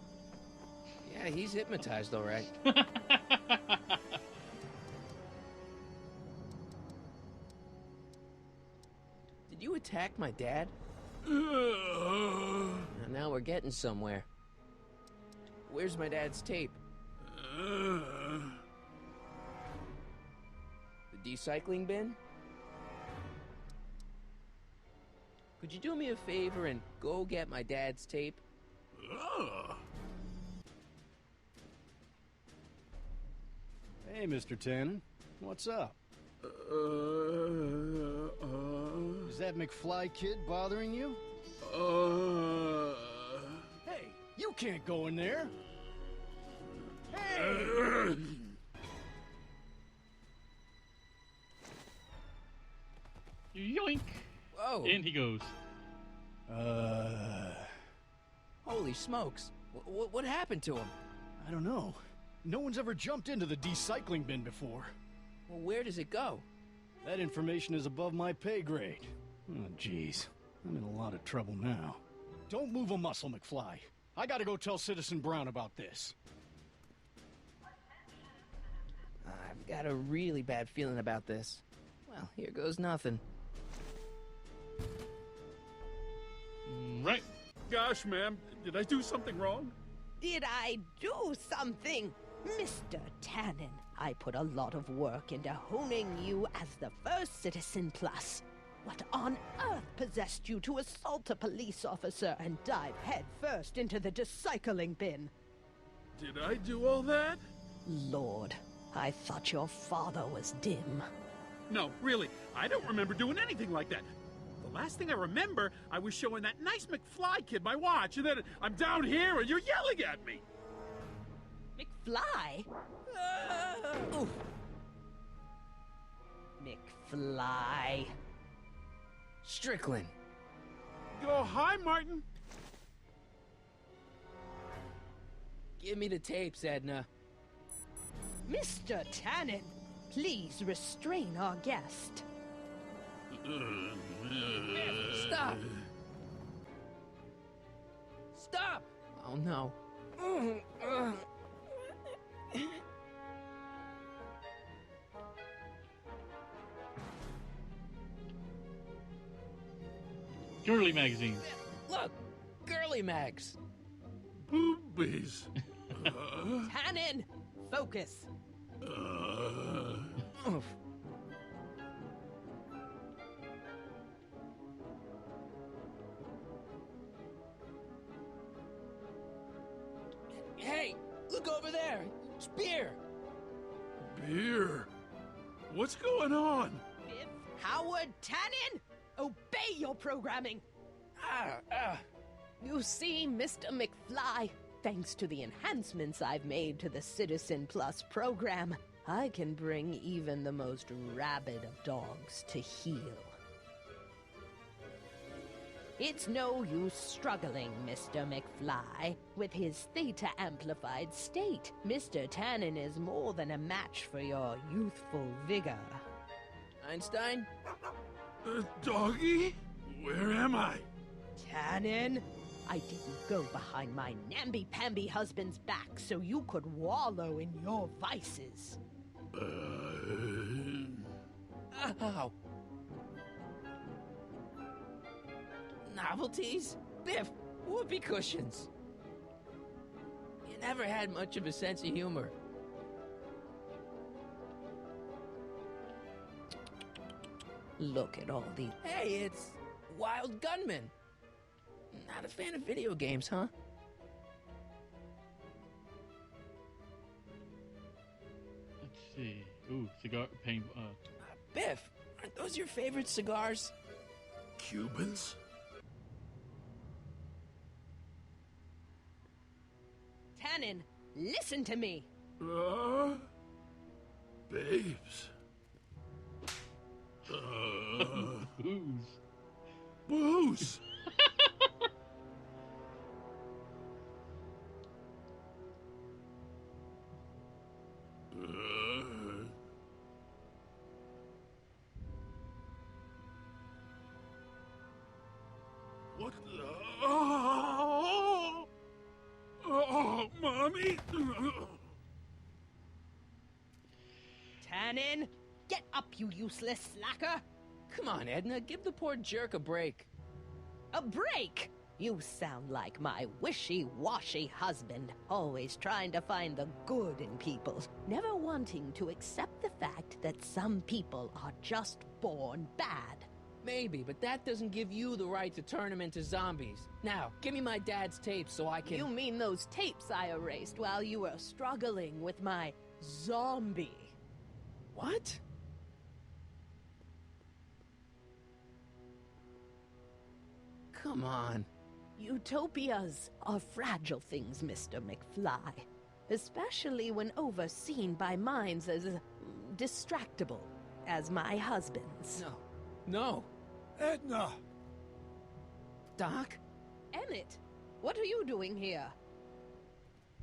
Speaker 2: Yeah, he's hypnotized, all right. Did you attack my dad? Now we're getting somewhere. Where's my dad's tape? The recycling bin? Could you do me a favor and go get my dad's tape?
Speaker 7: Hey, Mr. Tannen. What's up? Is that McFly kid bothering you? Hey, you can't go in there! Hey!
Speaker 1: Yoink!
Speaker 2: Whoa!
Speaker 1: In he goes.
Speaker 2: Holy smokes. What happened to him?
Speaker 7: I don't know. No one's ever jumped into the recycling bin before.
Speaker 2: Well, where does it go?
Speaker 7: That information is above my pay grade. Oh, jeez. I'm in a lot of trouble now. Don't move a muscle, McFly. I gotta go tell Citizen Brown about this.
Speaker 2: I've got a really bad feeling about this. Well, here goes nothing.
Speaker 1: Right.
Speaker 8: Gosh, ma'am, did I do something wrong?
Speaker 15: Did I do something? Mr. Tannen, I put a lot of work into honing you as the first Citizen Plus. What on earth possessed you to assault a police officer and dive headfirst into the recycling bin?
Speaker 8: Did I do all that?
Speaker 15: Lord, I thought your father was dim.
Speaker 8: No, really, I don't remember doing anything like that. The last thing I remember, I was showing that nice McFly kid my watch, and then I'm down here and you're yelling at me.
Speaker 15: McFly? Oof. McFly.
Speaker 2: Strickland.
Speaker 8: Oh, hi, Martin.
Speaker 2: Give me the tapes, Edna.
Speaker 15: Mr. Tannen, please restrain our guest.
Speaker 2: Stop! Stop! Oh no.
Speaker 1: Girly magazines.
Speaker 2: Look! Girly mags!
Speaker 8: Boobies.
Speaker 15: Tannen, focus.
Speaker 2: Oof. Hey! Look over there! It's beer!
Speaker 8: Beer? What's going on?
Speaker 15: Biff Howard Tannen, obey your programming. You see, Mr. McFly, thanks to the enhancements I've made to the Citizen Plus program, I can bring even the most rabid of dogs to heel. It's no use struggling, Mr. McFly. With his theta-amplified state, Mr. Tannen is more than a match for your youthful vigor.
Speaker 2: Einstein?
Speaker 8: Doggy? Where am I?
Speaker 15: Tannen, I didn't go behind my namby-pamby husband's back so you could wallow in your vices.
Speaker 2: Ow! Novelties? Biff, whoopee cushions. You never had much of a sense of humor.
Speaker 15: Look at all these.
Speaker 2: Hey, it's Wild Gunman. Not a fan of video games, huh?
Speaker 1: Let's see. Ooh, cigar paint.
Speaker 2: Biff, aren't those your favorite cigars?
Speaker 8: Cubans?
Speaker 15: Tannen, listen to me.
Speaker 8: Babes.
Speaker 1: Booze.
Speaker 8: Booze. What the? Oh, Mommy!
Speaker 15: Tannen, get up, you useless slacker!
Speaker 2: Come on, Edna, give the poor jerk a break.
Speaker 15: A break? You sound like my wishy-washy husband, always trying to find the good in people, never wanting to accept the fact that some people are just born bad.
Speaker 2: Maybe, but that doesn't give you the right to turn them into zombies. Now, give me my dad's tapes so I can...
Speaker 15: You mean those tapes I erased while you were struggling with my zombie?
Speaker 2: What? Come on.
Speaker 15: Utopias are fragile things, Mr. McFly. Especially when overseen by minds as distractible as my husband's.
Speaker 2: No. No.
Speaker 18: Edna!
Speaker 2: Doc?
Speaker 15: Emmett, what are you doing here?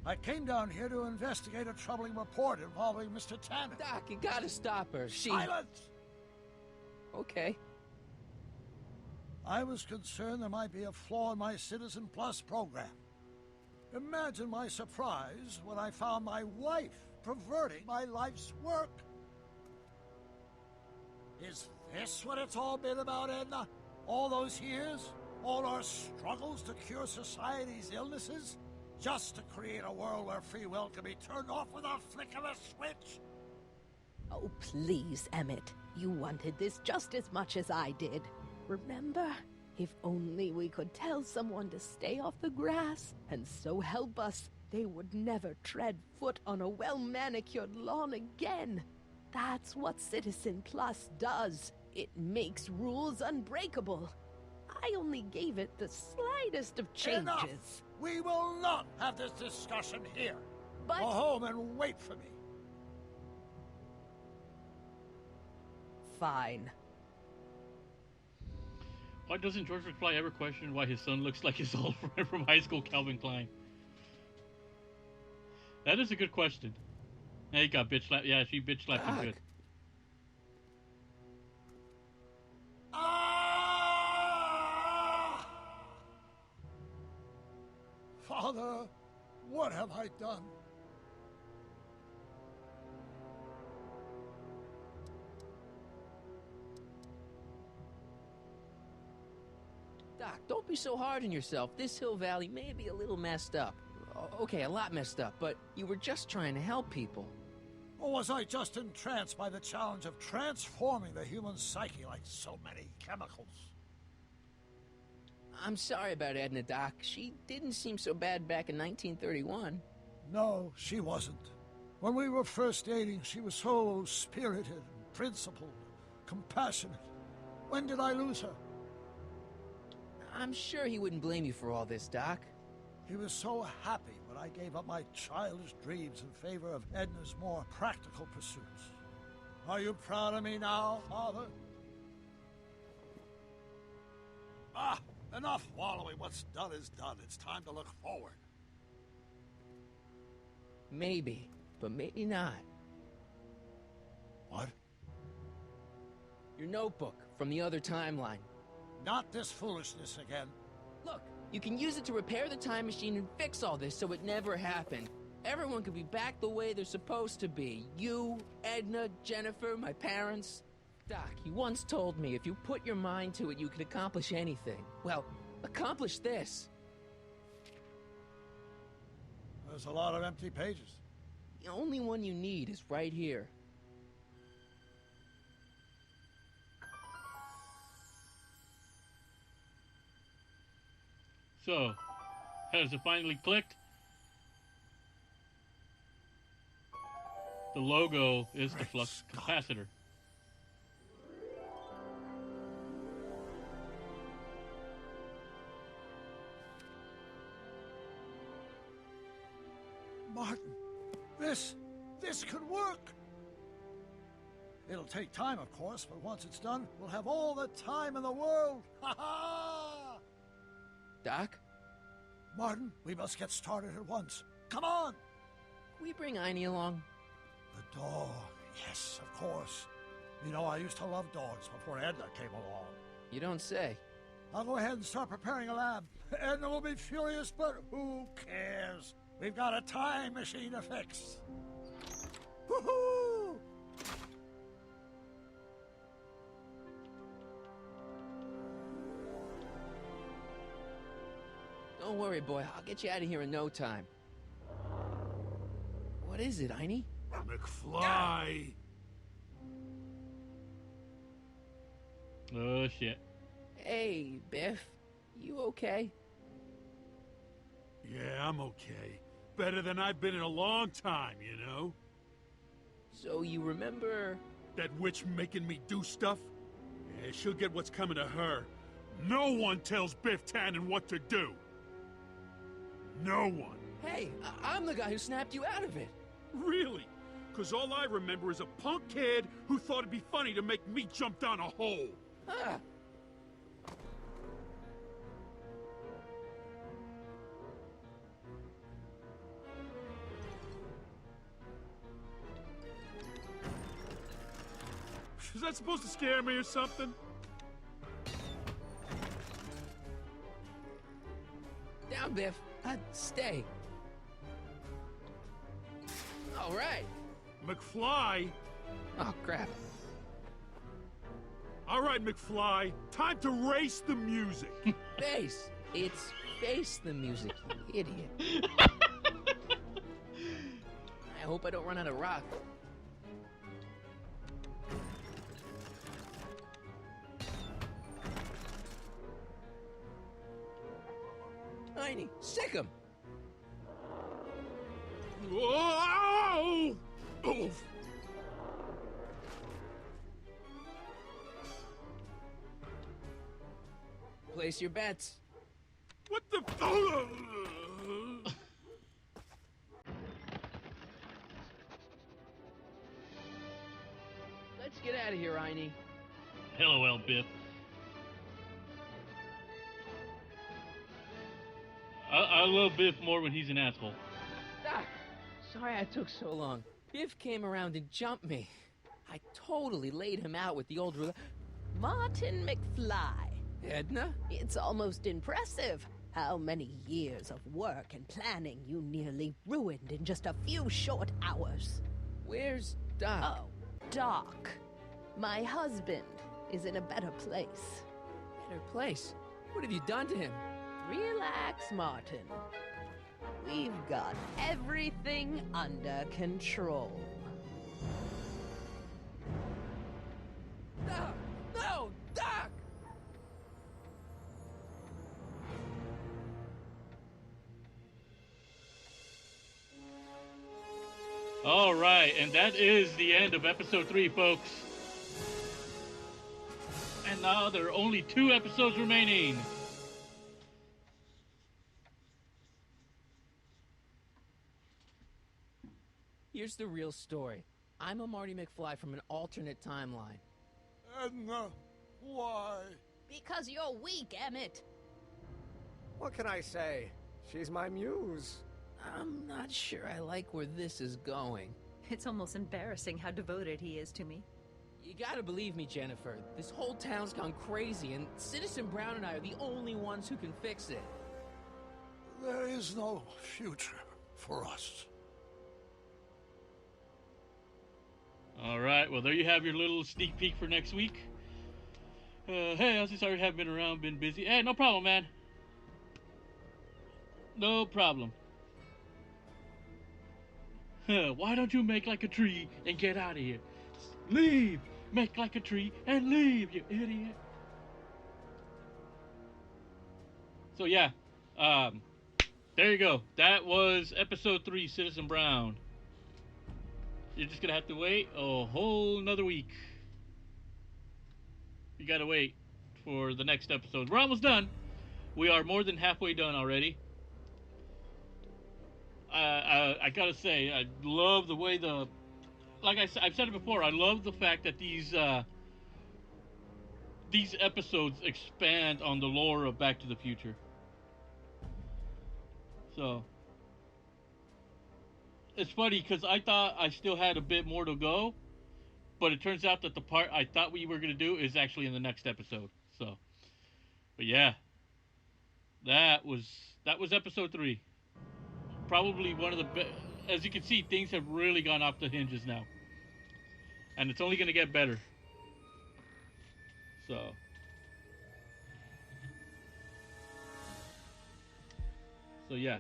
Speaker 18: I came down here to investigate a troubling report involving Mr. Tannen.
Speaker 2: Doc, you gotta stop her.
Speaker 18: Silence!
Speaker 2: Okay.
Speaker 18: I was concerned there might be a flaw in my Citizen Plus program. Imagine my surprise when I found my wife perverting my life's work. Is this what it's all been about, Edna? All those years? All our struggles to cure society's illnesses? Just to create a world where free will can be turned off with a flick of a switch?
Speaker 15: Oh, please, Emmett. You wanted this just as much as I did. Remember? If only we could tell someone to stay off the grass, and so help us, they would never tread foot on a well-manicured lawn again. That's what Citizen Plus does. It makes rules unbreakable. I only gave it the slightest of changes.
Speaker 18: Enough! We will not have this discussion here.
Speaker 15: But...
Speaker 18: Go home and wait for me.
Speaker 15: fine.
Speaker 1: Why doesn't George McFly ever question why his son looks like his old friend from high school, Calvin Klein? That is a good question. Yeah, he got bitch slapped. Yeah, she bitch slapped him good.
Speaker 18: Father, what have I done?
Speaker 2: Doc, don't be so hard on yourself. This Hill Valley may be a little messed up. Okay, a lot messed up, but you were just trying to help people.
Speaker 18: Or was I just entranced by the challenge of transforming the human psyche like so many chemicals?
Speaker 2: I'm sorry about Edna, Doc. She didn't seem so bad back in 1931.
Speaker 18: No, she wasn't. When we were first dating, she was so spirited, principled, compassionate. When did I lose her?
Speaker 2: I'm sure he wouldn't blame you for all this, Doc.
Speaker 18: He was so happy when I gave up my childish dreams in favor of Edna's more practical pursuits. Are you proud of me now, Father? Enough wallowing. What's done is done. It's time to look forward.
Speaker 2: Maybe, but maybe not.
Speaker 18: What?
Speaker 2: Your notebook from the other timeline.
Speaker 18: Not this foolishness again.
Speaker 2: Look, you can use it to repair the time machine and fix all this so it never happened. Everyone could be back the way they're supposed to be. You, Edna, Jennifer, my parents. Doc, you once told me if you put your mind to it, you could accomplish anything. Well, accomplish this.
Speaker 18: There's a lot of empty pages.
Speaker 2: The only one you need is right here.
Speaker 1: So, has it finally clicked? The logo is the flux capacitor.
Speaker 18: Martin, this could work. It'll take time, of course, but once it's done, we'll have all the time in the world. Ha ha!
Speaker 2: Doc?
Speaker 18: Martin, we must get started at once. Come on!
Speaker 2: Can we bring Einie along?
Speaker 18: The dog. Yes, of course. You know, I used to love dogs before Edna came along.
Speaker 2: You don't say.
Speaker 18: I'll go ahead and start preparing a lab. Edna will be furious, but who cares? We've got a time machine to fix. Woohoo!
Speaker 2: Don't worry, boy. I'll get you out of here in no time. What is it, Einie?
Speaker 8: McFly!
Speaker 1: Oh, shit.
Speaker 2: Hey, Biff. You okay?
Speaker 8: Yeah, I'm okay. Better than I've been in a long time, you know?
Speaker 2: So you remember...
Speaker 8: That witch making me do stuff? Yeah, she'll get what's coming to her. No one tells Biff Tannen what to do. No one.
Speaker 2: Hey, I'm the guy who snapped you out of it.
Speaker 8: Really? Because all I remember is a punk kid who thought it'd be funny to make me jump down a hole.
Speaker 2: Ah.
Speaker 8: Is that supposed to scare me or something?
Speaker 2: Down, Biff. Stay. All right.
Speaker 8: McFly?
Speaker 2: Oh, crap.
Speaker 8: All right, McFly. Time to race the music.
Speaker 2: Face. It's face the music, you idiot. I hope I don't run out of rock. Einie, sick him!
Speaker 8: Whoa! Oof.
Speaker 2: Place your bets.
Speaker 8: What the...
Speaker 2: Let's get out of here, Einie.
Speaker 1: LOL, Biff. I love Biff more when he's an asshole.
Speaker 2: Ah, sorry I took so long. Biff came around and jumped me. I totally laid him out with the old ruler.
Speaker 15: Martin McFly.
Speaker 2: Edna?
Speaker 15: It's almost impressive how many years of work and planning you nearly ruined in just a few short hours.
Speaker 2: Where's Doc?
Speaker 15: Oh, Doc. My husband is in a better place.
Speaker 2: Better place? What have you done to him?
Speaker 15: Relax, Martin. We've got everything under control.
Speaker 2: Doc! No! Doc!
Speaker 1: All right, and that is the end of episode 3, folks. And now there are only 2 episodes remaining.
Speaker 2: Here's the real story. I'm a Marty McFly from an alternate timeline.
Speaker 18: Edna, why?
Speaker 15: Because you're weak, Emmett.
Speaker 11: What can I say? She's my muse.
Speaker 2: I'm not sure I like where this is going.
Speaker 19: It's almost embarrassing how devoted he is to me.
Speaker 2: You gotta believe me, Jennifer. This whole town's gone crazy, and Citizen Brown and I are the only ones who can fix it.
Speaker 18: There is no future for us.
Speaker 1: All right, well, there you have your little sneak peek for next week. Hey, I'm so sorry I haven't been around, been busy. Hey, no problem, man. No problem. Why don't you make like a tree and get out of here? Leave! Make like a tree and leave, you idiot. So yeah, there you go. That was episode 3, Citizen Brown. You're just gonna have to wait a whole another week. You gotta wait for the next episode. We're almost done. We are more than halfway done already. I gotta say, I love the way like I've said it before, I love the fact that these episodes expand on the lore of Back to the Future. So, it's funny because I thought I still had a bit more to go, but it turns out that the part I thought we were gonna do is actually in the next episode. So, but yeah, that was episode 3. Probably one of the best. As you can see, things have really gone off the hinges now, and it's only gonna get better. So yeah,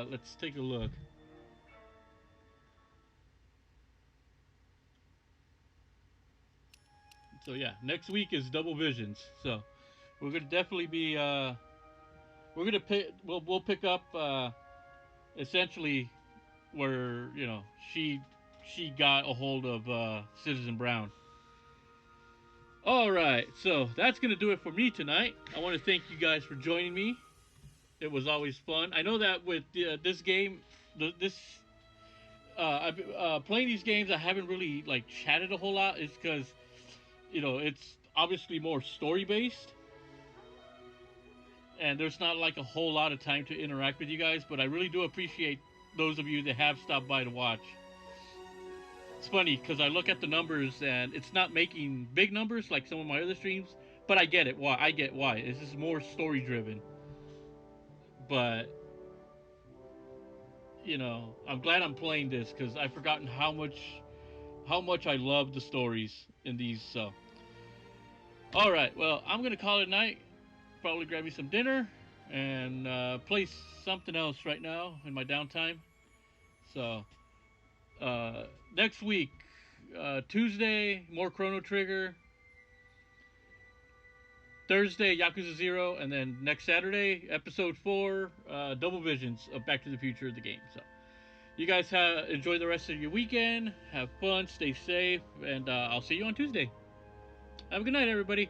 Speaker 1: let's take a look. So yeah, next week is Double Visions. So we're gonna definitely be we'll pick up essentially where she got a hold of Citizen Brown. All right, so that's gonna do it for me tonight. I want to thank you guys for joining me. It was always fun. I know that with this game, I've playing these games, I haven't really like chatted a whole lot. It's because it's obviously more story based, and there's not like a whole lot of time to interact with you guys. But I really do appreciate those of you that have stopped by to watch. It's funny because I look at the numbers and it's not making big numbers like some of my other streams, but I get it. Why? I get why. This is more story driven. But I'm glad I'm playing this because I've forgotten how much I love the stories in these. So, all right. Well, I'm gonna call it a night. Probably grab me some dinner and play something else right now in my downtime. So, next week, Tuesday, more Chrono Trigger. Thursday, Yakuza 0, and then next Saturday, episode 4, Double Visions of Back to the Future, the game. So, you guys enjoy the rest of your weekend. Have fun, stay safe, and I'll see you on Tuesday. Have a good night, everybody.